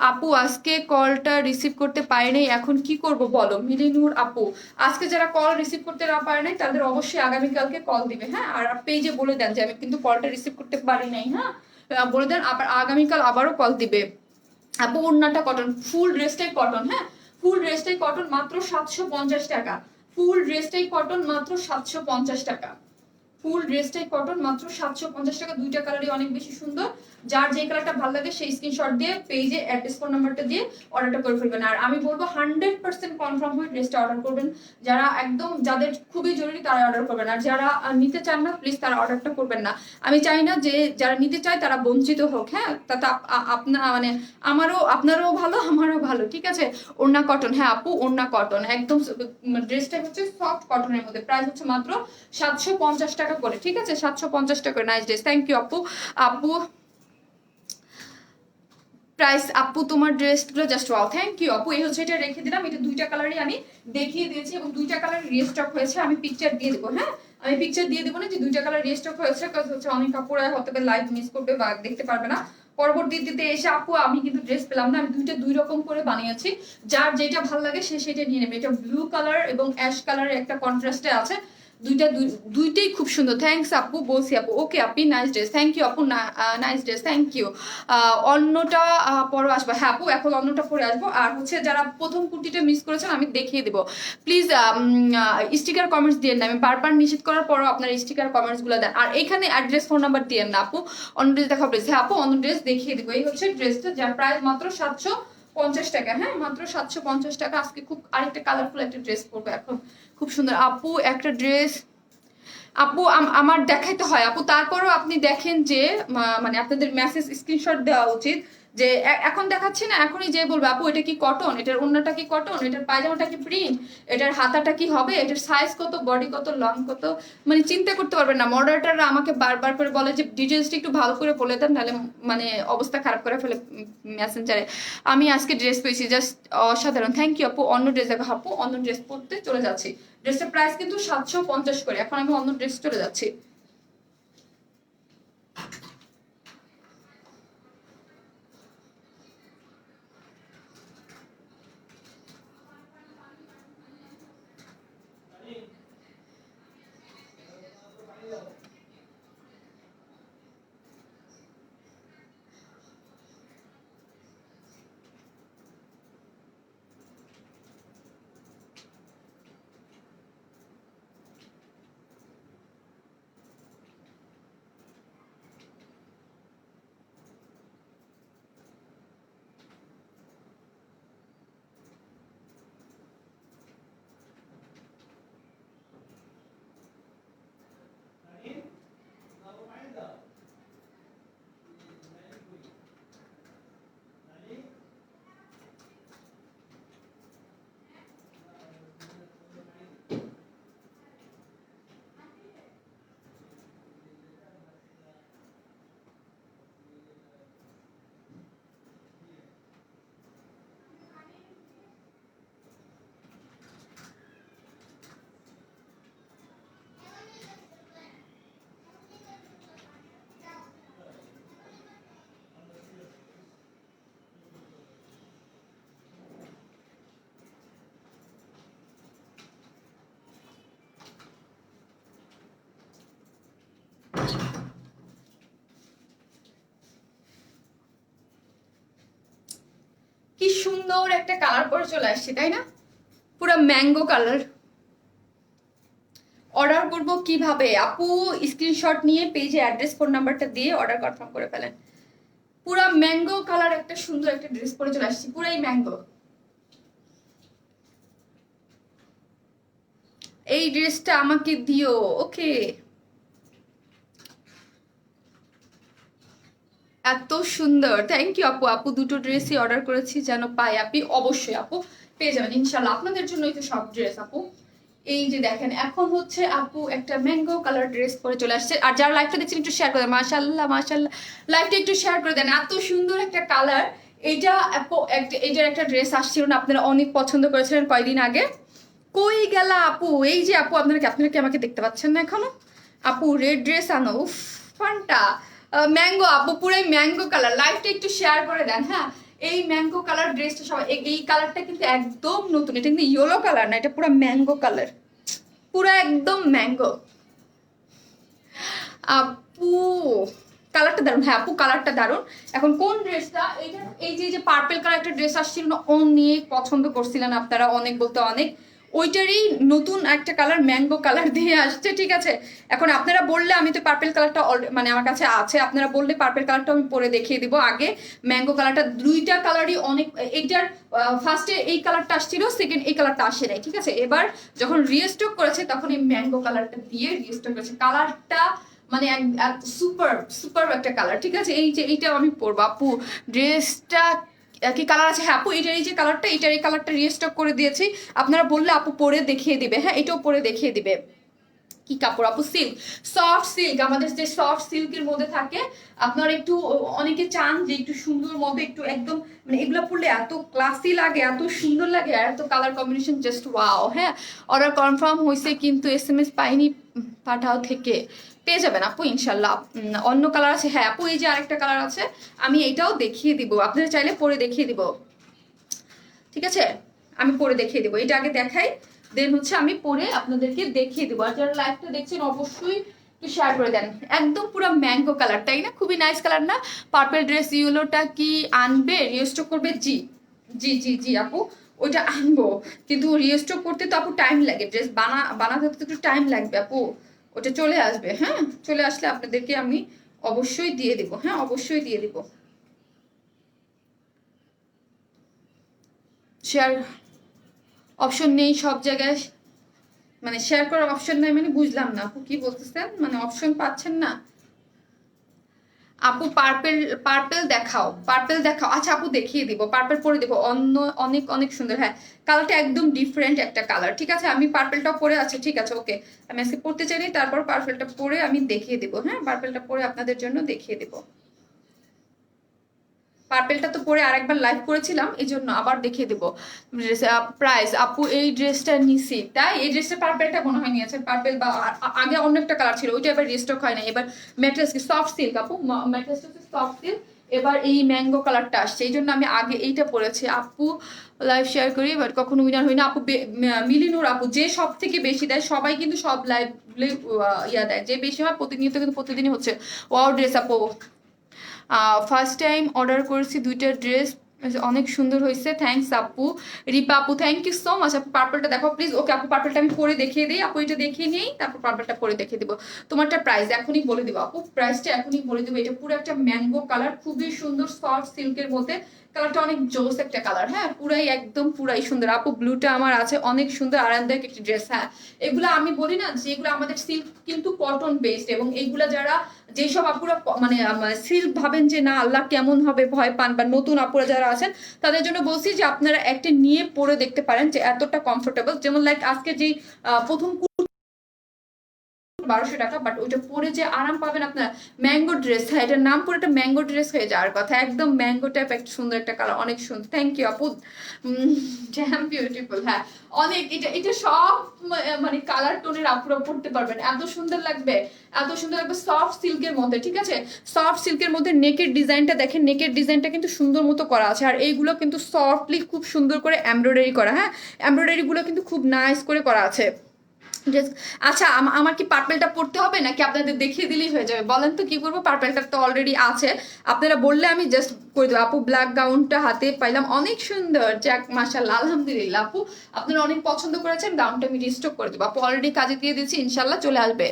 আপু আজকে কলটা রিসিভ করতে পারি নাই, এখন কি করব বলো? মিলিনুর আপু, আজকে যারা কল রিসিভ করতে না পারে নাই তাদের অবশ্যই আগামীকালকে কল দিবে, হ্যাঁ? আর পেজে বলে দেন যে আমি কিন্তু কলটা রিসিভ করতে পারি নাই, হ্যাঁ? বলে দেন, আবার আগামীকাল আবারও কল দিবে। আপু ওড়নাটা কটন, ফুল ড্রেসটাই কটন, হ্যাঁ? ফুল ড্রেসটাই কটন, মাত্র 750 টাকা। ফুল ড্রেসটাই কটন, মাত্র 750 টাকা। ফুল ড্রেসটাই কটন, মাত্র 750 টাকা। দুইটা কালারই অনেক বেশি সুন্দর, যার যে কালারটা ভালো লাগে সেই স্ক্রিনশট দিয়ে পেজে অ্যাড্রেস ফোন নাম্বারটা দিয়ে অর্ডারটা করে ফেলবেন। আর আমি বলবো 100% কনফার্ম হয়ে ড্রেসটা অর্ডার করবেন। যারা একদম, যাদের খুবই জরুরি তারা অর্ডার করবেন, আর যারা নিতে চান না প্লিজ তারা অর্ডারটা করবেন না। আমি চাই না যে যারা নিতে চায় তারা বঞ্চিত হোক, হ্যাঁ? তাতে আপনার মানে আপনারও ভালো আমারও ভালো, ঠিক আছে? ওড়না কটন, হ্যাঁ আপু ওড়না কটন একদম, ড্রেসটা হচ্ছে সফট কটনের মধ্যে, প্রাইস হচ্ছে মাত্র 750 টাকা করে, ঠিক আছে? 750 টাকা করে। নাইস ড্রেস, থ্যাংক ইউ আপু। আপু প্রাইস, আপু তোমার ড্রেসগুলো জাস্ট ওয়াও, থ্যাংক ইউ আপু। এই হচ্ছে, এটা রেখে দিলাম, এটা দুইটা কালারই আমি দেখিয়ে দিয়েছি এবং দুইটা কালার রিস্টক হয়েছে, আমি পিকচার দিয়ে দেবো, হ্যাঁ? আমি পিকচার দিয়ে দেবো না যে দুইটা কালার রিস্টক হয়েছে, কারণ হচ্ছে অনেক কাপড় হয়তো লাইভ মিস করবে বা দেখতে পারবে না। পরবর্তীতে এসে আপু আমি কিন্তু ড্রেস পেলাম না, আমি দুই রকম করে বানিয়েছি, যার যেটা ভালো লাগে সে সেটা নিয়ে নেবে। এটা ব্লু কালার এবং অ্যাশ কালারের একটা কন্ট্রাস্টে আছে, দুইটাই খুব সুন্দর। থ্যাংকস আপু, বলছি আপু, ওকে আপি, নাইস ড্রেস, থ্যাংক ইউ আপু, নাইস ড্রেস, থ্যাংক ইউ। অন্যটা পরে আসবো, হ্যাঁ আপু এখন অন্যটা পরে আসবো। আর হচ্ছে যারা প্রথম কুর্তিটা মিস করেছেন আমি দেখিয়ে দেবো, প্লিজ স্টিকার কমেন্টস দিয়ে না, আমি বারবার নিষেধ করার পরও আপনার স্টিকার কমেন্টস গুলো দেন। আর এখানে অ্যাড্রেস ফোন নাম্বার দিয়ে না আপু, অন্য ড্রেস দেখাবো প্লিজ। হ্যাঁ আপু অন্য ড্রেস দেখিয়ে দেবো। এই হচ্ছে ড্রেসটা, যার প্রাইস মাত্র 750 টাকা, হ্যাঁ মাত্র 750 টাকা। আজকে খুব আরেকটা কালারফুল একটা ড্রেস পরবো এখন, খুব সুন্দর আপু একটা ড্রেস। আপু আমার দেখাইতে হয় আপু, তারপরও আপনি দেখেন যে মানে আপনাদের মেসেজ স্ক্রিনশট দেওয়া উচিত, যে এখন দেখাচ্ছি না, এখনই যে বলবে আপু এটা কি কটন, এটার ওড়নাটা কি কটন, এটার পায়জামাটা কি প্রিন্ট, এটার হাতাটা কি হবে, এটার সাইজ কত, বডি কত, লং কত, মানে চিন্তা করতে পারবেন না। মডারেটাররা আমাকে বারবার করে বলে যে ডিটেলসটা একটু ভালো করে বলে দেন, নাহলে মানে অবস্থা খারাপ করে ফেলে মেসেঞ্জারে। আমি আজকে ড্রেস পেয়েছি, জাস্ট অসাধারণ, থ্যাংক ইউ আপু। অন্য ড্রেস দেখো আপু, অন্য ড্রেস পরতে চলে যাচ্ছি। ড্রেসের প্রাইস কিন্তু 750 করে, এখন আমি অন্য ড্রেস চলে যাচ্ছি। সুন্দর একটা কালার পরে চলে আসছে, তাই না? পুরো ম্যাঙ্গো কালার। অর্ডার করব কিভাবে আপু? স্ক্রিনশট নিয়ে পেজে অ্যাড্রেস ফোন নাম্বারটা দিয়ে অর্ডার কনফার্ম করে ফেলেন। পুরা ম্যাঙ্গো কালার একটা সুন্দর একটা ড্রেস পরে চলে আসছি, পুরাই ম্যাঙ্গো। এই ড্রেসটা আমাকে দিও। ওকে, এত সুন্দর, থ্যাংক ইউ আপু। আপু দুটো ড্রেসই অর্ডার করেছি, যেন পাই। আপনি অবশ্যই আপু পেয়ে যাবেন ইনশাল্লাহ, আপনাদের জন্যই তো সব ড্রেস আপু। এই যে দেখেন, এখন হচ্ছে আপু একটা ম্যাঙ্গো কালার ড্রেস পরে চলে আসছে। আর যারা লাইভটা দেখছেন একটু শেয়ার করে দেন, মাশাল্লাহ মাশাল্লাহ, লাইভটা একটু শেয়ার করে দেন। এত সুন্দর একটা কালার। এইটা এইটার একটা ড্রেস আসছিল না, আপনারা অনেক পছন্দ করেছিলেন কয়দিন আগে। কই গেলা আপু? এই যে আপু, আপনারা কি আমাকে দেখতে পাচ্ছেন না এখনো? আপু রেড ড্রেস আনো, উফ ফান্টা। ম্যাঙ্গো আপু, পুরাই ম্যাঙ্গো কালার। লাইভটা একটু শেয়ার করে দেন। হ্যাঁ, এই ম্যাঙ্গো কালার ড্রেসটা সবাই, এই কালারটা কিন্তু একদম নতুন, এটা কিন্তু ইয়েলো কালার না, এটা পুরো ম্যাঙ্গো কালার, পুরো একদম ম্যাঙ্গো। আপু কালারটা দারুণ। হ্যাঁ আপু কালারটা দারুণ। এখন কোন ড্রেসটা? এইটা, এই যে পার্পল কালার একটা ড্রেস আসছিল না, অনেক পছন্দ করছিলেন আপনারা, অনেক বলতে অনেক। ওইটারই নতুন একটা কালার ম্যাঙ্গো কালার দিয়ে আসছে, ঠিক আছে? এখন আপনারা বললে, আমি তো পার্পল কালারটা মানে আমার কাছে আছে, আপনারা বললে পার্পল কালারটা আমি পরে দেখিয়ে দিব। আগে ম্যাঙ্গো কালারটা, দুইটা কালারই অনেক। এইটার ফার্স্টে এই কালারটা আসছিল, সেকেন্ড এই কালারটা আসে নাই, ঠিক আছে? এবার যখন রিস্টক করেছে তখন এই ম্যাঙ্গো কালারটা দিয়ে রিস্টক করেছে। কালারটা মানে সুপার সুপার একটা কালার, ঠিক আছে? এই যে এইটা আমি পরবো আপু। ড্রেসটা কি কালার আছে? হ্যাঁ আপু, এটার এই যে কালারটা, এটার এই কালারটা রিস্টক করে দিয়েছি। আপনারা বললে আপু পরে দেখিয়ে দিবে। হ্যাঁ, এটাও পরে দেখিয়ে দিবে। কি কাপড় আপু? Silk, soft silk. আমাদের যে সফট সিল্কের মধ্যে থাকে, আপনার একটু অনেকে চান যে একটু সুন্দর মধ্যে, একটু একদম মানে এগুলো পরলে এত ক্লাসি লাগে, এত সুন্দর লাগে, আর এত কালার কম্বিনেশন জাস্ট ওয়াও। হ্যাঁ, অর্ডার কনফার্ম হয়েছে কিন্তু SMS পাইনি, পাঠাও থেকে পেয়ে যাবেন আপু ইনশাল্লাহ। অন্য কালার আছে? হ্যাঁ আপু, এই যে আরেকটা কালার আছে, আমি এটাও দেখিয়ে দিব, আপনারা চাইলে পরে দেখিয়ে দিব, ঠিক আছে? আমি পরে দেখিয়ে দিব, এটা আগে দেখাই, দেন হচ্ছে আমি পরে আপনাদেরকে দেখিয়ে দিব। আর যারা লাইভটা দেখছেন অবশ্যই একটু শেয়ার করে দেন। একদম পুরো ম্যাঙ্গো কালার, তাই না? খুবই নাইস কালার না? পার্পল ড্রেস ইয়েলোটা কি আনবে, রিস্টক করবে? জি জি জি জি আপু, ওইটা আনবো, কিন্তু রিস্টক করতে তো আপু টাইম লাগে, ড্রেস বানাতে তো একটু টাইম লাগবে আপু। ওটা চলে আসবে, হ্যাঁ চলে আসলে আপনাদেরকে আমি অবশ্যই দিয়ে দিব। হ্যাঁ অবশ্যই দিয়ে দিব। শেয়ার অপশন নেই সব জায়গায়, মানে শেয়ার করার অপশন নাই মানে বুঝলাম না আপু কি বলতেছেন, মানে অপশন পাচ্ছেন না? আপু পার্পেল, পার্পেল দেখাও, পার্পেল দেখাও। আচ্ছা আপু দেখিয়ে দিব, পার্পেল পরে দেবো। অন্য অনেক অনেক সুন্দর। হ্যাঁ, কালারটা একদম ডিফারেন্ট একটা কালার, ঠিক আছে? আমি পার্পেলটা পরে আছে, ঠিক আছে ওকে। আমি আজকে পড়তে চাইনি, তারপর পার্পেলটা পরে আমি দেখিয়ে দিব। হ্যাঁ, পার্পেলটা পরে আপনাদের জন্য দেখিয়ে দিব। পার্পেলটা তো পরে আরেকবার লাইভ করেছিলাম, এই জন্য আবার দেখিয়ে দেবো। প্রাইস আপু, এই ড্রেসটা নিছি, তাই এই ড্রেসটা পার্পেলটা মনে হয় নিয়েছে। পার্পেল বা আগে অন্য একটা কালার ছিল, ওইটা এবার রিস্টক হয় না। এবার ম্যাট্রেস কি সফট সিল্ক আপু, ম্যাট্রেসটা হচ্ছে সফট সিল্ক। এবার এই ম্যাঙ্গো কালারটা আসছে, এই জন্য আমি আগে এইটা পরেছি। আপু লাইভ শেয়ার করি বাট কখনো উইনার হই না আপু। মিলিনুর আপু, যে সব থেকে বেশি দেয়, সবাই কিন্তু সব লাইভ ইয়া দেয়, যে বেশি হয় প্রতিনিয়ত কিন্তু প্রতিদিনই হচ্ছে। ওয়াও ড্রেস আপু, ফার্স্ট টাইম অর্ডার করেছি দুইটা ড্রেস, অনেক সুন্দর হয়েছে, থ্যাংকস আপু। রিপা আপু থ্যাংক ইউ সো মাচ। আপু পার্পলটা দেখো প্লিজ। ওকে আপু, পার্পলটা আমি পরে দেখিয়ে দিই আপু, এটা দেখিয়ে নিই, তারপর পার্পলটা পরে দেখিয়ে দিব। তোমারটা প্রাইস এখনই বলে দিব আপু, প্রাইসটা এখনই বলে দিব। এটা পুরো একটা ম্যাঙ্গো কালার, খুবই সুন্দর সফট সিল্কের মধ্যে, কালারটা অনেক জোস একটা কালার। হ্যাঁ, পুরাই একদম পুরাই সুন্দর আপু। ব্লুটা আমার আছে, অনেক সুন্দর আরামদায়ক একটি ড্রেস। হ্যাঁ, এগুলো আমি বলি না যে এগুলো আমাদের সিল্ক কিন্তু কটন বেসড, এবং এইগুলা যারা যেসব আপুরা মানে সিল্ক ভাবেন যে না আল্লাহ কেমন হবে ভয় পান, বা নতুন আপুরা যারা আছেন তাদের জন্য বলছি যে আপনারা একটা নিয়ে পরে দেখতে পারেন যে এতটা কমফোর্টেবল। যেমন লাইক আজকে যে প্রথম 1200 টাকা, বাট ওইটা পরে যে আরাম পাবেন আপনারা। ম্যাঙ্গো ড্রেস, হ্যাঁ এটার নাম পরে একটা ম্যাঙ্গো ড্রেস হয়ে যাওয়ার কথা, একদম ম্যাঙ্গো টাইপ একটা সুন্দর একটা কালার, অনেক সুন্দর। থ্যাংক ইউ আপু, জ্যাম বিউটিফুল। হ্যাঁ অনেক, এটা এটা সব মানে কালার টোনের আপুরা পড়তে পারবেন, এত সুন্দর লাগবে, এত সুন্দর লাগবে সফট সিল্কের মধ্যে, ঠিক আছে? সফট সিল্কের মধ্যে নেকের ডিজাইনটা দেখেন, নেকের ডিজাইনটা কিন্তু সুন্দর মতো করা আছে, আর এইগুলো কিন্তু সফটলি খুব সুন্দর করে এমব্রয়ডারি করা। হ্যাঁ, এমব্রয়ডারি গুলো কিন্তু খুব নাইস করে করা আছে। Just- আচ্ছা আমার কি পার্পেলটা পড়তে হবে নাকি আপনাদের দেখিয়ে দিলেই হয়ে যাবে? বলেন তো কি করবো, পার্পেলটা তো অলরেডি আছে, আপনারা বললে আমি জাস্ট করে দেবো। আপু ব্ল্যাক গাউনটা হাতে পাইলাম, অনেক সুন্দর, যাক মাশাআল্লাহ আলহামদুলিল্লাহ। আপু আপনারা অনেক পছন্দ করেছেন, গাউনটা আমি রিস্টক করে দেবো। আপু অলরেডি কাজে দিয়ে দিয়েছি, ইনশাল্লাহ চলে আসবে।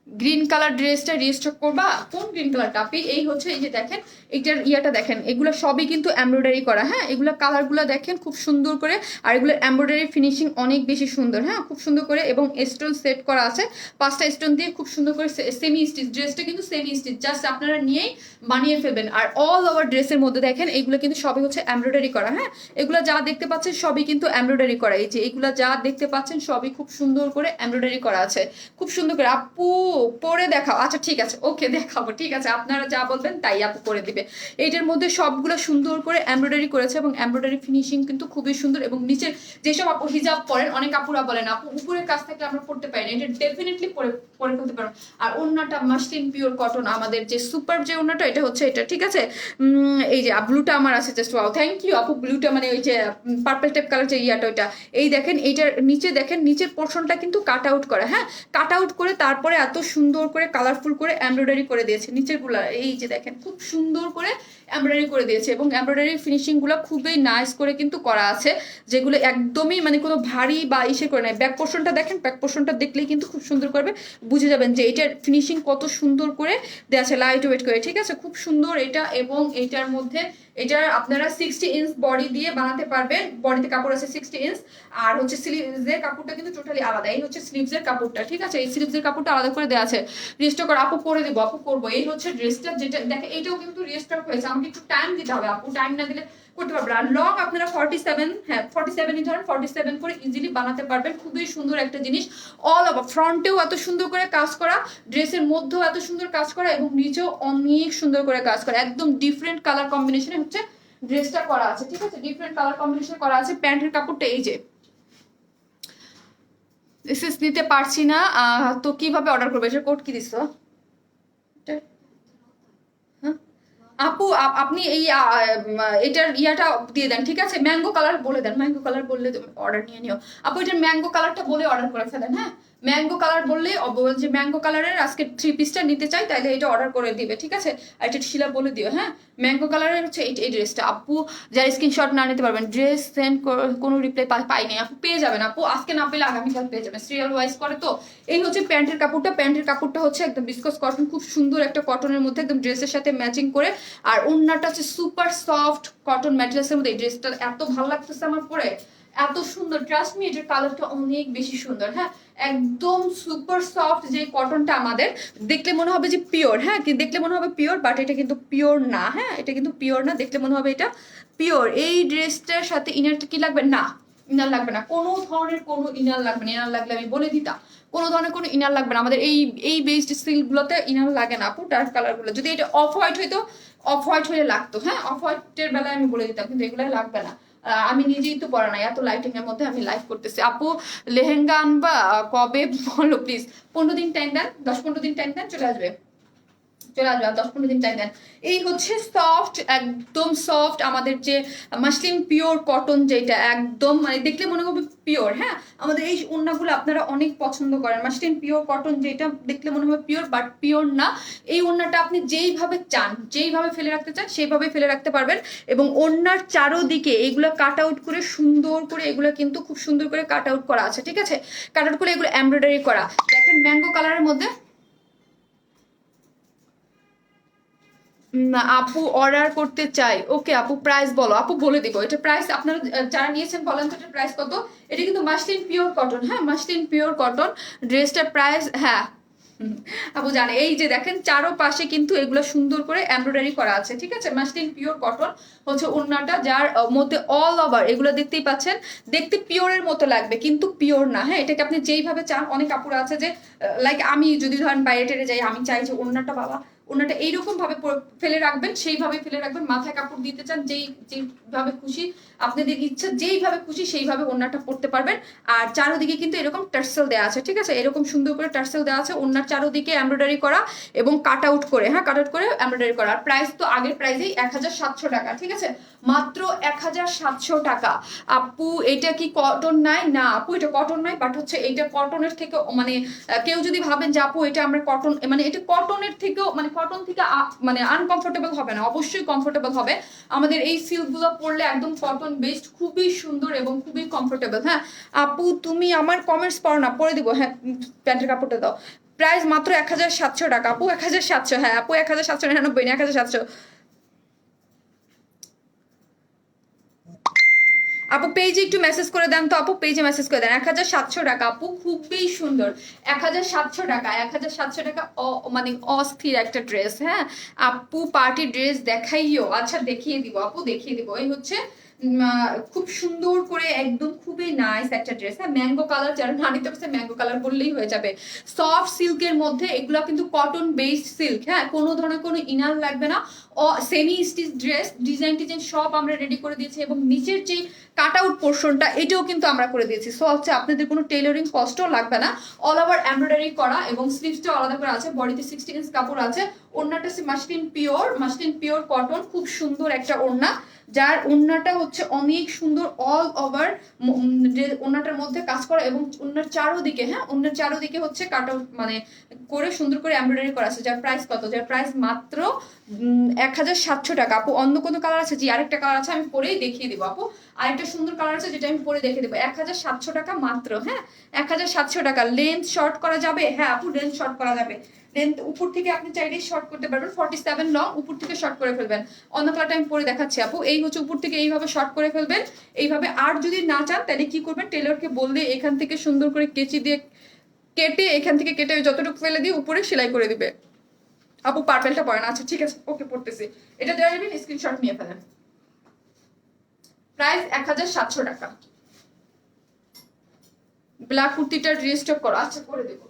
গ্রিন কালার ড্রেসটা রিস্টক করবা? কোন গ্রিন কালারটা আপনি? এই হচ্ছে, এই যে দেখেন এটার ইয়াটা দেখেন, এগুলো সবই কিন্তু এমব্রয়ডারি করা, হ্যাঁ এগুলো কালারগুলো দেখেন খুব সুন্দর করে, আর এগুলো এমব্রয়ডারি ফিনিশিং অনেক বেশি সুন্দর, হ্যাঁ খুব সুন্দর করে, এবং স্টোন সেট করা আছে 5টা স্টোন দিয়ে খুব সুন্দর করে, সেমি স্টিচ, ড্রেসটা কিন্তু সেমি স্টিচ, জাস্ট আপনারা নিয়েই বানিয়ে ফেলবেন। আর অল ওভার ড্রেসের মধ্যে দেখেন এগুলো কিন্তু সবই হচ্ছে এমব্রয়ডারি করা, হ্যাঁ এগুলো যা দেখতে পাচ্ছেন সবই কিন্তু এমব্রয়ডারি করা, এই যে এগুলো যা দেখতে পাচ্ছেন সবই খুব সুন্দর করে এমব্রয়ডারি করা আছে, খুব সুন্দর করে। আপু পরে দেখাও? আচ্ছা ঠিক আছে, ওকে দেখাবো, ঠিক আছে আপনারা যা বলবেন তাই আপু করে দিবে। এইটার মধ্যে সবগুলো সুন্দর করে এমব্রয়ডারি করেছে, এবং এমব্রয়ডারি ফিনিশিং কিন্তু খুবই সুন্দর। এবং নিচের যেসব আপু হিজাব পরেন, অনেক আপুরা বলেন আপু উপরের কাছ থেকে আমরা পড়তে পারি না, এটা ডেফিনেটলি পরে পরে ফেলতে পারো। আর ওড়নাটা মাসলিন পিওর কটন, আমাদের যে সুপার যে ওড়নাটা এটা হচ্ছে এটা, ঠিক আছে। এই যে ব্লুটা আমার আছে, জাস্ট ওয়াও, থ্যাংক ইউ আপু। ব্লুটা মানে ওই যে পার্পল টাইপ কালার যে ইয়াটা ওইটা, এই দেখেন এইটার নিচে দেখেন নিচের পোর্শনটা কিন্তু কাট আউট করা, হ্যাঁ কাট আউট করে তারপরে এত সুন্দর করে কালারফুল করে এমব্রয়ডারি করে দিয়েছে নিচের গুলা, এই যে দেখেন খুব সুন্দর করে এমব্রয়ডারি করে দিয়েছে, এবং এমব্রয়ডারি ফিনিশিং গুলো খুবই নাইস করে কিন্তু করা আছে, যেগুলো একদমই মানে কোনো ভারী বা ইসে করে নাই। ব্যাক পোর্শনটা দেখেন, ব্যাক পোর্শনটা দেখলেই কিন্তু খুব সুন্দর করবে, বুঝে যাবেন যে এটার ফিনিশিং কত সুন্দর করে দেওয়া আছে, লাইট ওয়েট করে, ঠিক আছে খুব সুন্দর এটা। এবং এটার মধ্যে এটা আপনারা 60 ইঞ্চ বডি দিয়ে বানাতে পারবেন, বডিতে কাপড় আছে 60 ইঞ্চ, আর হচ্ছে স্লিভসের কাপড়টা কিন্তু টোটালি আলাদা, এই হচ্ছে স্লিভসের কাপড়টা, ঠিক আছে এই স্লিভসের কাপড়টা আলাদা করে দেওয়া আছে। রিস্টক আপু করে দেবো, আপু করবো। এই হচ্ছে ড্রেসটা, যেটা দেখে এটাও কিন্তু রিস্টক হয়েছে, আমাকে একটু টাইম দিতে হবে আপু, টাইম না দিলে করতে পারবেন। আর লং আপনারা 47, হ্যাঁ 47ই ধরেন, 47 করে ইজিলি বানাতে পারবেন, খুবই সুন্দর একটা জিনিস। অল ওভার ফ্রন্টেও এত সুন্দর করে কাজ করা, ড্রেসের মধ্যেও এত সুন্দর কাজ করা, এবং নিচেও অনেক সুন্দর করে কাজ করা, একদম ডিফারেন্ট কালার কম্বিনেশনে হচ্ছে ড্রেসটা করা আছে, ঠিক আছে ডিফারেন্ট কালার কম্বিনেশন করা আছে। প্যান্টের কাপড়টা এই যে, দিস নিতে পারছি না, তো কিভাবে অর্ডার করবে? এটার কোড কি দিছো? হ্যাঁ আপু আপনি এই এটার ইয়াটা দিয়ে দেন, ঠিক আছে ম্যাঙ্গো কালার বলে দেন, ম্যাঙ্গো কালার বললে অর্ডার নিয়ে নিও। আপু এটার ম্যাঙ্গো কালারটা বলে অর্ডার করে ফেলেন, হ্যাঁ ম্যাঙ্গো কালার বললে যে ম্যাঙ্গো কালারের আজকে 3 পিসটা নিতে চাই, তাহলে এটা অর্ডার করে দিবে, ঠিক আছে। আর এটা শিলা বলে দিও, হ্যাঁ ম্যাঙ্গো কালারের হচ্ছে এই ড্রেসটা। আপু যারা স্ক্রিনশট না নিতে পারবেন, ড্রেস সেন্ড কোনো রিপ্লাই পাইনি, আপু পেয়ে যাবেন, আপু আজকে না পেলে আগামীকাল পেয়ে যাবেন, সিরিয়াল ওয়াইজ করে তো। এই হচ্ছে প্যান্টের কাপড়টা, প্যান্টের কাপড়টা হচ্ছে একদম বিস্কস কটন, খুব সুন্দর একটা কটনের মধ্যে একদম ড্রেসের সাথে ম্যাচিং করে। আর ওড়নাটা হচ্ছে সুপার সফট কটন ম্যাটেরিয়ালসের মধ্যে, এই ড্রেসটা এত ভালো লাগতেছে আমার পরে, এত সুন্দর, ট্রাস্ট মি এটার কালারটা অনেক বেশি সুন্দর, হ্যাঁ একদম সুপার সফট যে কটনটা আমাদের দেখলে মনে হবে যে পিওর, হ্যাঁ কি দেখলে মনে হবে পিওর, বাট এটা কিন্তু পিওর না, হ্যাঁ এটা কিন্তু পিওর না, দেখলে মনে হবে এটা পিওর। এই ড্রেসটার সাথে ইনারটা কি লাগবে? না ইনার লাগবে না, কোনো ধরনের কোনো ইনার লাগবে না, ইনার লাগলে আমি বলে দিতাম, কোনো ধরনের কোনো ইনার লাগবে না আমাদের এই বেসড সিল্কগুলোতে ইনার লাগে না আপু। ডার্ক কালারগুলো যদি এটা অফ হোয়াইট হইতো, অফ হোয়াইট হলে লাগতো, হ্যাঁ অফ হোয়াইটের বেলায় আমি বলে দিতাম, কিন্তু এগুলাই লাগবে না। আমি নিজেই তো পড়া নাই, এত লাইটিং এর মধ্যে আমি লাইভ করতেছি। আপু লেহেঙ্গা আনবা কবে বলো প্লিজ? 15 দিন টাইম দেন, 10-15 দিন টাইম দেন, চলে আসবে চলে আসবে, আর 10-15 দিন টাইম দেন। এই হচ্ছে সফট, একদম সফট আমাদের যে মাসলিন পিওর কটন, যেটা একদম মানে দেখলে মনে হবে পিওর, হ্যাঁ আমাদের এই ওড়নাগুলো আপনারা অনেক পছন্দ করেন, মাসলিন পিওর কটন যেটা দেখলে মনে হবে পিওর বাট পিওর না। এই ওড়নাটা আপনি যেইভাবে চান, যেইভাবে ফেলে রাখতে চান সেইভাবে ফেলে রাখতে পারবেন। এবং ওড়নার চারোদিকে এগুলো কাট আউট করে সুন্দর করে, এগুলো কিন্তু খুব সুন্দর করে কাট আউট করা আছে, ঠিক আছে কাট আউট করে এগুলো এমব্রয়ডারি করা। দেখেন ম্যাঙ্গো কালারের মধ্যে। আপু অর্ডার করতে চাই, ওকে আপু প্রাইস বলো, আপু বলে দিব এটা প্রাইস, আপনারা যারা নিয়েছেন বলেন তো এটার প্রাইস কত। এটা কিন্তু মাসলিন পিওর কটন, হ্যাঁ মাসলিন পিওর কটন ড্রেসটার প্রাইস, হ্যাঁ আপু জানে। এই যে দেখেন চারো পাশে কিন্তু এগুলো সুন্দর করে এমব্রয়ডারি করা আছে, ঠিক আছে মাসলিন পিওর কটন হচ্ছে ওড়নাটা, যার মধ্যে অল ওভার এগুলো দেখতেই পাচ্ছেন, দেখতে পিওরের মতো লাগবে কিন্তু পিওর না, হ্যাঁ এটাকে আপনি যেইভাবে চান। অনেক কাপড় আছে যে লাইক আমি যদি ধরেন বাইরে টেরে যাই, আমি চাই যে ওড়নাটা বাবা ওনাটা এইরকম ভাবে ফেলে রাখবেন, সেইভাবে ফেলে রাখবেন। মাথায় কাপড় দিতে চান যেইভাবে খুশি, আপনাদের ইচ্ছা যেইভাবে খুশি সেইভাবে ওনাটা পরতে পারবেন। আর চারোদিকে কিন্তু এরকম টার্সেল দেওয়া আছে, ঠিক আছে, এরকম সুন্দর করে টার্সেল দেওয়া আছে, ওনার চারোদিকে এমব্রয়ডারি করা এবং কাট আউট করে, হ্যাঁ কাট আউট করে এমব্রয়ডারি করা। আর প্রাইস তো আগের প্রাইসেই 1700 টাকা, ঠিক আছে, মাত্র 1700 টাকা। আপু এটা কি কটন নাই? না আপু এটা কটন নাই, বাট হচ্ছে এটা কটনের থেকে মানে কেউ যদি ভাবেন যে আপু এটা আমরা কটন, মানে এটা কটনের থেকেও মানে কটন থেকে মানে আনকমফোর্টেবল হবে না, অবশ্যই কমফোর্টেবল হবে। আমাদের এই সিল্কগুলো পরলে একদম কটন বেসড, খুবই সুন্দর এবং খুবই কমফোর্টেবল। হ্যাঁ আপু তুমি আমার কমেন্টস পড়ো না, পরে দিব, হ্যাঁ প্যান্টের কাপড়টা দাও। প্রাইস মাত্র 1700 টাকা আপু, 1700, হ্যাঁ আপু 1799 না 1700। আপু পেজে একটু মেসেজ করে দেন তো আপু, পেজে মেসেজ করে দেন। 1700 টাকা আপু, খুবই সুন্দর। 1700 টাকা, 1700 টাকা মানে অস্থির একটা ড্রেস। হ্যাঁ আপু পার্টি ড্রেস দেখাইও, আচ্ছা দেখিয়ে দিব আপু, দেখিয়ে দিব। এই হচ্ছে খুব সুন্দর করে একদম খুবই নাইস একটা ড্রেস। হ্যাঁ ম্যাঙ্গো কালার, যারা না নিতে পারছে ম্যাঙ্গো কালার বললেই হয়ে যাবে। সফট সিল্কের মধ্যে, এগুলো কিন্তু কটন বেসড সিল্ক, হ্যাঁ কোনো ধরনের কোনো ইনার লাগবে না। সেমি স্টিচ ড্রেস, ডিজাইন টিজাইন সব আমরা রেডি করে দিয়েছি, এবং নিচের যে কাট আউট পোর্শনটা এটাও কিন্তু আমরা করে দিয়েছি। সো হচ্ছে আপনাদের কোনো টেইলরিং কষ্টও লাগবে না, অল ওভার এমব্রয়ডারি করা, এবং স্লিভসটা আলাদা করে আছে, বডিতে 16 ইঞ্চ কাপড় আছে। ওড়নাটা মাসলিন পিওর কটন, খুব সুন্দর একটা ওড়না, যার ওড়নাটা হচ্ছে অনেক সুন্দর, অল ওভার ওড়নাটার মধ্যে কাজ করা, এবং ওড়নার চারোদিকে, হ্যাঁ ওড়নার চারোদিকে হচ্ছে কাট আউট মানে করে সুন্দর করে এমব্রয়ডারি করা আছে। যার প্রাইস কত? যার প্রাইস মাত্র 1700 টাকা আপু। অন্য কোনো কালার আছে? জি আরেকটা কালার আছে, আমি পরেই দেখিয়ে দিব আপু। আরেকটা সুন্দর কালার আছে যেটা আমি পরে দেখে দেবো। 1700 টাকা মাত্র, হ্যাঁ 1700 টাকা। লেন্থ শর্ট করা যাবে? হ্যাঁ আপু লেন্থ শর্ট করা যাবে। লেন্থ উপর থেকে আপনি চাইলেই শর্ট করতে পারবেন, 47 লং, উপর থেকে শর্ট করে ফেলবেন। অন্য কালারটা আমি পরে দেখাচ্ছি আপু। এই হচ্ছে উপর থেকে এইভাবে শর্ট করে ফেলবেন এইভাবে। আর যদি না চান তাহলে কি করবেন, টেলরকে বললে এখান থেকে সুন্দর করে কেচি দিয়ে কেটে, এখান থেকে কেটে যতটুকু ফেলে দিয়ে উপরে সেলাই করে দিবে। আপু পার্পেলটা পরে না? আচ্ছা ঠিক আছে, ওকে পড়তেছি। এটা দেওয়া যাবেন, স্ক্রিনশট নিয়ে ফেলেন। প্রাইস 1700 টাকা। ব্ল্যাক কুর্তিটা রিস্টক করো, আচ্ছা করে দেবো।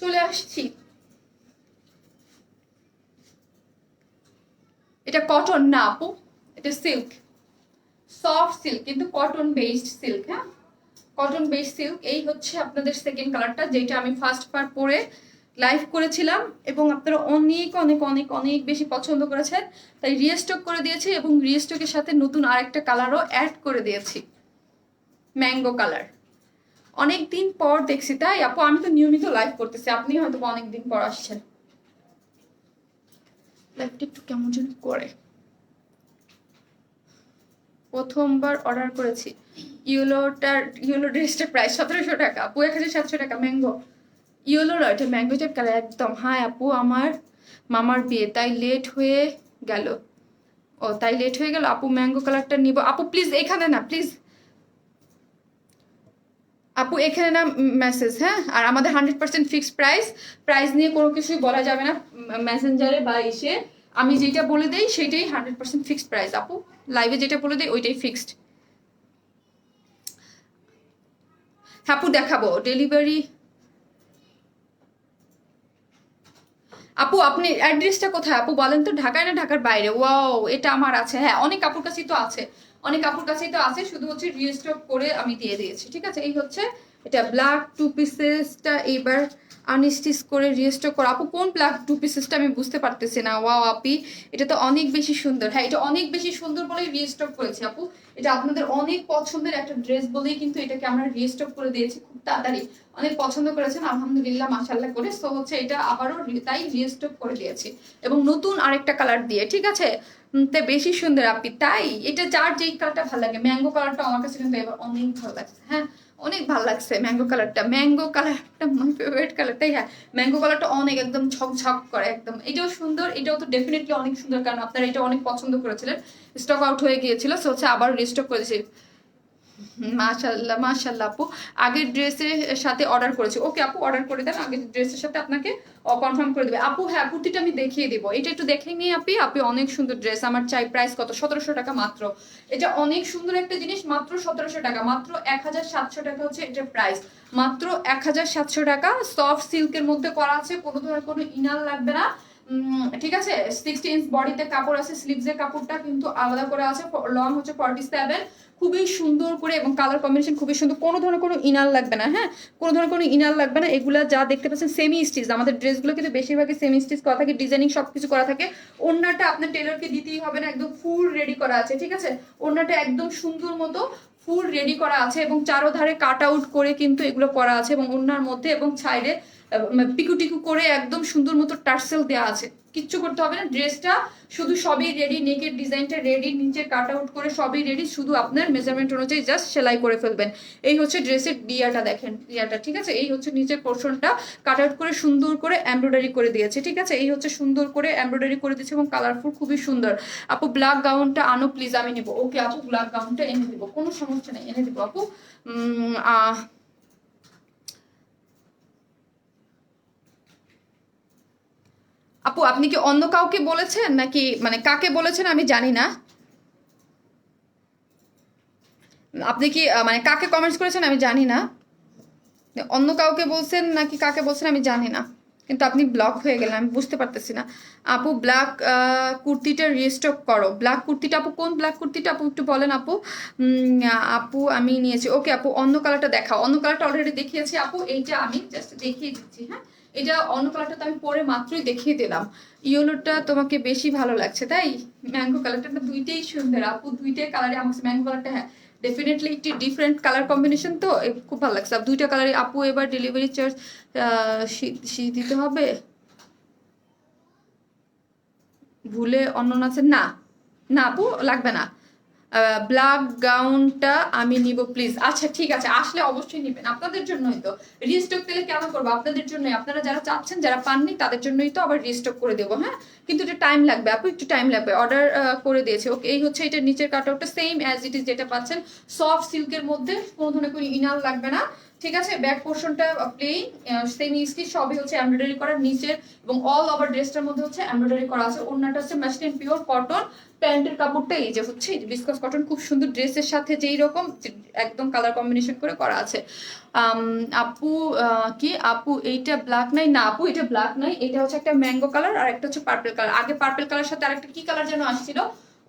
চলে আসছি। এটা কটন না আপু, এটা সিল্ক, সফট সিল্ক কিন্তু কটন বেসড সিল্ক। হ্যাঁ কটন বেসড সিল্ক। এই হচ্ছে আপনাদের সেকেন্ড কালারটা, যেটা আমি ফার্স্ট বার পরে লাইভ করেছিলাম এবং আপনারা অনেক অনেক অনেক অনেক বেশি পছন্দ করেছেন, তাই রিস্টক করে দিয়েছি, এবং রিস্টকের সাথে নতুন আরেকটা কালারও অ্যাড করে দিয়েছি, ম্যাঙ্গো কালার। অনেকদিন পর দেখছি তাই আপু, আমি তো নিয়মিত লাইভ করতেছি, আপনি হয়তো অনেকদিন পর আসছেন। লাইভটা একটু কেমন যেন করে। প্রথমবার অর্ডার করেছি। ইয়েলো ড্রেসটার প্রাইস 1700 টাকা আপু, 1700 টাকা। ম্যাঙ্গো ইয়েলো নয়, এটা ম্যাঙ্গো টাইপ কালার একদম। হ্যাঁ আপু আমার মামার বিয়ে, তাই লেট হয়ে গেল। ও তাই লেট হয়ে গেল আপু, ম্যাঙ্গো কালারটা নিব আপু। প্লিজ এখানে না, প্লিজ আপু এখানে না মেসেজ। হ্যাঁ আর আমাদের 100% ফিক্সড প্রাইস, প্রাইস নিয়ে কোনো কিছুই বলা যাবে না মেসেঞ্জারে বা ইসে। আমি যেটা বলে দেই সেটাই 100% ফিক্সড প্রাইস আপু, লাইভে যেটা বলে দেই ওইটাই ফিক্সড। হ্যাঁ আপু দেখাবো ডেলিভারি। আপু আপনি অ্যাড্রেসটা কোথায় আপু বলেন তো, ঢাকায় না ঢাকার বাইরে? ওয়াও এটা আমার আছে, হ্যাঁ অনেক আপুর কাছেই তো আছে, অনেক আপুর কাছেই তো আছে, শুধু হচ্ছে রিস্টক করে আমি দিয়ে দিয়েছি। ঠিক আছে, এই হচ্ছে এটা ব্ল্যাক 2 পিসেসটা এবার আনস্টিচ করে রিস্টক করা। আপু কোন ব্ল্যাক 2 পিসেসটা আমি বুঝতে পারতেছি না। ওয়াও আপি এটা তো অনেক বেশি সুন্দর, হ্যাঁ এটা অনেক বেশি সুন্দর বলেই রিস্টক করেছি আপু। এটা আপনাদের অনেক পছন্দের একটা ড্রেস বলেই কিন্তু এটাকে আমরা রিস্টক করে দিয়েছি খুব তাড়াতাড়ি, অনেক পছন্দ করেছেন আলহামদুলিল্লাহ মাশাআল্লাহ করে। সো হচ্ছে এটা আবারও তাই রিস্টক করে দিয়েছি এবং নতুন আরেকটা কালার দিয়ে। ঠিক আছে, তাই বেশি সুন্দর আপনি, তাই এটা যার যেই কালারটা ভালো লাগে। ম্যাঙ্গো কালারটা আমার কাছে কিন্তু এবার অনেক ভালো লাগছে, হ্যাঁ অনেক ভালো লাগছে ম্যাঙ্গো কালারটা, ম্যাঙ্গো কালারটা মাই ফেভারিট কালার। তাই হ্যাঁ ম্যাঙ্গো কালারটা অনেক একদম ঝকঝক করে একদম, এটাও সুন্দর, এটাও তো ডেফিনেটলি অনেক সুন্দর, কারণ আপনারা এটা অনেক পছন্দ করেছিলেন, স্টক আউট হয়ে গিয়েছিল। সো হচ্ছে আবার রিস্টক করেছি। মাশাল্লাহ মাশাল্লাহ আপু, আগের ড্রেসের সাথে অর্ডার করেছি। ওকে আপু অর্ডার করে দেন, আগের ড্রেসের সাথে আপনাকে কনফার্ম করে দেবে আপু। হ্যাঁ কুর্তিটা আমি দেখিয়ে দিব, এটা একটু দেখে নিই আপনি। আপনি অনেক সুন্দর ড্রেস, আমার চাই প্রাইস কত, 1700 টাকা মাত্র। এটা অনেক সুন্দর একটা জিনিস, মাত্র 1700 টাকা, মাত্র 1700 টাকা হচ্ছে এটার প্রাইস, মাত্র 1700 টাকা। সফট সিল্কের মধ্যে করা আছে, কোনো ধরনের কোনো ইনার লাগবে না। ঠিক আছে, 60 ইঞ্চ বডিতে কাপড় আছে, স্লিভসের কাপড়টা কিন্তু আলাদা করে আছে, লং হচ্ছে 47, খুবই সুন্দর করে এবং কালার কম্বিনেশন খুবই সুন্দর, কোনো ধরনের কোনো ইনার লাগবে না, হ্যাঁ কোনো ধরনের কোনো ইনার লাগবে না। এগুলা যা দেখতে পাচ্ছেন সেমি স্টিচ, আমাদের ড্রেসগুলো কিন্তু বেশিরভাগই সেমি স্টিচ করা থাকে, ডিজাইনিং সবকিছু করা থাকে। ওড়নাটা আপনার টেলরকে দিতেই হবে না, একদম ফুল রেডি করা আছে। ঠিক আছে, ওড়নাটা একদম সুন্দর মতো ফুল রেডি করা আছে এবং চারোধারে কাট আউট করে কিন্তু এগুলো করা আছে, এবং ওড়নার মধ্যে এবং সাইডে পিকু টিকু করে একদম সুন্দর মতো টার্সেল দেওয়া আছে, কিচ্ছু করতে হবে না। ড্রেসটা শুধু সবই রেডি, নেকের ডিজাইনটা রেডি, নিচের কাট আউট করে সবই রেডি, শুধু আপনার মেজারমেন্ট অনুযায়ী জাস্ট সেলাই করে ফেলবেন। এই হচ্ছে ড্রেসের ডিয়াটা, দেখেন ডিয়াটা। ঠিক আছে, এই হচ্ছে নিচের পোর্শনটা কাট আউট করে সুন্দর করে এমব্রয়ডারি করে দিয়েছে। ঠিক আছে, এই হচ্ছে সুন্দর করে এমব্রয়ডারি করে দিয়েছে এবং কালারফুল খুবই সুন্দর। আপু ব্ল্যাক গাউনটা আনো প্লিজ, আমি নিব। ওকে আপু ব্ল্যাক গাউনটা এনে দিব, কোনো সমস্যা নেই, এনে দিব আপু। আপু আপনি কি অন্য কাউকে বলেছেন নাকি, মানে কাকে বলেছেন আমি জানি না, আপনি কি মানে কাকে কমেন্টস করেছেন আমি জানি না, অন্য কাউকে বলছেন নাকি কাকে বলছেন আমি জানি না, কিন্তু আপনি ব্লক হয়ে গেলেন আমি বুঝতে পারতেছি না। আপু ব্ল্যাক কুর্তিটা রিস্টক করো, ব্ল্যাক কুর্তিটা আপু কোন ব্ল্যাক কুর্তিটা আপু একটু বলেন আপু। আপু আমি নিয়েছি। ওকে আপু অন্য কালারটা দেখাও, অন্য কালারটা অলরেডি দেখিয়েছি আপু, এইটা আমি জাস্ট দেখিয়ে দিচ্ছি। হ্যাঁ এটা অন্য কালারটা তো আমি পরে মাত্রই দেখিয়ে দিলাম। ইয়েলোটা তোমাকে বেশি ভালো লাগছে তাই, ম্যাঙ্গো কালারটা দুইটাই সুন্দর আপু, দুইটাই কালারে আমার ম্যাঙ্গো কালারটা, হ্যাঁ ডেফিনেটলি একটি ডিফারেন্ট কালার কম্বিনেশন, তো খুব ভালো লাগছে দুইটা কালারে। আপু এবার ডেলিভারি চার্জ দিতে হবে, ভুলে অন্য আছে না, না আপু লাগবে না। ব্ল্যাক গাউনটা আমি নিব প্লিজ। আচ্ছা ঠিক আছে, আসলে অবশ্যই নিবেন, আপনাদের জন্যই তো রিস্টক পেলে কেন করবো, আপনাদের জন্যই, আপনারা যারা চাচ্ছেন যারা পাননি তাদের জন্যই তো আবার রিস্টক করে দেবো। হ্যাঁ কিন্তু এটা টাইম লাগবে আপু, একটু টাইম লাগবে, অর্ডার করে দিয়েছে। ওকে এই হচ্ছে এটা নিচের কাটআউটটা সেম অ্যাজ ইট ইজ যেটা পাচ্ছেন, সফট সিল্কের মধ্যে, কোনো ধরনের কোনো ইনার লাগবে না। ঠিক আছে, ব্যাক পোর্শনটা প্লেন সেমি স্টিচ, সবই হচ্ছে এমব্রয়ডারি করা নিচের এবং অল ওভার ড্রেসটার মধ্যে হচ্ছে এমব্রয়ডারি করা আছে। ওড়নাটা হচ্ছে মাসলিন পিওর কটন, প্যান্টের কাপড়টা এই যে হচ্ছে বিস্কাস কটন, খুব সুন্দর, ড্রেসের সাথে যেই রকম একদম কালার কম্বিনেশন করে করা আছে। আপু কি আপু এইটা ব্ল্যাক নাই, না আপু এটা ব্ল্যাক নাই, এটা হচ্ছে একটা ম্যাঙ্গো কালার আর একটা হচ্ছে পার্পল কালার। আগে পার্পল কালার সাথে আরেকটা কি কালার যেন আসছিল,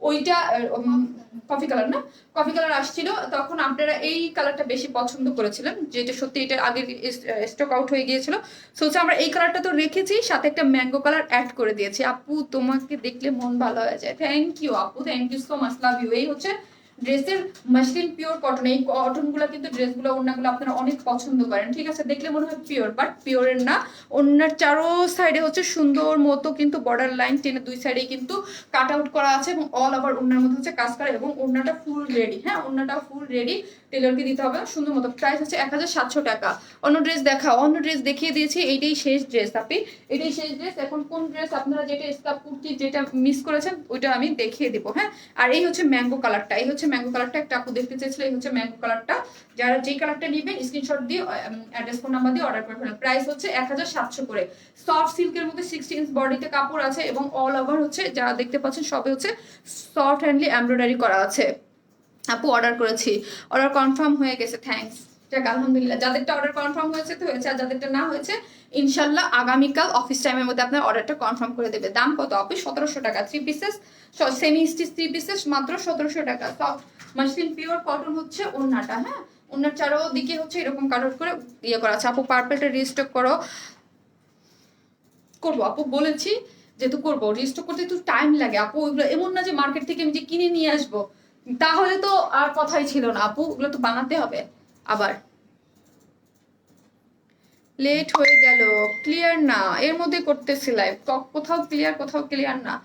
ওইটা কফি কালার না, কফি কালার আসছিল, তখন আপনারা এই কালারটা বেশি পছন্দ করেছিলেন, যেটা সত্যি এটা আগে স্টক আউট হয়ে গিয়েছিল। সো হচ্ছে আমরা এই কালারটা তো রেখেছি, সাথে একটা ম্যাঙ্গো কালার অ্যাড করে দিয়েছি। আপু তোমাকে দেখলে মন ভালো হয়ে যায়, থ্যাংক ইউ আপু, thank you so much, love you. এই হচ্ছে ড্রেসের মাসলিন পিওর কটন, এই কটনগুলো কিন্তু ড্রেসগুলো ওড়নাগুলো আপনারা অনেক পছন্দ করেন। ঠিক আছে, দেখলে মনে হয় পিওর, বাট পিওরের না। ওড়নার চারো সাইডে হচ্ছে সুন্দর মতো কিন্তু বর্ডার লাইন টেনে দুই সাইডে কিন্তু কাট আউট করা আছে এবং অল ওভার ওড়নার মধ্যে হচ্ছে কাজ করা, এবং ওড়নাটা ফুল রেডি। হ্যাঁ ওড়নাটা ফুল রেডি, টেলরকে দিতে হবে সুন্দর মতো। প্রাইস হচ্ছে 1700 টাকা। অন্য ড্রেস দেখাও, অন্য ড্রেস দেখিয়ে দিয়েছি, এইটাই শেষ ড্রেস আপনি, এটাই শেষ ড্রেস। এখন কোন ড্রেস আপনারা যেটা স্কার্ট কুর্তি যেটা মিস করেছেন ওইটা আমি দেখিয়ে দিব। হ্যাঁ আর এই হচ্ছে ম্যাঙ্গো কালারটা, এই হচ্ছে ম্যাঙ্গো কালারটা, একটা আপু দেখতে চেয়েছিল, এই হচ্ছে ম্যাঙ্গো কালারটা। যারা যেই কালারটা নেবেন স্ক্রিনশট দিয়ে অ্যাড্রেস ফোন নাম্বার দিয়ে অর্ডার করে ফেলেন। প্রাইস হচ্ছে 1700 করে। সফট সিল্কের মধ্যে 60 ইঞ্চ বডিতে কাপড় আছে এবং অল ওভার হচ্ছে যা দেখতে পাচ্ছেন সবে হচ্ছে সফট হ্যান্ডলি এমব্রয়ডারি করা আছে। আপু অর্ডার করেছি, অর্ডার কনফার্ম হয়ে গেছে, থ্যাঙ্কস। যাক আলহামদুলিল্লাহ, যাদেরটা অর্ডার কনফার্ম হয়েছে তো হয়েছে, আর যাদেরটা না হয়েছে ইনশাল্লাহ আগামীকাল অফিস টাইমের মধ্যে আপনার অর্ডারটা কনফার্ম করে দেবে। দাম কত আপু? 1700 টাকা। 3 পিসেস সেমি স্টিচ 3 পিসেস মাত্র 1700 টাকা। সফট মাসলিন পিওর কটন হচ্ছে ওন্নাটা। হ্যাঁ, ওন্নার চারোদিকে হচ্ছে এরকম কাটার করে ইয়ে করা আছে। আপু পার্পেলটা রিস্টক করো। করবো আপু, বলেছি যেহেতু করবো, রিস্টক করতে একটু টাইম লাগে আপু। ওইগুলো এমন না যে মার্কেট থেকে আমি যে কিনে নিয়ে আসবো, তাহলে তো আর কথাই ছিল না আপু, ওগুলো তো বানাতে হবে আবার। লেট হয়ে গেল, ক্লিয়ার না, এর মধ্যে করতেছি লাইভ, কোথাও ক্লিয়ার কোথাও ক্লিয়ার না।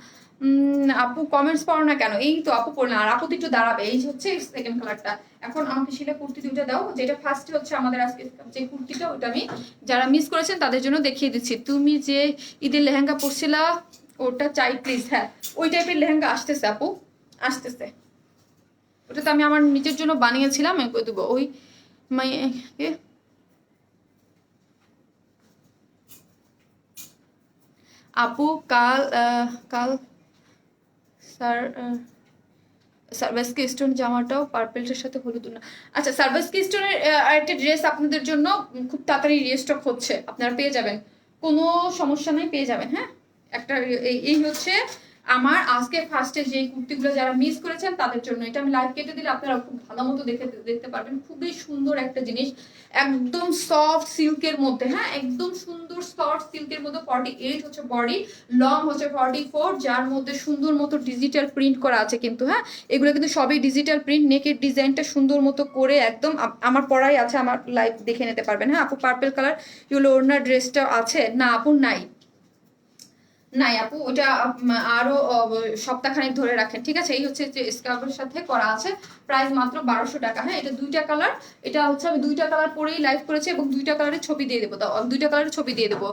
আপু কমেন্টস পড়ো না কেন? এই তো আপু পড়লাম, আর আপু তো একটু দাঁড়াবে। এই হচ্ছে সেকেন্ড কালারটা। এখন আমাকে সেটা কুর্তি দুইটা দাও, যেটা ফার্স্টে হচ্ছে আমাদের আজকে যে কুর্তিটা, ওটা আমি যারা মিস করেছেন তাদের জন্য দেখিয়ে দিচ্ছি। তুমি যে ঈদের লেহেঙ্গা পরছিলা ওটা চাই প্লিজ। হ্যাঁ, ওই টাইপের লেহেঙ্গা আসতেছে আপু, আসতেছে। ওটা তো আমি আমার নিজের জন্য বানিয়েছিলাম, আমি করে দেবো। ওই আপু কাল কাল স্যার সার্ভাসকি স্টোন জামাটাও পার্পেলটার সাথে হলুদ না। আচ্ছা, সার্ভাসকি স্টোনের একটা ড্রেস আপনাদের জন্য খুব তাড়াতাড়ি রিস্টক হচ্ছে, আপনারা পেয়ে যাবেন, কোনো সমস্যা নেই, পেয়ে যাবেন। হ্যাঁ, একটা এই হচ্ছে আমার আজকে ফার্স্টে যে কুর্তিগুলো যারা মিস করেছেন তাদের জন্য। এটা আমি লাইভ কেটে দিলে আপনারা খুব ভালো মতো দেখতে পারবেন। খুবই সুন্দর একটা জিনিস, একদম সফট সিল্কের মধ্যে। হ্যাঁ, একদম সুন্দর সফট সিল্কের মধ্যে। 48 হচ্ছে বডি, লং হচ্ছে 44, যার মধ্যে সুন্দর মতো ডিজিটাল প্রিন্ট করা আছে কিন্তু। হ্যাঁ, এগুলো কিন্তু সবই ডিজিটাল প্রিন্ট। নেকের ডিজাইনটা সুন্দর মতো করে একদম আমার পরাই আছে, আমার লাইভ দেখে নিতে পারবেন। হ্যাঁ আপু, পার্পেল কালার ইউলো ওড়নার ড্রেসটা আছে না আপু? নাই নাই আপু, ওটা আরো সপ্তাহখানেক ধরে রাখেন, ঠিক আছে? এই হচ্ছে যে স্কার্ফের সাথে করা আছে, প্রাইস মাত্র 1200 টাকা। হ্যাঁ, এটা দুইটা কালার, এটা হচ্ছে আমি দুইটা কালার পরেই লাইভ করেছি এবং দুইটা কালারের ছবি দিয়ে দেবো, দুইটা কালারের ছবি দিয়ে দেবো।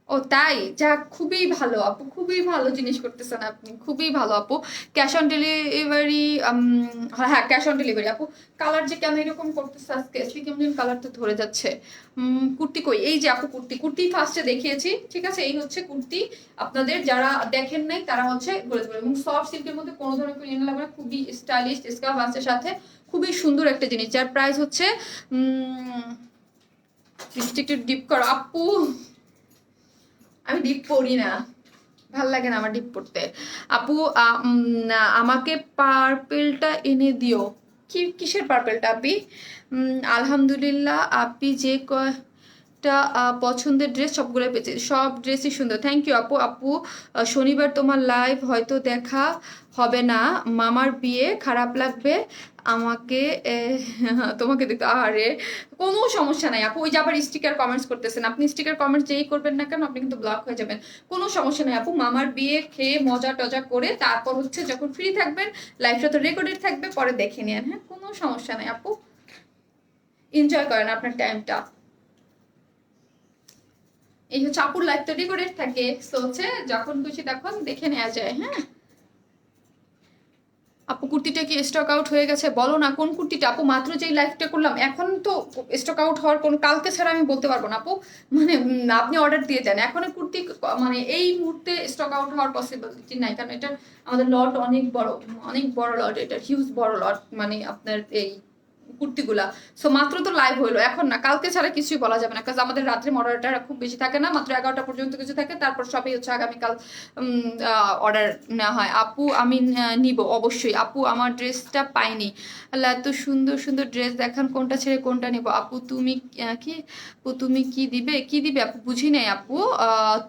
ও তাই, যা খুবই ভালো আপু, খুবই ভালো জিনিস করতেছেন আপনি, খুবই ভালো আপু। ক্যাশ অন ডেলিভারি, হ্যাঁ ক্যাশ অন ডেলিভারি আপু। কালার যে কেন এরকম করতেছে আজকে, কেমন কালার তো ধরে যাচ্ছে। কুর্তি কই? এই যে আপু কুর্তি ফার্স্টে দেখিয়েছি, ঠিক আছে? এই হচ্ছে কুর্তি, আপনাদের যারা দেখেন নাই তারা হচ্ছে বলে দেবেন। এবং সফট সিল্কের মধ্যে কোনো ধরনের কোনো লাগবে না, খুবই স্টাইলিশ স্কার্ফ আছে সাথে, খুবই সুন্দর একটা জিনিস, যার প্রাইস হচ্ছে একটু ডিপ করো আপু। আমি ডিপ পড়ি না, ভাল লাগে না আমার ডিপ পড়তে আপু। আমাকে পার্পেলটা এনে দিও। কিসের পার্পেলটা আপি? আলহামদুলিল্লাহ, আপনি যে কয়টা পছন্দের ড্রেস সবগুলো পেয়েছি, সব ড্রেসই সুন্দর। থ্যাংক ইউ আপু। আপু শনিবার তোমার লাইভ হয়তো দেখা হবে না, মামার বিয়ে, খারাপ লাগবে আমাকে তোমাকে দেখতে। আরে কোনো সমস্যা নাই আপু, ওই যে আবার স্টিকার কমেন্টস করতেছেন আপনি, স্টিকার কমেন্টস যেই করবেন না কেন আপনি কিন্তু ব্লক হয়ে যাবেন। কোনো সমস্যা নাই আপু, মামার বিয়ে খেয়ে মজা টজা করে তারপর হচ্ছে যখন ফ্রি থাকবেন, লাইফটা তো রেকর্ডেড থাকবে, পরে দেখে নিন। হ্যাঁ, কোনো সমস্যা নাই আপু, এনজয় করেন আপনার টাইমটা। এই হচ্ছে আপুর লাইফ তো রেকর্ডেড থাকে, সো হচ্ছে যখন খুশি তখন দেখে নেওয়া যায়। হ্যাঁ আপু, কুর্তিটা কি স্টক আউট হয়ে গেছে? বলো না কোন কুর্তিটা আপু? মাত্র যেই লাইভটা করলাম, এখন তো স্টক আউট হওয়ার কোন কালকে ছাড়া আমি বলতে পারবো না আপু। মানে আপনি অর্ডার দিয়ে যান, এখন কুর্তি মানে এই মুহূর্তে স্টক আউট হওয়ার পসিবিলিটি নাই, কারণ এটা আমাদের লট অনেক বড়, অনেক বড় লট, এটা হিউজ বড় লট, মানে আপনার এই কুর্তিগুলা। সো মাত্র তো লাইভ হইলো, এখন না, কালকে ছাড়া কিছুই বলা যাবে না, কারণ আমাদের রাত্রে অর্ডারটা খুব বেশি থাকে না, মাত্র 11টা পর্যন্ত কিছু থাকে, তারপর সবই হচ্ছে আগামীকাল অর্ডার নেওয়া হয়। আপু আমি নিব অবশ্যই আপু, আমার ড্রেসটা পাইনি। আল্লাহ, এত সুন্দর সুন্দর ড্রেস দেখান, কোনটা ছেড়ে কোনটা নিব আপু? তুমি কি তুমি কি দিবে, কি দিবে আপু? বুঝি নাই আপু।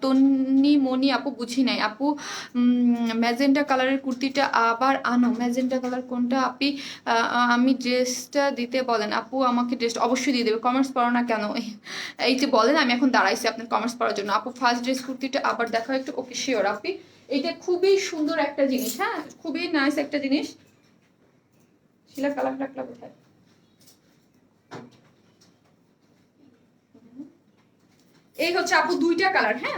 তন্নি মনি আপু, বুঝি নাই আপু। ম্যাজেন্টা কালারের কুর্তিটা আবার আনো। ম্যাজেন্টা কালার কোনটা আপনি? আমি ড্রেসটা দিতে বলেন আপু, আমাকে ড্রেসটা অবশ্যই দিয়ে দেবে। কমেন্টস পড়ো না কেন? এই যে বলেন, আমি এখন দাঁড়াইছি আপনার কমেন্টস পড়ার জন্য। আপু ফার্স্ট ড্রেস কুর্তিটা আবার দেখা একটু। ওকে শিওর আপনি, এইটা খুবই সুন্দর একটা জিনিস। হ্যাঁ, খুবই নাইস একটা জিনিস। শিলা কালার রাখলা কোথায়? এই হচ্ছে আপু দুইটা কালার। হ্যাঁ,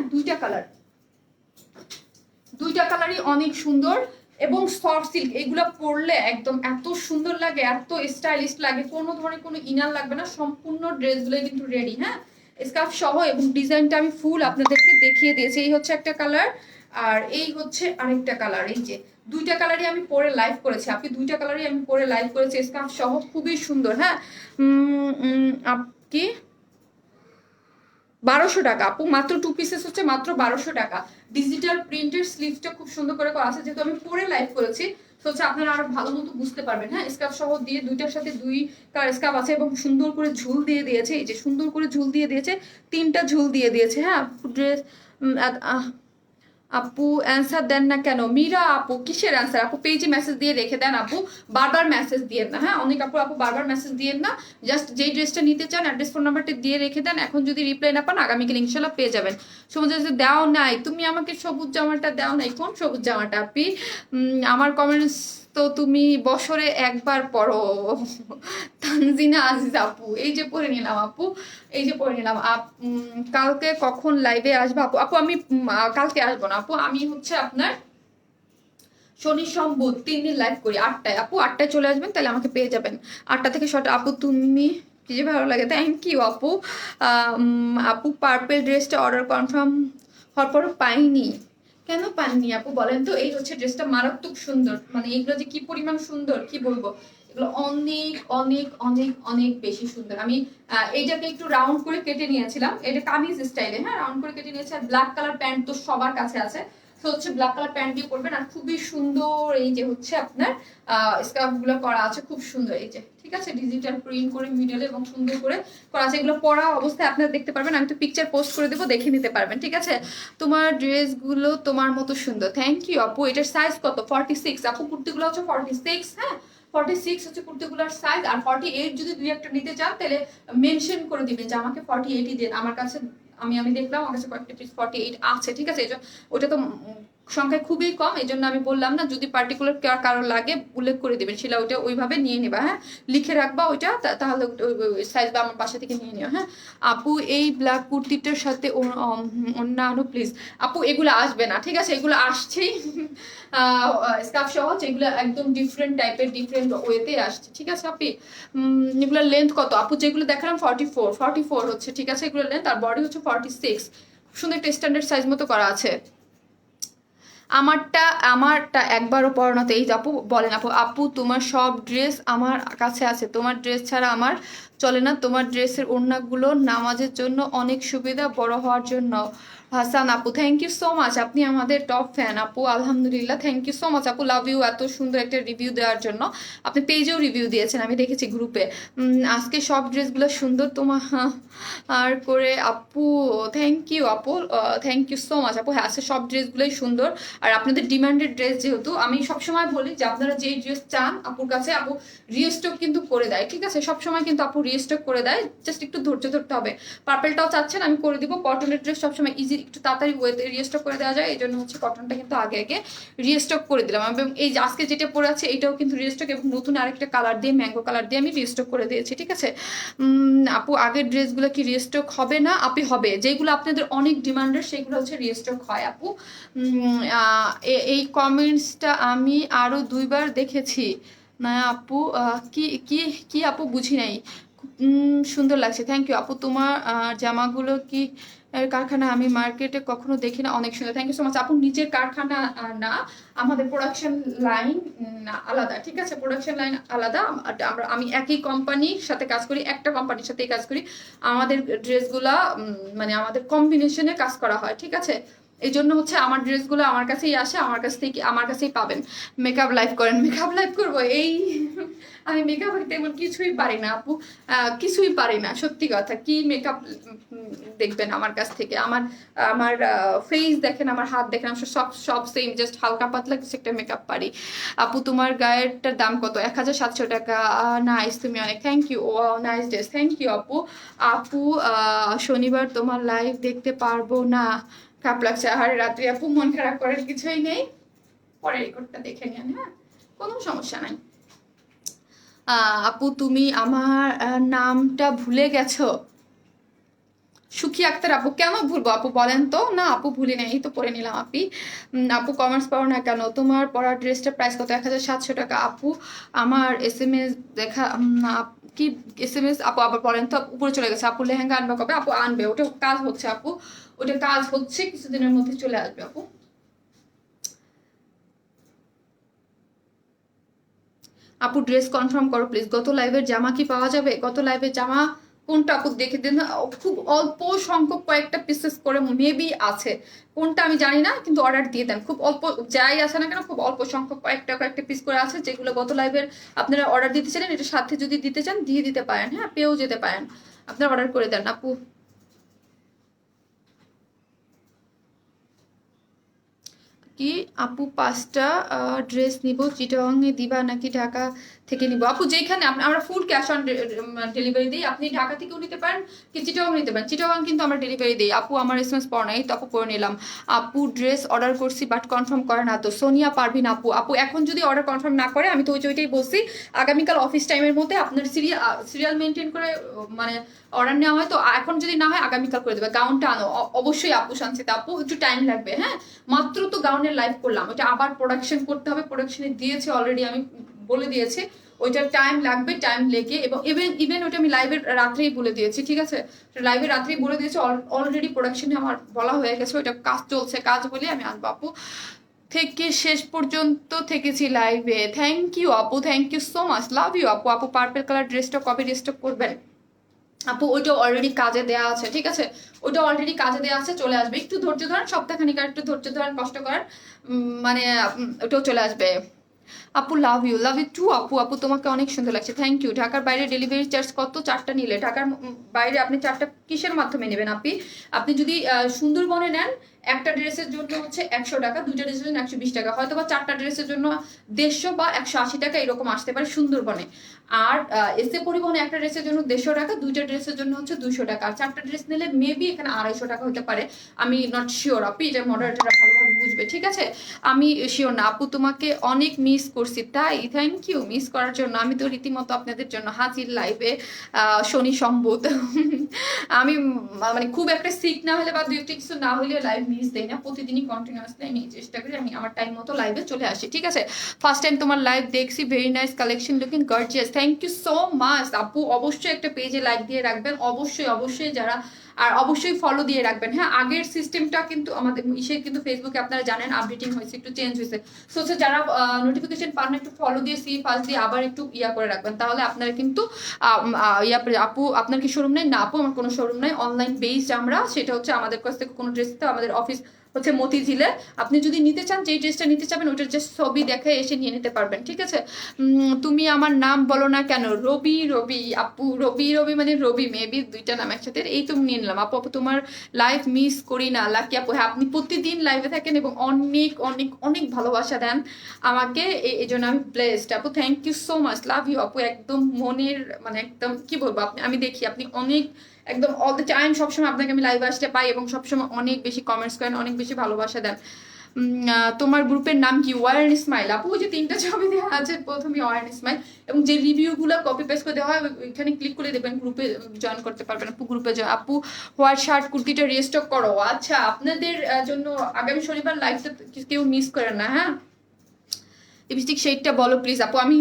দুইটা কালারই অনেক সুন্দর এবং সফট সিল্ক, এগুলো পরলে একদম এত সুন্দর লাগে, এত স্টাইলিশ লাগে, কোনো ধরনের কোনো ইনার লাগবে না, সম্পূর্ণ ড্রেসগুলো কিন্তু রেডি। হ্যাঁ, স্কার্ফ সহ, এবং ডিজাইনটা আমি ফুল আপনাদেরকে দেখিয়ে দিয়েছি। এই হচ্ছে একটা কালার, আর এই হচ্ছে আরেকটা কালার। এই যে দুইটা কালারই আমি পরে লাইভ করেছি, আপনি দুইটা কালারই আমি পরে লাইভ করেছি স্কার্ফ সহ, খুবই সুন্দর। হ্যাঁ, কি 1200 টাকা আপু, মাত্র 2 পিসেস হচ্ছে মাত্র 1200 টাকা। ডিজিটাল প্রিন্টের স্লিভসটা খুব সুন্দর করে করা আছে, যেহেতু আমি পরে লাইভ করেছি তো হচ্ছে আপনারা আরো ভালো মতো বুঝতে পারবেন। হ্যাঁ, স্কার্ফ সহ দিয়ে, দুইটার সাথে দুই কালার স্কার্ফ আছে, এবং সুন্দর করে ঝুল দিয়ে দিয়েছে। এই যে সুন্দর করে ঝুল দিয়ে দিয়েছে, 3টা ঝুল দিয়ে দিয়েছে। হ্যাঁ, ড্রেস আপু অ্যান্সার দেন না কেন? মীরা আপু কিসের অ্যান্সার? আপু পেজে মেসেজ দিয়ে রেখে দেন আপু, বারবার মেসেজ দিয়েন না। হ্যাঁ, অনেক আপু বারবার মেসেজ দিয়েন না, জাস্ট যেই ড্রেসটা নিতে চান অ্যাড্রেস ফোন নাম্বারটা দিয়ে রেখে দেন। এখন যদি রিপ্লাই না পান আগামীকাল ইনশাল্লাহ পেয়ে যাবেন। সবুজ দাও নাই, তুমি আমাকে সবুজ জামাটা দাও নাই। কোন সবুজ জামাটা আপি? আমার কমেন্টস তো তুমি বছরে একবার পড়ো। তানজিনা আজিজ আপু, এই যে পড়ে নিলাম আপু, এই যে পড়ে নিলাম। কালকে কখন লাইভে আসবো আপু? আপু আমি কালকে আসবো না আপু, আমি হচ্ছে আপনার শনি সোম বুধ 3 দিন লাইভ করি 8টায়। আপু 8টায় চলে আসবেন, তাহলে আমাকে পেয়ে যাবেন 8টা থেকে 6টা। আপু তুমি কি যে ভালো লাগে, থ্যাংক ইউ আপু। আপু পার্পেল ড্রেসটা অর্ডার কনফার্ম হওয়ার পরও পাইনি, কেন পাননি আপু বলেন তো? এই হচ্ছে ড্রেসটা মারাত্মক সুন্দর, মানে এগুলো যে কি পরিমাণ সুন্দর কি বলবো, এগুলো অনেক অনেক অনেক অনেক বেশি সুন্দর। আমি এইটাকে একটু রাউন্ড করে কেটে নিয়েছিলাম, এটা কামিজ স্টাইলে। হ্যাঁ, রাউন্ড করে কেটে নিয়েছি, আর ব্ল্যাক কালার প্যান্ট তো সবার কাছে আছে, তো হচ্ছে ব্ল্যাক কালার প্যান্ট দিয়ে পরবেন। আর খুবই সুন্দর এই যে হচ্ছে আপনার স্কার্ফ গুলো করা আছে, খুব সুন্দর। এই যে ঠিক আছে, ডিজিটাল প্রিন্ট করে মিডলে এবং সুন্দর করে করা আছে। এগুলো পরা অবস্থায় আপনারা দেখতে পারবেন, আমি তো পিকচার পোস্ট করে দেবো, দেখে নিতে পারবেন। ঠিক আছে, তোমার ড্রেসগুলো তোমার মতো সুন্দর, থ্যাংক ইউ আপু। এটার সাইজ কত? 46 আপু, কুর্তিগুলো হচ্ছে 46। হ্যাঁ, 46 হচ্ছে কুর্তিগুলোর সাইজ। আর 48 যদি দুই একটা নিতে চান তাহলে মেনশন করে দিবেন যে আমাকে 48ই দেন। আমার কাছে আমি দেখলাম আমার কাছে কয়েকটা পিস 48 আছে। ঠিক আছে, ওটা তো সংখ্যায় খুবই কম, এই জন্য আমি বললাম না, যদি পার্টিকুলার কারো লাগে উল্লেখ করে দিবেন, সেটা ওইটা ওইভাবে নিয়ে নেবা। হ্যাঁ, লিখে রাখবা ওইটা, তাহলে সাইজ বা আমার বাসা থেকে নিয়ে নিও। হ্যাঁ আপু, এই ব্ল্যাক কুর্তিটার সাথে অন্যান্য প্লিজ। আপু এগুলো আসবে না, ঠিক আছে, এগুলো আসছেই স্কার্ফ সহ, এগুলো একদম ডিফারেন্ট টাইপের, ডিফারেন্ট ওয়েতে আসছে। ঠিক আছে আপি, এগুলোর লেন্থ কত? আপু যেগুলো দেখালাম 44 হচ্ছে। ঠিক আছে, এগুলোর লেন্থ, আর বডি হচ্ছে 46। সুন্দর একটা স্ট্যান্ডার্ড সাইজ মতো করা আছে। আমারটা একবারও পরানো। এই আপু বলেন, আপু তোমার সব ড্রেস আমার কাছে আছে, তোমার ড্রেস ছাড়া আমার চলে না, তোমার ড্রেসের ওড়নাগুলো নামাজের জন্য অনেক সুবিধা, বড় হওয়ার জন্য। হাসান আপু, থ্যাংক ইউ সো মাচ, আপনি আমাদের টপ ফ্যান আপু, আলহামদুলিল্লাহ, থ্যাংক ইউ সো মাচ আপু, লাভ ইউ এত সুন্দর একটা রিভিউ দেওয়ার জন্য। আপনি পেজেও রিভিউ দিয়েছেন, আমি দেখেছি গ্রুপে। আজকে সব ড্রেসগুলো সুন্দর তোমার আর করে আপু, থ্যাংক ইউ আপু, থ্যাংক ইউ সো মাচ আপু। হ্যাঁ, আজকে সব ড্রেসগুলোই সুন্দর, আর আপনাদের ডিমান্ডেড ড্রেস যেহেতু, আমি সবসময় বলি যে আপনারা যেই ড্রেস চান আপুর কাছে আপু রিস্টক কিন্তু করে দেয়। ঠিক আছে, সবসময় কিন্তু আপু রিস্টক করে দেয়, জাস্ট একটু ধৈর্য ধরতে হবে। পার্পেলটাও চাচ্ছেন, আমি করে দিব। কটনের ড্রেস সবসময় ইজি, একটু তাড়াতাড়ি ওয়েতে রিস্টক করে দেওয়া যায়, এই জন্য হচ্ছে কটনটা কিন্তু আগে আগে রিস্টক করে দিলাম। এবং এই যে আজকে যেটা পরে আছে এটাও কিন্তু রিস্টক, এবং নতুন আরেকটা কালার দিয়ে, ম্যাঙ্গো কালার দিয়ে আমি রিস্টক করে দিয়েছি। ঠিক আছে আপু, আগের ড্রেসগুলো কি রিস্টক হবে না? আপনি হবে, যেগুলো আপনাদের অনেক ডিমান্ডের সেগুলো হচ্ছে রিস্টক হয় আপু। এই কমেন্টসটা আমি আরো 2বার দেখেছি না আপু, কি কি কি আপু বুঝি নাই। সুন্দর লাগছে, থ্যাংক ইউ আপু। তোমার জামাগুলো কি কারখানা? আমি মার্কেটে কখনো দেখি না, অনেক সুন্দর, থ্যাংক ইউ সো মাচ আপু। নিজের কারখানা না, আমাদের প্রোডাকশন লাইন আলাদা। ঠিক আছে, প্রোডাকশন লাইন আলাদা। আমি একই কোম্পানির সাথে কাজ করি, একটা কোম্পানির সাথেই কাজ করি। আমাদের ড্রেসগুলা মানে আমাদের কম্বিনেশনে কাজ করা হয়। ঠিক আছে, এই জন্য হচ্ছে আমার ড্রেসগুলো আমার কাছেই আসে, আমার কাছেই পাবেন। মেকআপ লাইভ করেন? মেকআপ লাইভ করবো? এই আমি মেকআপ তেমন কিছুই পারি না আপু, কিছুই পারি না, সত্যি কথা। কি মেকআপ দেখবেন আমার কাছ থেকে? আমার আমার ফেস দেখেন, আমার হাত দেখেন, আমার সব সব সেম, জাস্ট হালকা পাতলা কিছু একটা মেকআপ পারি। আপু তোমার গায়েরটার দাম কত? 1700 টাকা। নাইস, তুমি অনেক, থ্যাংক ইউ। ও নাইস ড্রেস, থ্যাংক ইউ আপু। আপু শনিবার তোমার লাইভ দেখতে পারবো না, খারাপ লাগছে। আর রাত্রি আপু মন খারাপ করার কিছুই নেই, পরে রেকর্ডটা দেখে নেন। হ্যাঁ, কোনো সমস্যা নাই। আপু তুমি আমার নামটা ভুলে গেছো? সুখী আক্তার আপু, কেন ভুলবো আপু বলেন তো? না আপু ভুলি নাই, এই তো পরে নিলাম আপি। আপু কমার্স পড়ো না কেন? তোমার পরা ড্রেসটার প্রাইস কত? 1700 টাকা আপু। আমার SMS দেখা কি SMS আপু আবার বলেন তো? উপরে চলে গেছে আপু। লেহেঙ্গা আনবে কবে? আপু আনবে, ওটা কাজ হচ্ছে আপু, ওটা কাজ হচ্ছে, কিছুদিনের মধ্যে চলে আসবে আপু। আপু ড্রেস কনফার্ম করো প্লিজ। গত লাইভের জামা কি পাওয়া যাবে? গত লাইভের জামা কোনটা আপু দেখে দিন। খুব অল্প সংখ্যক কয়েকটা পিসেস করে মেবি আছে, কোনটা আমি জানি না, কিন্তু অর্ডার দিয়ে দেন। খুব অল্প যাই আছে না কেন, খুব অল্প সংখ্যক কয়েকটা পিস করে আছে, যেগুলো গত লাইভের আপনারা অর্ডার দিতে চান। এটার সাথে যদি দিতে চান দিয়ে দিতে পারেন, হ্যাঁ পেয়েও যেতে পারেন, আপনারা অর্ডার করে দেন আপু। কি আপু 5টা ড্রেস নিব, চিটাগাং এ দিবা নাকি ঢাকা থেকে নিব? আপু যেখানে আমরা ফুল ক্যাশ অন ডেলিভারি দিই, আপনি ঢাকা থেকেও নিতে পারেন কি চিটাগাং নিতে পারেন। চিটাগাং কিন্তু আমরা ডেলিভারি দিই আপু। আমার SMS পড়া নাই তো আপু পরে নিলাম। আপু ড্রেস অর্ডার করছি বাট কনফার্ম করে না তো। সোনিয়া পারভিন আপু, আপু এখন যদি অর্ডার কনফার্ম না করে, আমি তো ওইটাই বলছি, আগামীকাল অফিস টাইমের মধ্যে আপনার সিরিয়াল মেনটেন করে মানে অর্ডার নেওয়া হয়, তো এখন যদি না হয় আগামীকাল করে দেবে। গাউনটা আনো অবশ্যই আপু, শান্তিতে আপু একটু টাইম লাগবে, হ্যাঁ মাত্র তো গাউনের লাইভ করলাম, ওটা আবার প্রোডাকশন করতে হবে, প্রোডাকশনে দিয়েছে অলরেডি, আমি বলে দিয়েছি ওইটা টাইম লাগবে, টাইম লেগে, এবং ইভেন ওটা আমি লাইভের রাত্রেই বলে দিয়েছি, ঠিক আছে লাইভের রাত্রেই বলে দিয়েছি, অলরেডি প্রোডাকশনে আমার বলা হয়ে গেছে, ওইটা কাজ চলছে, কাজ বলে আমি আনবো আপু। থেকে শেষ পর্যন্ত থেকেছি লাইভে, থ্যাংক ইউ আপু, thank you so much, love you আপু। আপু পার্পল কালার ড্রেসটা কবে রিস্টক করবেন? আপু ওইটা অলরেডি কাজে দেওয়া আছে, ঠিক আছে ওইটা অলরেডি কাজে দেওয়া আছে, চলে আসবে, একটু ধৈর্য ধরেন, সপ্তাহখানিক আর একটু ধৈর্য ধরেন, কষ্ট করেন, মানে ওটাও চলে আসবে আপু। লাভ ইউ টু আপু। আপু তোমাকে অনেক সুন্দর লাগছে, থ্যাংক ইউ। ঢাকার বাইরে ডেলিভারি চার্জ কত 4টা নিলে? ঢাকার বাইরে আপনি 4টা কিসের মাধ্যমে নেবেন আপনি? আপনি যদি সুন্দরবনে নেন, একটা ড্রেসের জন্য হচ্ছে 100 টাকা, 2টা ড্রেসের জন্য 120 টাকা, হয়তো বা 4টা ড্রেসের জন্য 150 বা 180 টাকা এরকম আসতে পারে সুন্দরবনে। আর এসে পরিবহনে একটা ড্রেসের জন্য 150 টাকা, 2টা ড্রেসের জন্য হচ্ছে 200 টাকা, আর 4টা ড্রেস নিলে মেবি এখানে 250 টাকা হতে পারে, আমি নট শিওর আপনি, এটা মডারেটররা ভালোভাবে বুঝবে, ঠিক আছে আমি শিওর না আপু। তোমাকে অনেক মিস করছি, তাই থ্যাংক ইউ মিস করার জন্য। আমি তো রীতিমতো আপনাদের জন্য হাজির লাইভে, শনি সম্ভূত আমি মানে খুব একটা সিক না হলে বা দু একটা কিছু না হলে লাইভ মিস দেই না, প্রতিদিনই কন্টিনিউয়াসলি আমি চেষ্টা করি আমি আমার টাইম মতো লাইভে চলে আসি, ঠিক আছে। ফার্স্ট টাইম তোমার লাইভ দেখছি, very nice collection, looking gorgeous, thank you so much আপু। অবশ্যই একটা পেজে লাইক দিয়ে রাখবেন, অবশ্যই অবশ্যই যারা, আর অবশ্যই ফলো দিয়ে রাখবেন, হ্যাঁ আগের সিস্টেমটা কিন্তু আমাদের ইসে কিন্তু ফেসবুকে আপনারা জানেন আপডেটিং হয়েছে, একটু চেঞ্জ হয়েছে, সো যারা নোটিফিকেশন পান একটু ফলো দিয়ে সি ফার্স্ট দিয়ে আবার একটু ইয়া করে রাখবেন, তাহলে আপনারা কিন্তু আপু আপনার কি শোরুম নেই? না আপু আমার কোনো শোরুম নেই, অনলাইন বেসড আমরা, সেটা হচ্ছে আমাদের কাছ থেকে কোনো ড্রেস, তো আমাদের অফিস হচ্ছে মতিঝিলে, আপনি যদি নিতে চান যেই ড্রেসটা নিতে চাবেন ওইটার জাস্ট ছবি দেখে এসে নিয়ে নিতে পারবেন, ঠিক আছে। তুমি আমার নাম বলো না কেন? রবি রবি আপু, রবি রবি মানে রবি, মেবি দুইটা নাম একসাথে, এই তো নিয়ে নিলাম আপু। আপু তোমার লাইভ মিস করি না, লাকি আপু। হ্যাঁ আপনি প্রতিদিন লাইভে থাকেন এবং অনেক অনেক অনেক ভালোবাসা দেন আমাকে, এই জন্য আমি ব্লেসড আপু, thank you so much, love you আপু, একদম মনের মানে একদম কি বলবো, আমি দেখি আপনি অনেক একদম অল দ্য টাইম সবসময় আপনাকে আমি লাইভে আসতে পাই, এবং সবসময় অনেক বেশি কমেন্টস করেন, অনেক বেশি ভালোবাসা দেন। তোমার গ্রুপের নাম কি? ওয়ার স্মাইল আপু, ওই যে 3টা ছবি দেওয়া আছে প্রথমে ওয়ার স্মাইল, এবং যে রিভিউগুলো কপি পেস্ট করে দেওয়া হয় ওইখানে ক্লিক করে দেবেন, গ্রুপে জয়েন করতে পারবেন আপু, গ্রুপে আপু। হোয়াইট শার্ট কুর্তিটা রিস্টক করো, আচ্ছা আপনাদের জন্য আগামী শনিবার লাইভটা কেউ মিস করেন না, হ্যাঁ লিপস্টিক শেডটা বলো প্লিজ আপু। আমি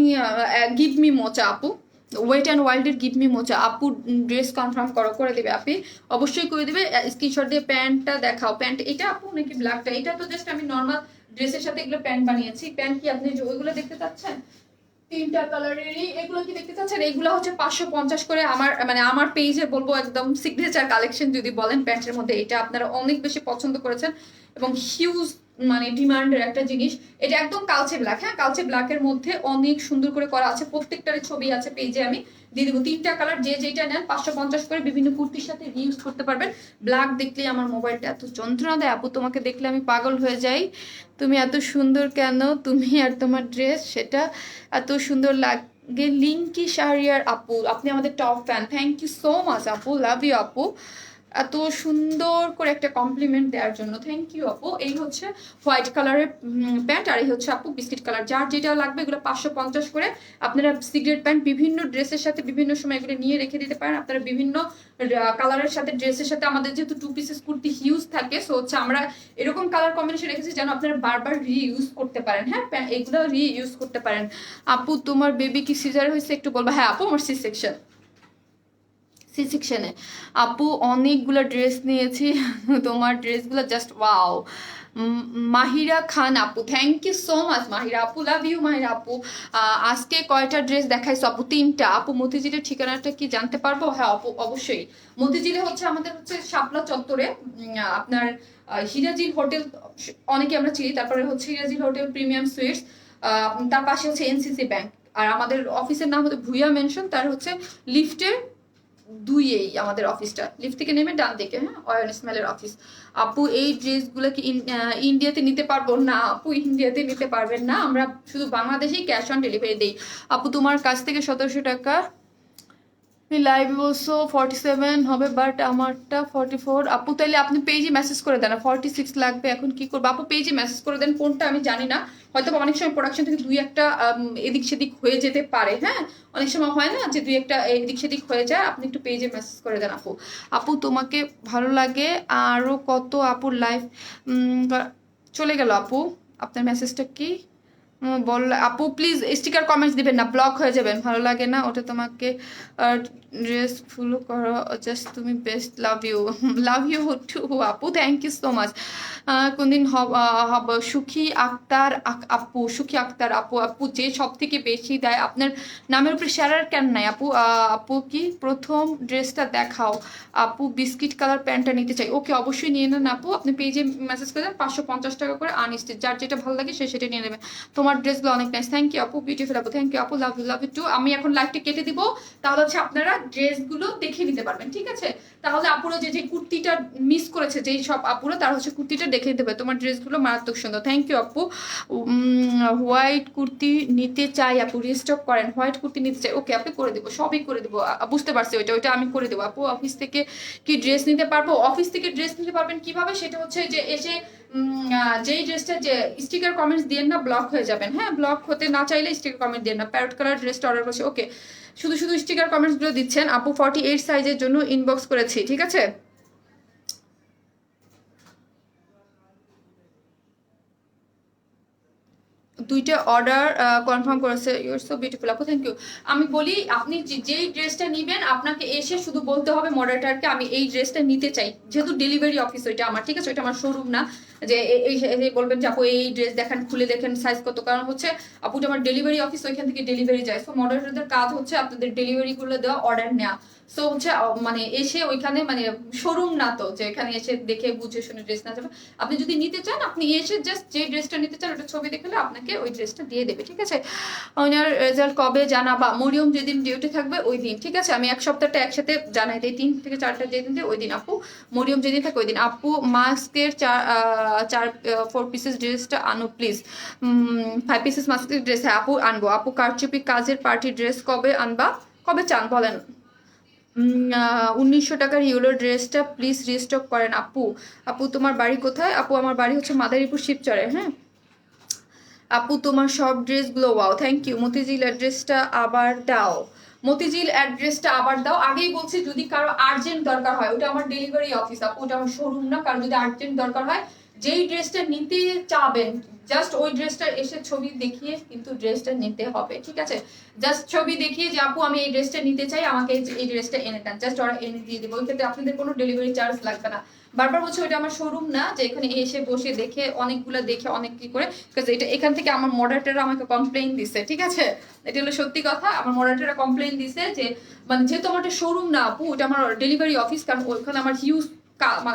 গিভ মি মোচা আপু, ওয়েট অ্যান্ড ওয়াইল্ডের গিভ মি মোচা আপু, ড্রেস কনফার্ম করে দেবে আপনি, অবশ্যই করে দেবে, স্ক্রিনশট দিয়ে প্যান্টটা দেখাও, প্যান্ট এটা আপু নাকি ব্ল্যাকটা? এটা তো জাস্ট আমি নর্মাল ড্রেসের সাথে এগুলো প্যান্ট বানিয়েছি, প্যান্ট কি আপনি ওইগুলো দেখতে চাচ্ছেন? 3টা কালারেরই এগুলো কি দেখতে চাচ্ছেন? এগুলো হচ্ছে 550 করে, আমার মানে আমার পেজে বলবো একদম সিগনেচার কালেকশন যদি বলেন প্যান্টের মধ্যে, এটা আপনারা অনেক বেশি পছন্দ করেছেন এবং হিউজ মানে ডিমান্ডের একটা জিনিস, এটা একদম কালচে ব্ল্যাক, হ্যাঁ কালচে ব্ল্যাকের মধ্যে অনেক সুন্দর করে করা আছে, প্রত্যেকটার ছবি আছে পেজে, আমি দিয়ে দেবো। 3টা কালার, যে যেটা নেন 550 করে, বিভিন্ন কুর্তির সাথে ইউজ করতে পারবেন। ব্ল্যাক দেখলেই আমার মোবাইলটা এত যন্ত্রণা দেয় আপু, তোমাকে দেখলে আমি পাগল হয়ে যাই, তুমি এত সুন্দর কেন? তুমি আর তোমার ড্রেস সেটা এত সুন্দর লাগে। লিঙ্কি শাহরিয়ার আপু, আপনি আমাদের top fan, thank you so much আপু, লাভ ইউ আপু। এত সুন্দর করে একটা কমপ্লিমেন্ট দেওয়ার জন্য থ্যাংক ইউ আপু। এই হচ্ছে হোয়াইট কালারের প্যান্ট, আর এই হচ্ছে আপু বিস্কিট কালার। যার যেটা লাগবে এগুলো 550 করে। আপনারা সিগারেট প্যান্ট বিভিন্ন ড্রেসের সাথে বিভিন্ন সময় এগুলো নিয়ে রেখে দিতে পারেন। আপনারা বিভিন্ন কালারের সাথে ড্রেসের সাথে, আমাদের যেহেতু 2 পিসেস কুর্তি হিউজ থাকে, সো হচ্ছে আমরা এরকম কালার কম্বিনেশন রেখেছি যেন আপনারা বারবার রিইউজ করতে পারেন। হ্যাঁ, এগুলো রিইউজ করতে পারেন। আপু তোমার বেবি কি সিজার হয়েছে একটু বলবো? হ্যাঁ আপু, আমার সি সেকশনে আপু অনেকগুলো ড্রেস নিয়েছি, তোমার ড্রেসগুলো জাস্ট ওয়াও। মাহিরা খান আপু, thank you so much Mahira আপু, লাভ ইউ মাহিরা আপু। আজকে কয়টা ড্রেস দেখাইছো আপু? 3টা আপু। মতিঝিলের ঠিকানাটা কি জানতে পারবো? হ্যাঁ আপু অবশ্যই। মতিঝিলে হচ্ছে আমাদের হচ্ছে শাপলা চত্বরে আপনার হিরাজিল হোটেল, অনেকে আমরা চিনি। তারপরে হচ্ছে হিরাজিল হোটেল প্রিমিয়াম সুইটস, তার পাশে হচ্ছে এনসিসি ব্যাংক। আর আমাদের অফিসের নাম হচ্ছে ভুইয়া মেনশন, তার হচ্ছে লিফটের 2-এই আমাদের অফিসটা। লিফট থেকে নেমে ডান দিকে, হ্যাঁ, অয়ন ইসমাইলের অফিস। আপু এই ড্রেসগুলো কি ইন্ডিয়াতে নিতে পারবো? না আপু, ইন্ডিয়াতে নিতে পারবেন না, আমরা শুধু বাংলাদেশেই ক্যাশ অন ডেলিভারি দিই। আপু তোমার কাছ থেকে 1700 টাকা লাইভ বলছো 47 হবে, বাট আমারটা 44। আপু তাইলে আপনি পেজে মেসেজ করে দেন, 46 লাগবে, এখন কি করবো? আপু পেজে মেসেজ করে দেন, কোনটা আমি জানি না, হয়তো অনেক সময় প্রোডাকশন থেকে 2-একটা এদিক সেদিক হয়ে যেতে পারে। হ্যাঁ, অনেক সময় হয় না যে 2-একটা এদিক সেদিক হয়ে যায়, আপনি একটু পেজে মেসেজ করে দেন আপু। আপু তোমাকে ভালো লাগে আরো কত? আপুর লাইফ চলে গেল আপু, আপনার মেসেজটা কি বল? আপু প্লিজ স্টিকার কমেন্টস দিবেন না, ব্লক হয়ে যাবেন, ভালো লাগে না ওটা তোমাকে। ড্রেস ফলো করো জাস্ট, তুমি best, love you. Love you too আপু, থ্যাংক ইউ সো মাচ। কোনদিন হব সুখী আক্তার আপু, সুখী আক্তার আপু। আপু যে সব থেকে বেশি দেয় আপনার নামের উপরে শেয়ার কেন নাই আপু? আপু কি প্রথম ড্রেসটা দেখাও আপু, বিস্কিট কালার প্যান্টটা নিতে চাই। ওকে অবশ্যই নিয়ে নেন আপু, আপনি পেজে মেসেজ করে দেন, 550 টাকা করে আনস্টিচ, যার যেটা ভালো লাগে সে সেটা নিয়ে নেবেন। তোমার ড্রেসগুলো অনেক নাইস, থ্যাংক ইউ আপু, বিউটিফুল আপু, থ্যাংক ইউ আপু, love you, love you too. আমি এখন লাইভটা কেটে দিব, তাহলে হচ্ছে আপনারা ড্রেসগুলো দেখে নিতে পারবেন, ঠিক আছে? তাহলে আপুরা যে যে কুর্তিটা মিস করেছে, যেই সব আপুরা, তারা হচ্ছে কুর্তিটা দেখে নিতে পারে। তোমার ড্রেসগুলো মারাত্মক সুন্দর, থ্যাংক ইউ আপু। হোয়াইট কুর্তি নিতে চাই আপু, রিস্টক করেন। হোয়াইট কুর্তি নিতে চাই, ওকে আপনি করে দেবো, সবই করে দেবো, বুঝতে পারছি, ওইটা আমি করে দেবো আপু। অফিস থেকে কি ড্রেস নিতে পারবো? অফিস থেকে ড্রেস নিতে পারবেন কিভাবে? সেটা হচ্ছে যে এসে যেই ড্রেসটা, যে স্টিকার কমেন্টস দিয়ে না ব্লক হয়ে যাবেন। হ্যাঁ, ব্লক হতে না চাইলে স্টিকার কমেন্ট দিয়ে না। প্যারট কালার ড্রেসটা অর্ডার করছি, ওকে, শুধু শুধু স্টিকার কমেন্টস গুলো দিচ্ছেন আপু। 48 সাইজের জন্য ইনবক্স করেছি, ঠিক আছে? দুইটা অর্ডার কনফার্ম করেছে, ইউর সো বিউটিফুল আপু, থ্যাংক ইউ। আমি বলি, আপনি যেই ড্রেসটা নেবেন আপনাকে এসে শুধু বলতে হবে মডারেটারকে আমি এই ড্রেসটা নিতে চাই, যেহেতু ডেলিভারি অফিস ওইটা আমার, ঠিক আছে? ওইটা আমার শোরুম না যে এই বলবেন যে আপু এই ড্রেস দেখেন, খুলে দেখেন সাইজ কত, কারণ হচ্ছে আপুটা আমার ডেলিভারি অফিস, ওইখান থেকে ডেলিভারি যায়। সো মডারেটরদের কাজ হচ্ছে আপনাদের ডেলিভারি গুলো দেওয়া, অর্ডার নেওয়া। সো হচ্ছে মানে এসে ওইখানে, মানে শোরুম না তো যে এখানে এসে দেখে বুঝে শুনে ড্রেস না যাবে। আপনি যদি নিতে চান, আপনি এসে জাস্ট যে ড্রেসটা নিতে চান ওটা ছবি দেখলে আপনাকে ওই ড্রেসটা দিয়ে দেবে, ঠিক আছে? ওনার রেজাল্ট কবে জানাবা? মরিয়ম যেদিন ডিউটি থাকবে ওই দিন, ঠিক আছে? আমি এক সপ্তাহটা একসাথে জানাই দিই, 3 থেকে 4টা যেদিন দিই ওই দিন আপু। মরিয়ম যেদিন থাকে ওই দিন আপু। মাস্কের 4 পিসেস ড্রেসটা আনো প্লিজ। 5 পিসেস মাস্কের ড্রেস, হ্যাঁ আপু আনবো আপু। কারচুপি কাজের পার্টি ড্রেস কবে আনবা? কবে চান বলেন? 1900 টাকার ইউলো ড্রেসটা প্লিজ রিস্টক করেন আপু। আপু তোমার বাড়ি কোথায়? আপু আমার বাড়ি হচ্ছে মাদারীপুর শিবচরে। হ্যাঁ আপু তোমার সব ড্রেসগুলো ওয়াও, থ্যাংক ইউ। মতিঝিল অ্যাড্রেসটা আবার দাও, মতিঝিল অ্যাড্রেসটা আবার দাও। আগেই বলছি, যদি কারো আর্জেন্ট দরকার হয়, ওটা আমার ডেলিভারি অফিস আপু, ওটা আমার শোরুম না। কারণ যদি আর্জেন্ট দরকার হয়, যেই ড্রেসটা নিতে চাবেন, জাস্ট ওই ড্রেসটা এসে ছবি দেখিয়ে কিন্তু ড্রেসটা নিতে হবে, ঠিক আছে? জাস্ট ছবি দেখিয়ে যে আপু আমি এই ড্রেসটা নিতে চাই, আমাকে এই ড্রেসটা এনে দেন, জাস্ট ওরা এনে দিয়ে দেবো। ওই ক্ষেত্রে আপনাদের কোনো ডেলিভারি চার্জ লাগবে না। বারবার বলছে ওইটা আমার শোরুম না যে এখানে এসে বসে দেখে অনেকগুলো দেখে অনেক কি করে, এটা এখান থেকে আমার মডারেটররা আমাকে কমপ্লেইন দিছে, ঠিক আছে? এটা হলো সত্যি কথা, আমার মডারেটররা কমপ্লেইন দিছে যে মানে যেহেতু আমার একটা শোরুম না আপু, ওটা আমার ডেলিভারি অফিস। কারণ ওইখানে আমার হিউজ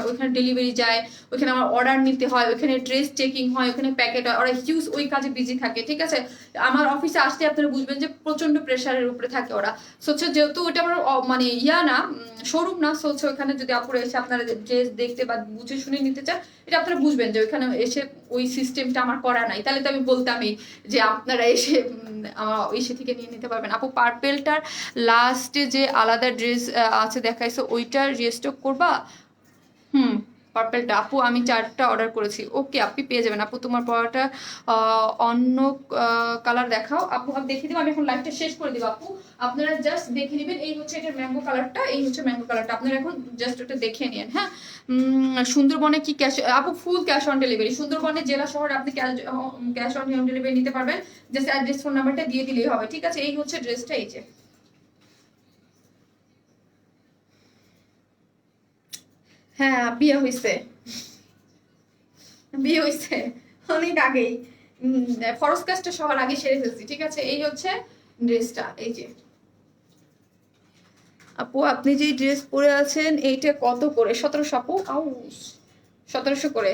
ওইখানে ডেলিভারি যায়, ওইখানে আমার অর্ডার নিতে হয়, ওইখানে ড্রেস চেকিং হয়, ওইখানে প্যাকেট হয়, ওরা হিউজ ওই কাজে বিজি থাকে, ঠিক আছে? আমার অফিসে আসতে আপনারা বুঝবেন যে প্রচন্ড প্রেশারের উপরে থাকে ওরা। সোচ্ছে যেহেতু ওইটা আমার মানে ইয়া না, শোরুম না, সোচ্ছে ওইখানে যদি আপুরা এসে আপনারা ড্রেস দেখতে বা বুঝে শুনে নিতে চান, এটা আপনারা বুঝবেন যে ওইখানে এসে ওই সিস্টেমটা আমার করা নাই। তাহলে তো আমি বলতামই যে আপনারা এসে আমার এসে থেকে নিয়ে নিতে পারবেন। আপু পার্পেলটার লাস্টে যে আলাদা ড্রেস আছে দেখাইছো, ওইটা রিস্টক করবা? পার্পেলটা আপু আমি 4টা অর্ডার করেছি। ওকে আপনি পেয়ে যাবেন আপু, তোমার পরাটা অন্য কালার দেখাও আপু। আমি দেখিয়ে দেবো, আমি এখন লাইভটা শেষ করে দেবো আপু, আপনারা জাস্ট দেখে নেবেন। এই হচ্ছে এটার ম্যাঙ্গো কালারটা, এই হচ্ছে ম্যাঙ্গো কালারটা, আপনারা এখন জাস্ট ওটা দেখে নিন। হ্যাঁ, সুন্দরবনে কি ক্যাশ আপু? ফুল ক্যাশ অন ডেলিভারি, সুন্দরবনে জেলা শহরে আপনি ক্যাশ অন হোম ডেলিভারি নিতে পারবেন, জাস্ট অ্যাড্রেস ফোন নাম্বারটা দিয়ে দিলেই হবে, ঠিক আছে? এই হচ্ছে ড্রেসটা, এই যে হ্যাঁ বিয়ে হয়েছে, বিয়ে হয়েছে অনেক আগেই, ফরজ কাজটা সবার আগে সেরে ফেলছি, ঠিক আছে? এই হচ্ছে ড্রেসটা, এই যে আপু আপনি যে ড্রেস পরে আছেন এইটা কত করে? 1700 আপু। আউ 1700 করে।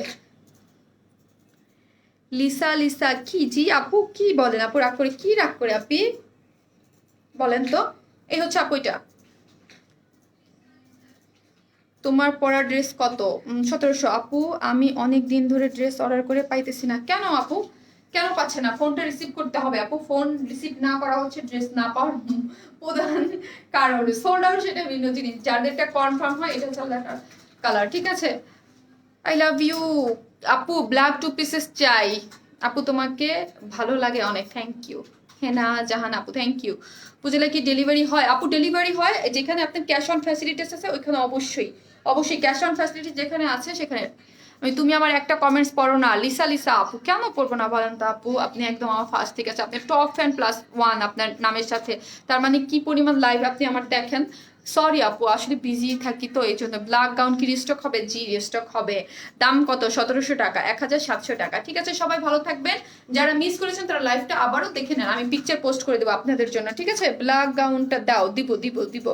লিসা লিসা কি? জি আপু কি বলেন আপু? রাগ করে? কি রাগ করে আপনি বলেন তো? এই হচ্ছে আপু এটা, তোমার পরা ড্রেস কত? 1700 আপু। আমি অনেক দিন ধরে ড্রেস অর্ডার করে পাইতেছি না। কেন আপু, কেন পাচ্ছে না? ফোনটা রিসিভ করতে হবে আপু, ফোন রিসিভ না করা হচ্ছে ড্রেস না পাওয়ার প্রধান কারণ। সোল্ড আউট সেটা ভিন্ন জিনিস, যাদেরটা কনফার্ম হয় এটা হচ্ছে কালার, ঠিক আছে? আই লাভ ইউ আপু, ব্ল্যাক 2 পিসেস চাই আপু, তোমাকে ভালো লাগে অনেক, থ্যাংক ইউ। হেনা জাহান আপু থ্যাংক ইউ। বুঝলে কি ডেলিভারি হয় আপু? ডেলিভারি হয় যেখানে আপনার ক্যাশ অন ফ্যাসিলিটিস আছে ওইখানে অবশ্যই, অবশ্যই ক্যাশ অন ফ্যাসিলিটি যেখানে আছে সেখানে। তুমি আমার একটা কমেন্টস পড়ো না লিসা লিসা আপু, কেন পড়বো না বলেন তো আপু? আপনি একদম আমার ফার্স্ট থেকে আছে, আপনি টপ ফ্যান +1 আপনার নামের সাথে, তার মানে কি পরিমাণ লাইভ আপনি আমার দেখেন। সরি আপু আসলে বিজি থাকি তো এই জন্য। ব্ল্যাক গাউন কি রিস্টক হবে? জি রিস্টক হবে। দাম কত? 1700 টাকা, 1700 টাকা, ঠিক আছে? সবাই ভালো থাকবেন, যারা মিস করেছেন তারা লাইভটা আবারও দেখে নেন, আমি পিকচার পোস্ট করে দেবো আপনাদের জন্য, ঠিক আছে? ব্ল্যাক গাউনটা দাও, দিব দিব দিব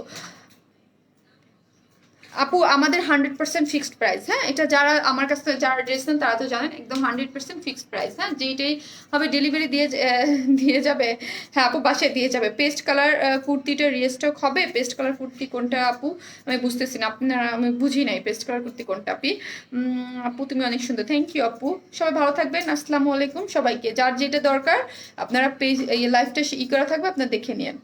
আপু। আমাদের 100% ফিক্সড প্রাইস, হ্যাঁ? এটা যারা আমার কাছ থেকে যারা ড্রেস নেন তারা তো জানেন, একদম 100% ফিক্সড প্রাইস, হ্যাঁ? যেইটাই হবে ডেলিভারি দিয়ে যাবে। হ্যাঁ আপু বাসায় দিয়ে যাবে। পেস্ট কালার কুর্তিটা রিস্টক হবে। পেস্ট কালার কুর্তি কোনটা আপু? আমি বুঝতেছি না, আপনারা আমি বুঝি নাই পেস্ট কালার কুর্তি কোনটা আপি। আপু তুমি অনেক সুন্দর, থ্যাংক ইউ আপু। সবাই ভালো থাকবেন, আসসালামু আলাইকুম সবাইকে। যার যেটা দরকার আপনারা পেজ এই লাইভটা করা থাকবে, আপনারা দেখে নিন।